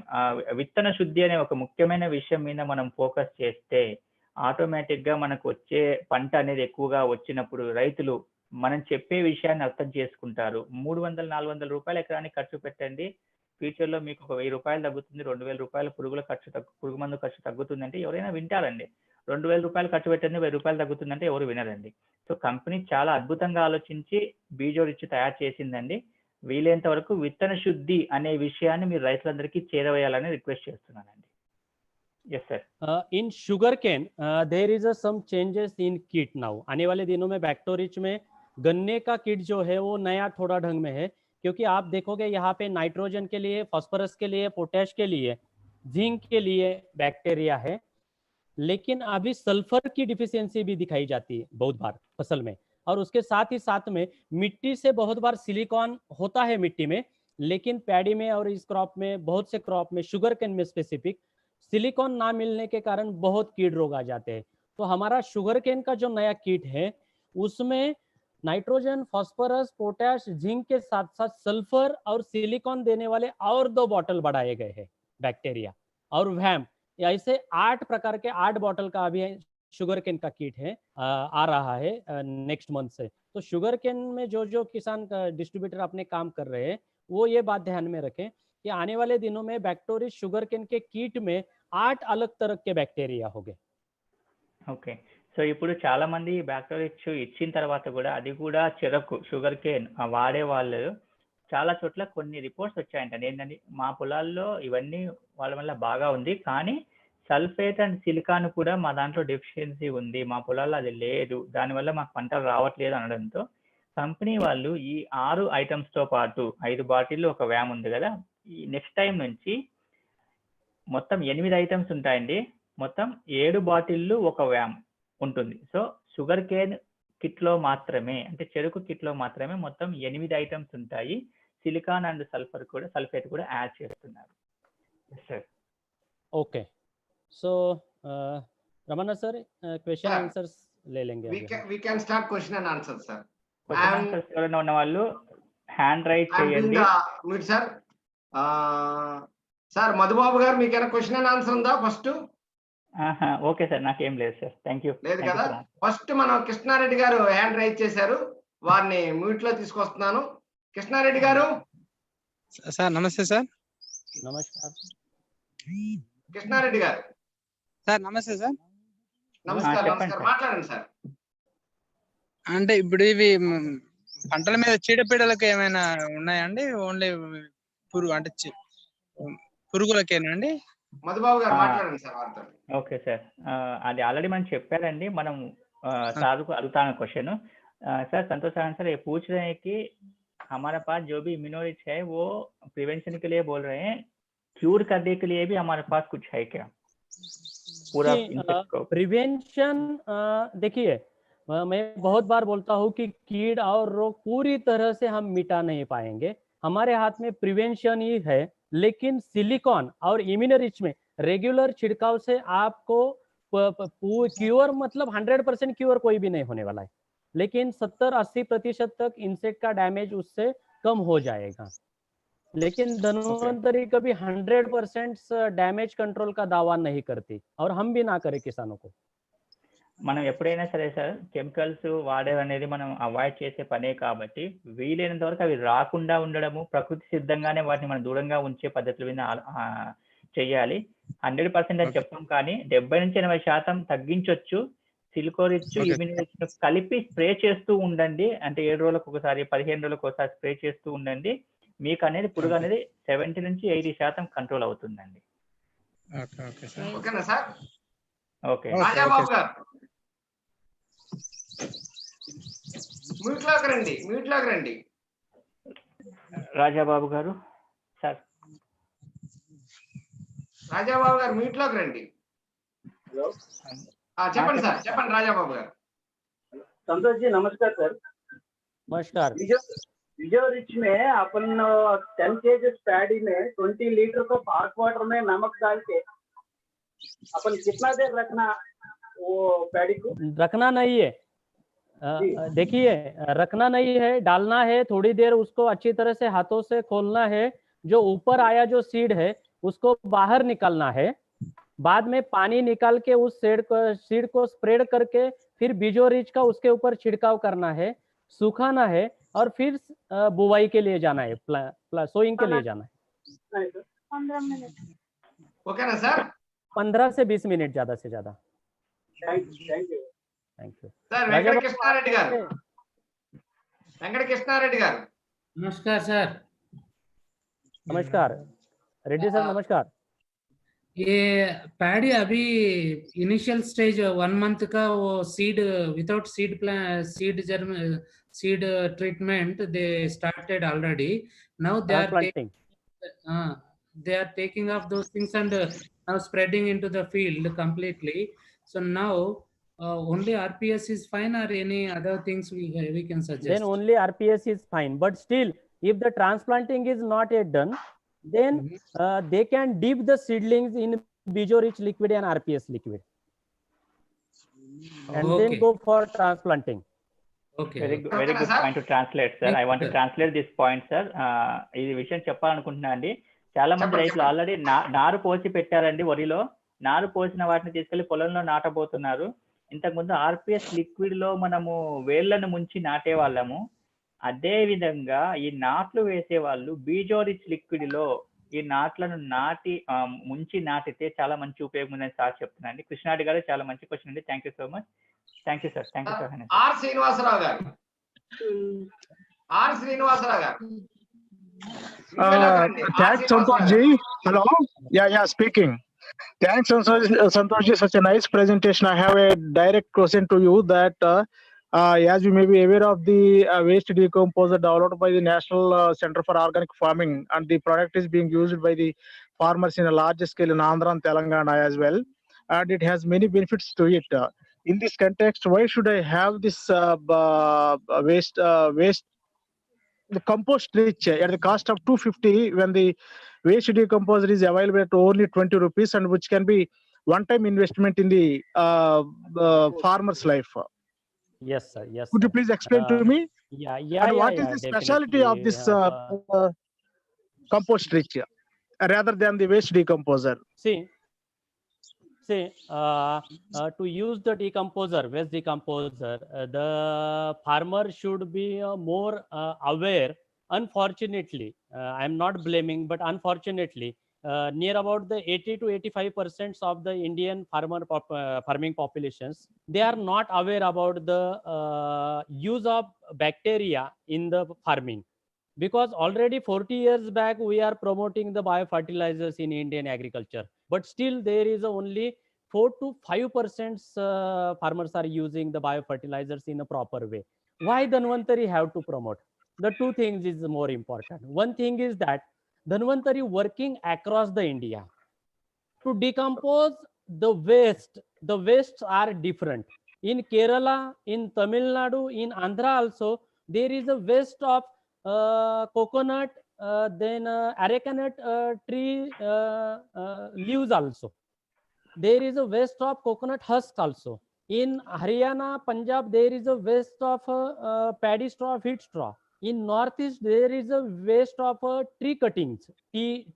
విత్తన శుద్ధి అనే ఒక ముఖ్యమైన విషయం మీద మనం ఫోకస్ చేస్తే ఆటోమేటిక్ గా మనకు వచ్చే పంట అనేది ఎక్కువగా వచ్చినప్పుడు రైతులు మనం చెప్పే విషయాన్ని అర్థం చేసుకుంటారు. 300-400 రూపాయలు ఎకరానికి ఖర్చు పెట్టండి, ఫ్యూచర్ లో మీకు ఒక 1000 రూపాయలు తగ్గుతుంది, 2000 రూపాయలు పురుగు మందు ఖర్చు తగ్గుతుంది అంటే ఎవరైనా వింటారండి. 2000 రూపాయలు ఖర్చు పెట్టండి, 1000 రూపాయలు తగ్గుతుందంటే ఎవరు వినరండి. సో కంపెనీ చాలా అద్భుతంగా ఆలోచించి బీజోరిచ్ తయారు చేసిందండి. వీలైనంత వరకు విత్తన శుద్ధి అనే విషయాన్ని మీరు రైతులందరికీ చేరవేయాలని రిక్వెస్ట్ చేస్తున్నానండి. Yes sir. In sugarcane there is some changes in kit now. आने वाले दिनों में बैक्टोरिच में गन्ने का किट जो है वो नया थोड़ा ढंग में है, क्योंकि आप देखोगे यहाँ पे नाइट्रोजन के लिए, फास्फोरस के लिए, पोटैश के लिए, जिंक के लिए बैक्टीरिया है, लेकिन अभी सल्फर की डिफिशियंसी भी दिखाई जाती है बहुत बार फसल में। और उसके साथ ही साथ में मिट्टी से बहुत बार सिलिकॉन होता है मिट्टी में, लेकिन पैडी में और इस क्रॉप में, बहुत से क्रॉप में, शुगर केन में स्पेसिफिक सिलिकॉन ना मिलने के कारण बहुत कीट रोग आ जाते हैं। तो हमारा शुगर केन का जो नया किट है उसमें नाइट्रोजन, फास्फोरस, पोटैश, जिंक के साथ साथ सल्फर और सिलिकॉन देने वाले और 2 बॉटल बढ़ाए गए हैं बैक्टीरिया और वैम। ऐसे 8 प्रकार के 8 बॉटल का अभी शुगर केन का किट है, आ रहा है नेक्स्ट मंथ से। तो शुगर केन में जो किसान डिस्ट्रीब्यूटर अपने काम कर रहे हैं वो ये बात ध्यान में रखें कि आने वाले दिनों में बैक्टोरिच शुगर केन के किट में 8 अलग तरह के बैक्टीरिया होंगे. ఓకే, సో ఇప్పుడు చాలా మంది బ్యాక్టీరియా ఇచ్చిన తర్వాత కూడా అది కూడా చెరకు షుగర్ కేన్ వాడే వాళ్ళు చాలా చోట్ల కొన్ని రిపోర్ట్స్ వచ్చాయంట. ఏంటంటే మా పొలాల్లో ఇవన్నీ వాళ్ళ వల్ల బాగా ఉంది, కానీ సల్ఫేట్ అండ్ సిలికాన్ కూడా మా దాంట్లో డెఫిషియన్సీ ఉంది, మా పొలాల్లో అది లేదు, దానివల్ల మాకు పంటలు రావట్లేదు అనడంతో కంపెనీ వాళ్ళు ఈ 6 ఐటమ్స్ తో పాటు 5 బాటిల్లో ఒక వ్యామ్ ఉంది కదా, ఈ నెక్స్ట్ టైం నుంచి మొత్తం 8 ఐటమ్స్ ఉంటాయండి. మొత్తం 7 బాటిల్లు ఒక వ్యామ్ ఉంటుంది. సో షుగర్ కేన్ కిట్ లో మాత్రమే, అంటే చెరుకు కిట్ లో మాత్రమే మొత్తం 8 ఐటమ్స్ ఉంటాయి. సిలికాన్ అండ్ సల్ఫేట్ కూడా యాడ్ చేస్తున్నారు. Okay, so Ramana sir question answers ले लेंगे. we can start question and answer sir. ఎవరైనా ఉన్న వాళ్ళు హ్యాండ్ రైట్ చేయండి. మీరు సార్ సార్ మధుబాబు గారు మీకైనా క్వశ్చన్ అండ్ ఆన్సర్ ఉందా? ఫస్ట్ ఓకే సార్, నాకేం లేదు సార్, థ్యాంక్ యూ. లేదు కదా. ఫస్ట్ మనం కృష్ణారెడ్డి గారు హ్యాండ్ రైజ్ చేశారు, వారిని మ్యూట్ లో తీసుకొస్తున్నాను. కృష్ణారెడ్డి గారు. సార్ నమస్తే సార్. నమస్కారం కృష్ణారెడ్డి గారు. సార్ నమస్తే సార్. నమస్కారం. మాట్లాడండి సార్. అంటే ఇప్పుడు ఇవి పంటల మీద చీడపీడలకు ఏమైనా ఉన్నాయండి? ఓన్లీ అంటే పురుగులకేనండి? మధుబాబు గారు మాట్లాడండి సార్ వారితో. ఓకే సార్, అది ఆల్రెడీ మనం చెప్పారండి. మనం సార్ को अगला क्वेश्चन सर संतोष सर, ये पूछ रहे हैं कि हमारे पास जो भी इम्यूनोरिच है वो प्रिवेंशन के लिए बोल रहे हैं, क्यूर करने के लिए भी हमारे पास कुछ है क्या? पूरा प्रिवेंशन देखिए, मैं बहुत बार बोलता हूँ कि कीड़ और रोग पूरी तरह से हम मिटा नहीं पाएंगे, हमारे हाथ में प्रिवेंशन ही है। लेकिन सिलिकॉन और इम्यूनोरिच में रेगुलर छिड़काव से आपको क्योर मतलब 100% क्योर कोई भी नहीं होने वाला है, लेकिन 70-80% तक इंसेक्ट का डैमेज उससे कम हो जाएगा। लेकिन धन्वंतरी कभी 100% डैमेज कंट्रोल का दावा नहीं करती और हम भी ना करें किसानों को. మనం ఎప్పుడైనా సరే సార్ కెమికల్స్ వాడేది అనేది మనం అవాయిడ్ చేసే పనే కాబట్టి వీలైనంత వరకు అవి రాకుండా ఉండడము, ప్రకృతి సిద్ధంగానే వాటిని మనం దూరంగా ఉంచే పద్ధతుల మీద చెయ్యాలి. 100% అని చెప్పాం, కానీ 70-80% తగ్గించవచ్చు. సిలికోరిచ్, ఇమ్యూనోరిచ్ కలిపి స్ప్రే చేస్తూ ఉండండి. అంటే 7 రోజులకు ఒకసారి, 15 రోజులకు ఒకసారి స్ప్రే చేస్తూ ఉండండి. మీకు అనేది పురుగు అనేది 70-80% కంట్రోల్ అవుతుందండి. ఓకేనా సార్? ఓకే. రాజాబాబు గారు మ్యూట్ లోకి రండి. రాజాబాబు గారు సార్. రాజాబాబు గారు మ్యూట్ లోకి రండి. చెప్పండి సార్, చెప్పండి రాజాబాబు గారు. संतोष जी नमस्कार सर. नमस्कार. विजय रिच में अपन 10 kg पैडी में 20 लीटर को हॉट वाटर में नमक डाल के अपन कितना देर रखना वो पैडी को? रखना नहीं है, देखिए रखना नहीं है, डालना है, थोड़ी देर उसको अच्छी तरह से हाथों से खोलना है, जो ऊपर आया जो सीड है उसको बाहर निकालना है, बाद में पानी निकाल के उस सीड को स्प्रेड करके फिर बीजो रिच का उसके ऊपर छिड़काव करना है, सुखाना है और फिर बुवाई के लिए जाना है, सोइंग के लिए जाना है। 15 मिनट ओके ना सर? 15 से 20 मिनट ज्यादा से ज्यादा। Thank you thank you sir Venkata Krishna Reddy గారు, వెంకట కృష్ణారెడ్డి గారు नमस्कार सर। नमस्कार रेड्डी सर, नमस्कार। ये पैडी अभी इनिशियल स्टेज 1 मंथ का वो seed without seed treatment they started already. Now they are taking off those things and now spreading into the field completely. So now only RPS is fine or any other things we can suggest? Then only RPS is fine, but still if the transplanting is not yet done, then they can dip the seedlings in Bijo Rich liquid and RPS liquid and then go for transplanting. Okay, very good point to translate, sir. I want to translate this point, sir. ఈ విషయం చెప్పాలనుకుంటున్నా అండి. చాలా మంది రైతులు already నారు పోసి పెట్టారండి, వరిలో నారు పోసిన వాటిని తీసుకెళ్లి పొలంలో నాటబోతున్నారు. ఇంతకుముందు ఆర్పిఎస్ లిక్విడ్ లో మనము వేళ్లను ముంచి నాటే వాళ్ళము. అదే విధంగా ఈ నాట్లు వేసే వాళ్ళు బీజో రిచ్ లిక్విడ్ లో ఈ నాట్లను ముంచి నాటితే చాలా మంచి ఉపయోగం ఉందని సార్ చెప్తున్నాండి. కృష్ణారెడ్డి గారు చాలా మంచి క్వశ్చన్ అండి. Thank you so much. Thank you sir. Thank you sir. R Srinivasa Rao గారు, ఆర్ శ్రీనివాసరావు గారు. Thanks, Santosh ji. Hello. Yeah, speaking. Thanks, Santosh ji. Such a nice presentation. I have a direct question to you that as you may be aware of the waste decomposer developed by the National Center for Organic Farming, and the product is being used by the farmers in a large scale in Andhra and Telangana as well, and it has many benefits to it. In this context, why should I have this waste the compost rich at the cost of 250 when the waste decomposer is available at only 20 rupees, and which can be one-time investment in the farmer's life? Yes sir, yes. Could you please explain to me? And what is the specialty of this compost rich rather than the waste decomposer? See, to use the waste decomposer, the farmer should be more aware. Unfortunately, I am not blaming, but unfortunately, near about the 80 to 85% of the Indian farming populations, they are not aware about the use of bacteria in the farming. Because already 40 years back, we are promoting the biofertilizers in Indian agriculture, but still there is only 4 to 5% farmers are using the biofertilizers in a proper way. Why Dhanvantari have to promote? The two things is more important. One thing is that Dhanvantari working across the India to decompose the wastes are different. In Kerala, in Tamil Nadu, in Andhra also, there is a waste of coconut, then arecanut tree leaves also. There is a waste of coconut husk also. In Haryana, Punjab, there is a waste of paddy straw, wheat straw. In Northeast, there is a waste of tree cuttings, tea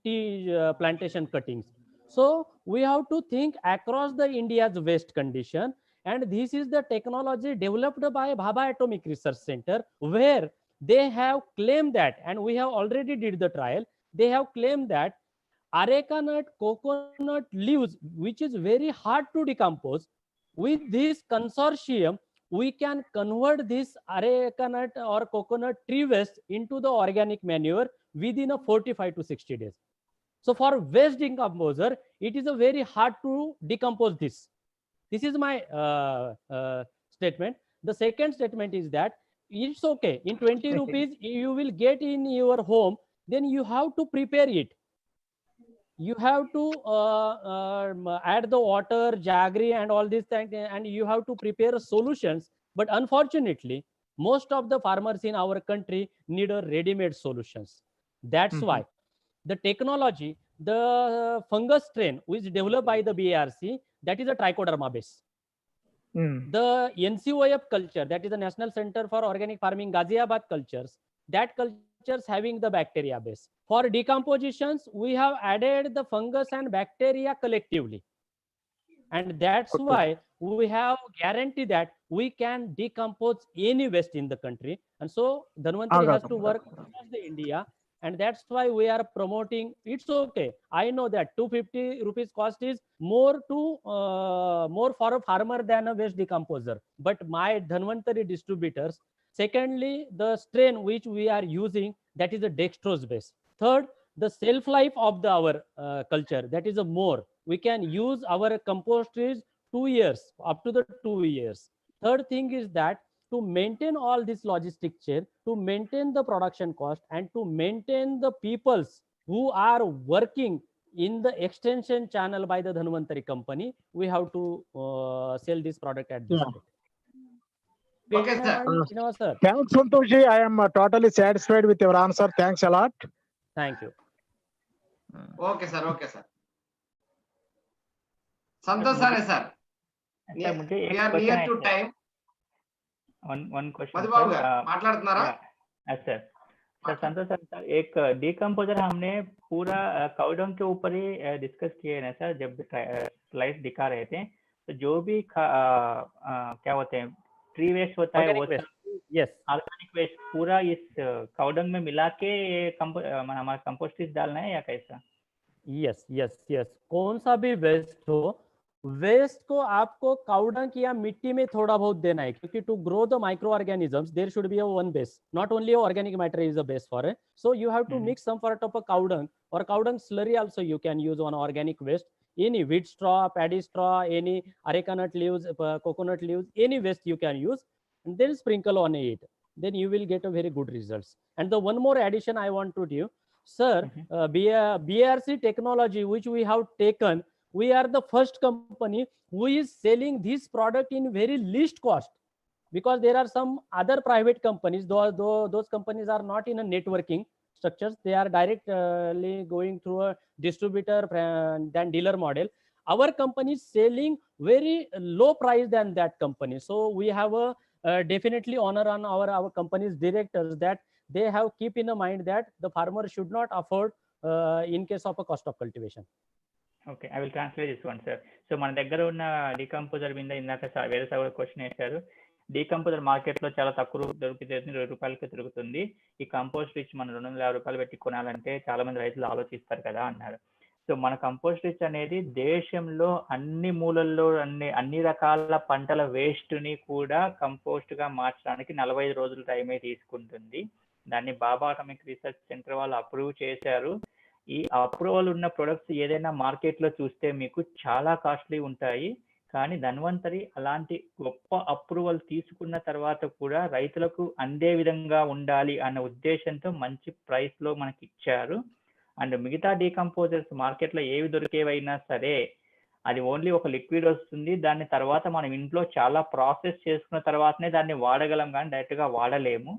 plantation cuttings. So we have to think across the India's waste condition, and this is the technology developed by Bhabha Atomic Research Center, where they have claimed that, and we have already did the trial, they have claimed that arecanut coconut leaves, which is very hard to decompose, with this consortium we can convert this arecanut or coconut tree waste into the organic manure within a 45 to 60 days. So for waste decomposer, it is a very hard to decompose this. This is my statement. The second statement is that it's okay, in 20 rupees you will get in your home, then you have to prepare it. You have to add the water, jaggery and all these things, and you have to prepare solutions. But unfortunately, most of the farmers in our country need a ready-made solutions. That's why the technology, the fungus strain which is developed by the BARC, that is a trichoderma base. The NCOF culture, that is the National Center for Organic Farming Ghaziabad cultures, that cultures having the bacteria base. For decompositions, we have added the fungus and bacteria collectively. And that's why we have guarantee that we can decompose any waste in the country. And so Dhanvantari has to work across the India. And that's why we are promoting. It's okay. I know that 250 rupees cost is more for a farmer than a waste decomposer. But my Dhanvantari distributors, secondly, the strain which we are using, that is a dextrose base. Third, the shelf life of our culture, that is a more. We can use our compost is 2 years, up to the 2 years. Third thing is that to maintain all this logistic chain, to maintain the production cost, and to maintain the peoples who are working in the extension channel by the Dhanvantari company, we have to sell this product at this rate. Okay, sir. Sir. Thanks, Santoshji. I am totally satisfied with your answer. Thanks a lot. Thank you. Okay, sir. Okay, sir. Santosh sir. We are near to time. One question. Madhubabu गाరు మాట్లాడుతున్నారా? Yes, sir. Sir संतोष sir, एक decomposer हमने पूरा cow dung के ऊपर ही discuss किए ना sir, जब slide दिखा रहे थे, तो जो भी क्या होते हैं ट्री वेस्ट होता है वो ऑर्गेनिक वेस्ट पूरा इस काउडंग में मिला के हमारा कंपोस्टिस डालना है या कैसा? यस यस यस, कौन सा भी वेस्ट हो, वेस्ट को आपको काउडंग या मिट्टी में थोड़ा बहुत देना है, क्योंकि to grow the micro organisms there should be a one base, not only organic matter is a base for it. So you have to mix some part of a cow dung or cow dung slurry also you can use on organic waste, any wheat straw, paddy straw, any areca nut leaves, coconut leaves, any waste you can use, and then sprinkle on it, then you will get a very good results. And the one more addition I want to do, sir, BRC technology which we have taken, we are the first company who is selling this product in very least cost, because there are some other private companies, though those companies are not in a networking structures, they are directly going through a distributor than dealer model. Our company is selling very low price than that company. So we have a definitely honor on our company's directors that they have keep in mind that the farmer should not afford in case of a cost of cultivation. Okay, I will translate this one, sir. So మన దగ్గర ఉన్న decomposer మీద ఇందాక వేరే sir question వేశారు. Decomposer market లో చాలా తక్కువ దొరుకుతుంది, 20 రూపాయలకి తిరుగుతుంది. ఈ కంపోస్ట్ రిచ్ మనం 250 రూపాయలు పెట్టి కొనాలంటే చాలా మంది రైతులు ఆలోచిస్తారు కదా అన్నారు. సో మన కంపోస్ట్ రిచ్ అనేది దేశంలో అన్ని మూలల్లో అన్ని రకాల పంటల వేస్ట్ ని కూడా కంపోస్ట్ గా మార్చడానికి 45 రోజుల టైమే తీసుకుంటుంది. దాన్ని బాబా అటామిక్ రీసెర్చ్ సెంటర్ వాళ్ళు అప్రూవ్ చేశారు. ఈ అప్రూవల్ ఉన్న ప్రొడక్ట్స్ ఏదైనా మార్కెట్ లో చూస్తే మీకు చాలా కాస్ట్లీ ఉంటాయి, కానీ ధన్వంతరి అలాంటి గొప్ప అప్రూవల్ తీసుకున్న తర్వాత కూడా రైతులకు అందే విధంగా ఉండాలి అన్న ఉద్దేశంతో మంచి ప్రైస్ లో మనకి ఇచ్చారు. అండ్ మిగతా డీకంపోజర్స్ మార్కెట్ లో ఏవి దొరికేవైనా సరే అది ఓన్లీ ఒక లిక్విడ్ వస్తుంది, దాన్ని తర్వాత మనం ఇంట్లో చాలా ప్రాసెస్ చేసుకున్న తర్వాతనే దాన్ని వాడగలం, కానీ డైరెక్ట్ గా వాడలేము.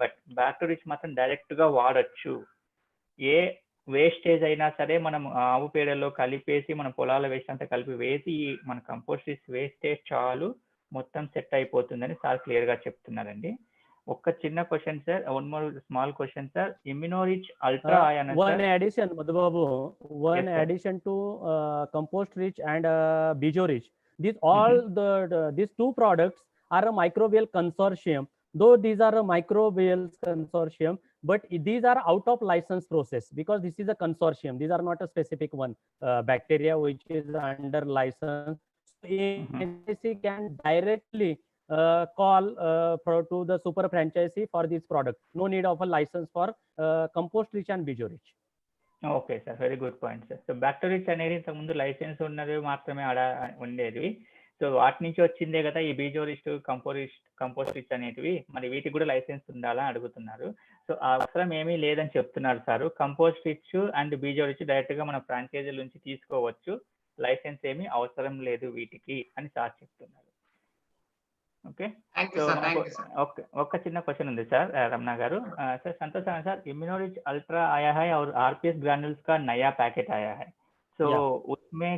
బట్ బ్యాక్ టు రిచ్ మాత్రం డైరెక్ట్ గా వాడచ్చు. ఏ వేస్టేజ్ అయినా సరే మనం ఆవు పేడలో కలిపేసి మన పొలాల వేస్ట్ అంతా కలిపి వేసి మన కంపోస్ట్ వేస్తే చాలు, మొత్తం సెట్ అయిపోతుందని సార్ క్లియర్ గా చెప్తున్నారండి. ఒక చిన్న question sir, one more small question sir, immuno rich ultra one addition Madhubabu, one addition to compost rich and bijo rich, these all these two products are a microbial consortium, though these are a microbial consortium, but these are out of license process, because this is a consortium, these are not a specific one bacteria which is under license. NCC can directly call to the super franchisee for this product, no need of a license for compost rich and bijo rich. Okay sir, very good point sir. So back to rich అనేది ఇంతకుముందు licence ఉన్నది మాత్రమే ఉండేది, so వాటి నుంచి వచ్చిందే కదా ఈ బీజో రిచ్ కంపోస్ట్ రిచ్ అనేటివి, మరి వీటికి కూడా లైసెన్స్ ఉండాలా అడుగుతున్నారు. సో అవసరం ఏమీ లేదని చెప్తున్నారు sir. Compost rich and bijo rich direct గా మన ఫ్రాంచైజీల నుంచి తీసుకోవచ్చు, లైసెన్స్ ఏమీ అవసరం లేదు వీటికి అని సార్ చెప్తున్నారు. Okay. Thank you, so sir. మనకు Thank you, sir. ఒక చిన్న క్वेश्चन ఉంది సార్ रमना गारू। सर संतोष सर, इम्यूनोरिच अल्ट्रा आया है और आरपीएस ग्रैन्यूल्स का नया पैकेट आया है, सो उसमें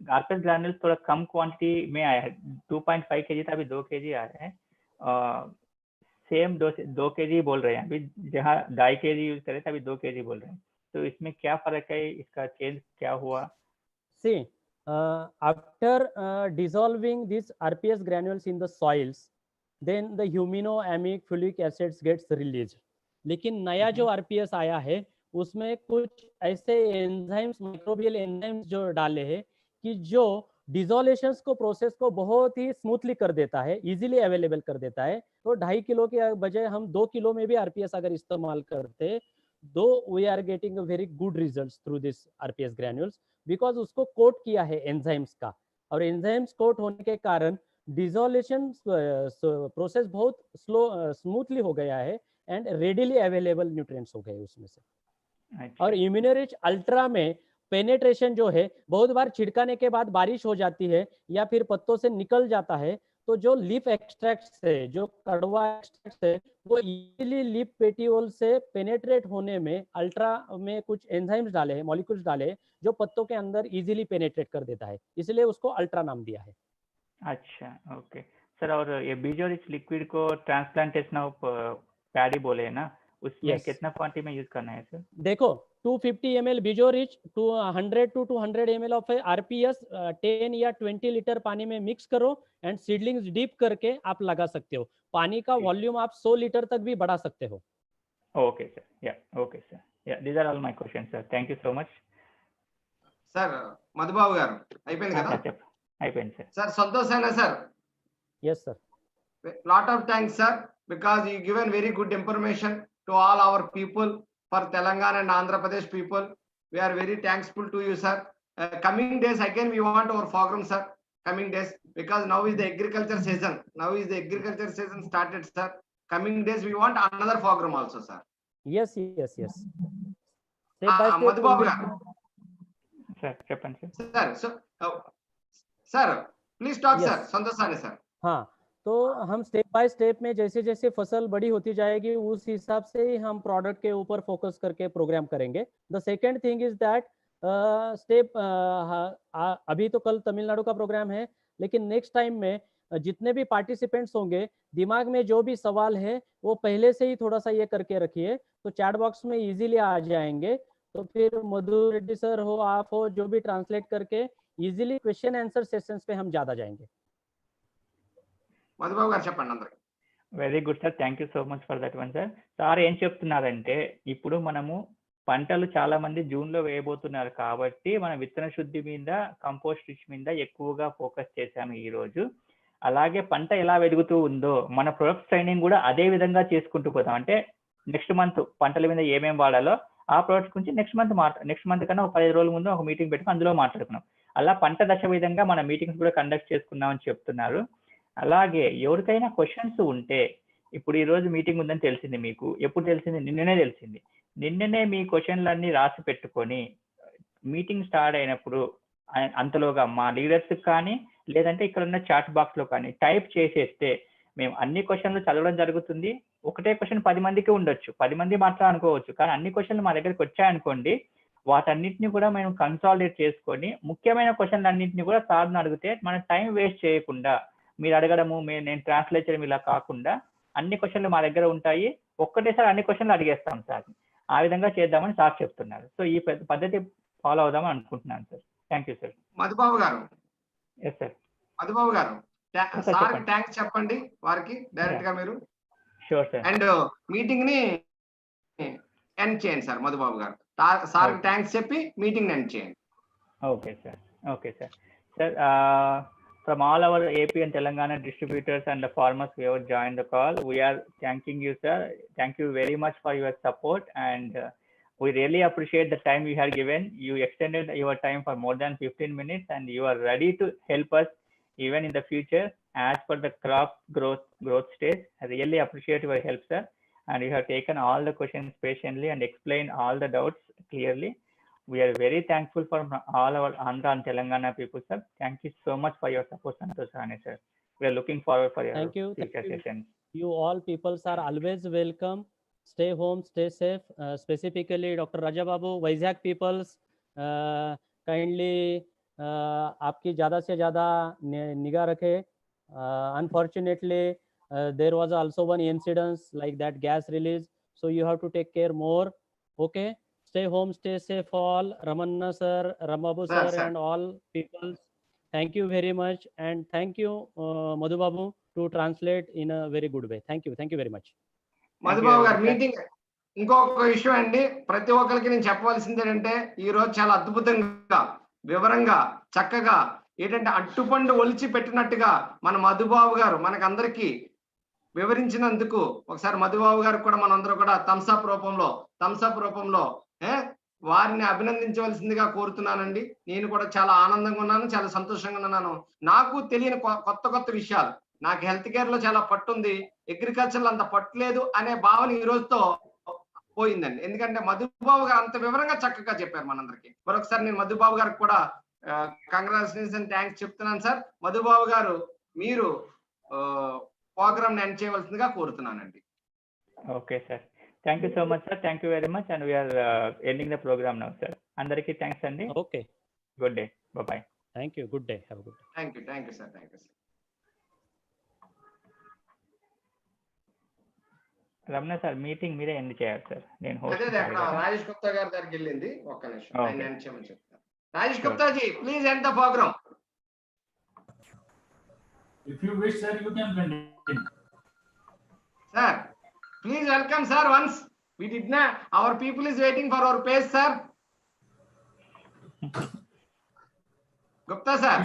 आरपीएस ग्रैन्यूल्स थोड़ा कम क्वांटिटी में आया है, 2.5 kg था, अभी 2 kg आया है। सेम 2 kg बोल रहे हैं, अभी जहाँ 2.5 kg यूज करे थे अभी 2 kg बोल रहे हैं, तो इसमें क्या फर्क है, इसका चेंज क्या हुआ? See, after dissolving these RPS granules in the soils, then the huminoamic folic acids gets released. लेकिन नया जो RPS आया है उसमें कुछ ऐसे एंजाइम्स, माइक्रोबियल एंजाइम्स जो डाले हैं कि जो डिसोलेशंस को, प्रोसेस को बहुत ही स्मूथली कर देता है, इजीली अवेलेबल कर देता है। तो 2.5 किलो के बजाय हम 2 किलो में भी RPS अगर इस्तेमाल करते, though we are getting a very good results through this RPS granules, because उसको कोट किया है एंजाइम्स का, और एंजाइम्स कोट होने के कारण डिसोलेशन प्रोसेस बहुत स्मूथली हो गया है एंड रेडिली अवेलेबल न्यूट्रिएंट्स हो गए उसमें से। और इम्यूनोरिच अल्ट्रा में पेनेट्रेशन जो है, बहुत बार छिड़काने के बाद बारिश हो जाती है या फिर पत्तों से निकल जाता है, तो जो लीफ एक्सट्रैक्ट्स है, जो कड़वा एक्सट्रैक्ट्स है, वो इजीली लीफ पेटियोल से पेनेट्रेट होने में अल्ट्रा में कुछ एंजाइम्स डाले हैं, मॉलिक्यूल्स डाले हैं, जो पत्तों के अंदर इजीली पेनेट्रेट कर देता है, इसलिए उसको अल्ट्रा नाम दिया है। अच्छा, ओके सर। और ये बीजोरिच लिक्विड को ट्रांसप्लांटेशन ऑफ पैडी बोले है ना, उसमें कितना क्वांटिटी में यूज करना है सर? देखो 250 ml bijo rich to 100 to 200 ml of RPS 10 या 20 लीटर पानी में मिक्स करो एंड सीडलिंग्स डीप करके आप लगा सकते हो। पानी का वॉल्यूम आप 100 लीटर तक भी बढ़ा सकते हो। Okay sir, yeah okay sir, yeah these are all my question sir, thank you so much sir Madhubabu గారు అయిపోయింది కదా? అయిపోయింది సార్. సార్ సంతోష్ అయినా sir? yes sir, lot of thanks sir, because you given very good information to all our people for Telangana and Andhra Pradesh people. We are very thankful to you sir. Coming days again we want our program sir, coming days, because now is the agriculture season, started sir. Coming days we want another program also sir. yes step by step Madhubabu గారు sir చెప్పండి sir. Sir, so sir please talk Yes. sir. Santosh Sane sir. हाँ, तो हम step by step में जैसे जैसे फसल बड़ी होती जाएगी उस हिसाब से ही हम प्रोडक्ट के ऊपर फोकस करके प्रोग्राम करेंगे। The second thing is that step, अभी तो कल तमिलनाडु का प्रोग्राम है, लेकिन नेक्स्ट टाइम में जितने भी पार्टिसिपेंट्स होंगे, दिमाग में जो भी सवाल है वो पहले से ही थोड़ा सा ये करके रखिए, तो चैट बॉक्स में इजीली आ जाएंगे। तो फिर मधु रेड्डी सर हो, आप हो, जो भी ट्रांसलेट करके इजीली क्वेश्चन आंसर सेशंस पे हम ज्यादा जाएंगे। మధుబాబు గారు చెప్పండి అందరికి. Very good sir, thank you so much for that one sir. Sir ఏం చెప్తున్నారంటే, ఇప్పుడు మనము పంటలు చాలా మంది జూన్ లో వేయబోతున్నారు కాబట్టి మన విత్తన శుద్ధి మీద, కంపోస్ట్ రిచ్ మీద ఎక్కువగా ఫోకస్ చేశాము ఈ రోజు. అలాగే పంట ఎలా వెలుగుతూ ఉందో మన ప్రొడక్ట్ ట్రైనింగ్ కూడా అదే విధంగా చేసుకుంటూ పోతాం. అంటే నెక్స్ట్ మంత్ పంటల మీద ఏమేమి వాడాలో ఆ ప్రొడక్ట్స్ గురించి నెక్స్ట్ మంత్ కన్నా ఒక 15 రోజుల ముందు ఒక మీటింగ్ పెట్టుకుని అందులో మాట్లాడుకున్నాం. అలా పంట దశ విధంగా మన మీటింగ్స్ కూడా కండక్ట్ చేసుకున్నామని చెప్తున్నారు. అలాగే ఎవరికైనా క్వశ్చన్స్ ఉంటే, ఇప్పుడు ఈ రోజు మీటింగ్ ఉందని తెలిసింది మీకు, ఎప్పుడు తెలిసింది? నిన్ననే తెలిసింది. నిన్ననే మీ క్వశ్చన్లన్నీ రాసి పెట్టుకొని మీటింగ్ స్టార్ట్ అయినప్పుడు అంతలోగా మా లీడర్స్ కానీ లేదంటే ఇక్కడ ఉన్న చాట్ బాక్స్ లో కానీ టైప్ చేసేస్తే మేము అన్ని క్వశ్చన్లు చదవడం జరుగుతుంది. ఒకటే క్వశ్చన్ 10 మందికి ఉండొచ్చు, 10 మంది మాట్లాడుకోవచ్చు, కానీ అన్ని క్వశ్చన్లు మా దగ్గరికి వచ్చాయనుకోండి, వాటన్నిటిని కూడా మేము కన్సాలిడేట్ చేసుకొని ముఖ్యమైన క్వశ్చన్లు అన్నింటినీ కూడా సార్ని అడిగితే మన టైం వేస్ట్ చేయకుండా, మీరు అడగడము నేను ట్రాన్స్లేట్ చేయడం ఇలా కాకుండా అన్ని క్వశ్చన్లు మా దగ్గర ఉంటాయి, ఒక్కటేసారి అన్ని క్వశ్చన్లు అడిగేస్తాం సార్. ఆ విధంగా చేద్దామని సార్ చెప్తున్నారు. సో ఈ పద్ధతి ఫాలో అవుదామని అనుకుంటున్నాను sir. Thank you sir. Madhubabu గారు. Yes sir. మధుబాబు గారు సార్ థ్యాంక్స్ చెప్పండి వారికి డైరెక్ట్ గా మీరు. Sure sir. అండ్ మీటింగ్ ని ఎండ్ చేయండి సార్ మధుబాబు గారు. సార్ థ్యాంక్స్ చెప్పి మీటింగ్ ఎండ్ చేయండి. Okay sir. Okay sir. Sir from all our AP and Telangana distributors and the farmers who have joined the call, we are thanking you sir. Thank you very much for your support, and we really appreciate the time you have given. You extended your time for more than 15 minutes and you are ready to help us even in the future as per the crop growth stage. I really appreciate your help sir, and you have taken all the questions patiently and explained all the doubts clearly. We are very thankful for all our Andhra and Telangana people sir. Thank you so much for your support, Santosh Sane sir. We are looking forward for your Thank you. Thank future you. sessions. You all peoples are always welcome. Stay home, stay safe. Specifically, Dr. Raja Babu, Vizag peoples, kindly आपकी ज़्यादा से ज़्यादा निगाह रखें. Unfortunately, there was also one incident like that gas release. So you have to take care more. Okay. Stay home, stay safe all. Ramanna sir, Ramabu Sir, sir, sir. and all peoples. Thank you very much. And thank you, Madhu Babu, to translate in a very good way. Thank you. Thank you very much. Madhubabu గారు meeting ఇంకొక విషయం అండి, ప్రతి ఒక్కరికి నేను చెప్పవలసింది ఏంటంటే ఈ రోజు చాలా అద్భుతంగా వివరంగా చక్కగా ఏంటంటే అట్టుపండు ఒలిచి పెట్టినట్టుగా మన మధుబాబు గారు మనకందరికి వివరించినందుకు ఒకసారి మధుబాబు గారికి కూడా మనందరూ కూడా థమ్స్అప్ రూపంలో వారిని అభినందించవలసిందిగా కోరుతున్నానండి. నేను కూడా చాలా ఆనందంగా ఉన్నాను, చాలా సంతోషంగా ఉన్నాను. నాకు తెలియని కొత్త విషయాలు, నాకు హెల్త్ కేర్ లో చాలా పట్టుంది, అగ్రికల్చర్ లో అంత పట్టులేదు అనే భావన ఈ రోజుతో పోయిందండి. ఎందుకంటే మధుబాబు గారు అంత వివరంగా చక్కగా చెప్పారు మనందరికి. మరొకసారి నేను మధుబాబు గారికి కూడా కంగ్రాచులేషన్ థ్యాంక్స్ చెప్తున్నాను సార్. మధుబాబు గారు మీరు ప్రోగ్రామ్ ని ఎండ్ చేయవలసిందిగా కోరుతున్నానండి. Okay sir, thank you so much sir, thank you very much, and we are ending the programme now sir. అందరికీ థ్యాంక్స్ అండి. Okay. Good day, bye. Thank you. Good day. Have a good day. Thank you sir. Ramana sir, meeting మీరే end చేయాలి sir. నేను అదే అక్కడ రాజేష్ గుప్తా గారి దగ్గరికి వెళ్ళింది, ఒక్క నిమిషం Okay. ఆయన end చేయమని చెప్తాను. Rajesh Gupta ji, please end the programme. If you wish, sir, you can continue. Sir, please welcome sir once. We did not, our people is waiting for our pace, sir. Gupta sir,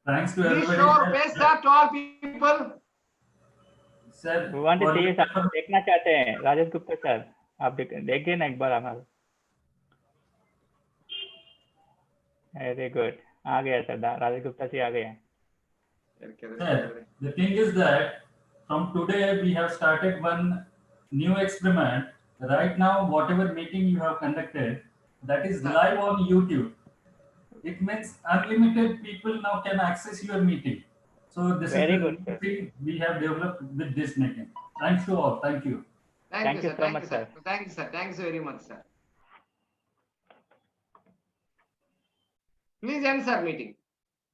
Thanks to please everybody. show our pace, sir, to all people. Sir, We want to for see you, whatever- sir. देखना चाहते हैं Rajesh Gupta sir, आप देखिए ना एक बार हमारा. Very good, आ गया sir, Rajesh Gupta ji आ गए. Sir, the thing is that from today we have started one new experiment. Right now, whatever meeting you have conducted, that is live on YouTube. It means unlimited people now can access your meeting. So this Very is the good, new sir. thing we have developed with this meeting. Thanks to all. Thank you. Thank you so sir, much, sir. thank you sir, thanks very much sir. Please end sir meeting.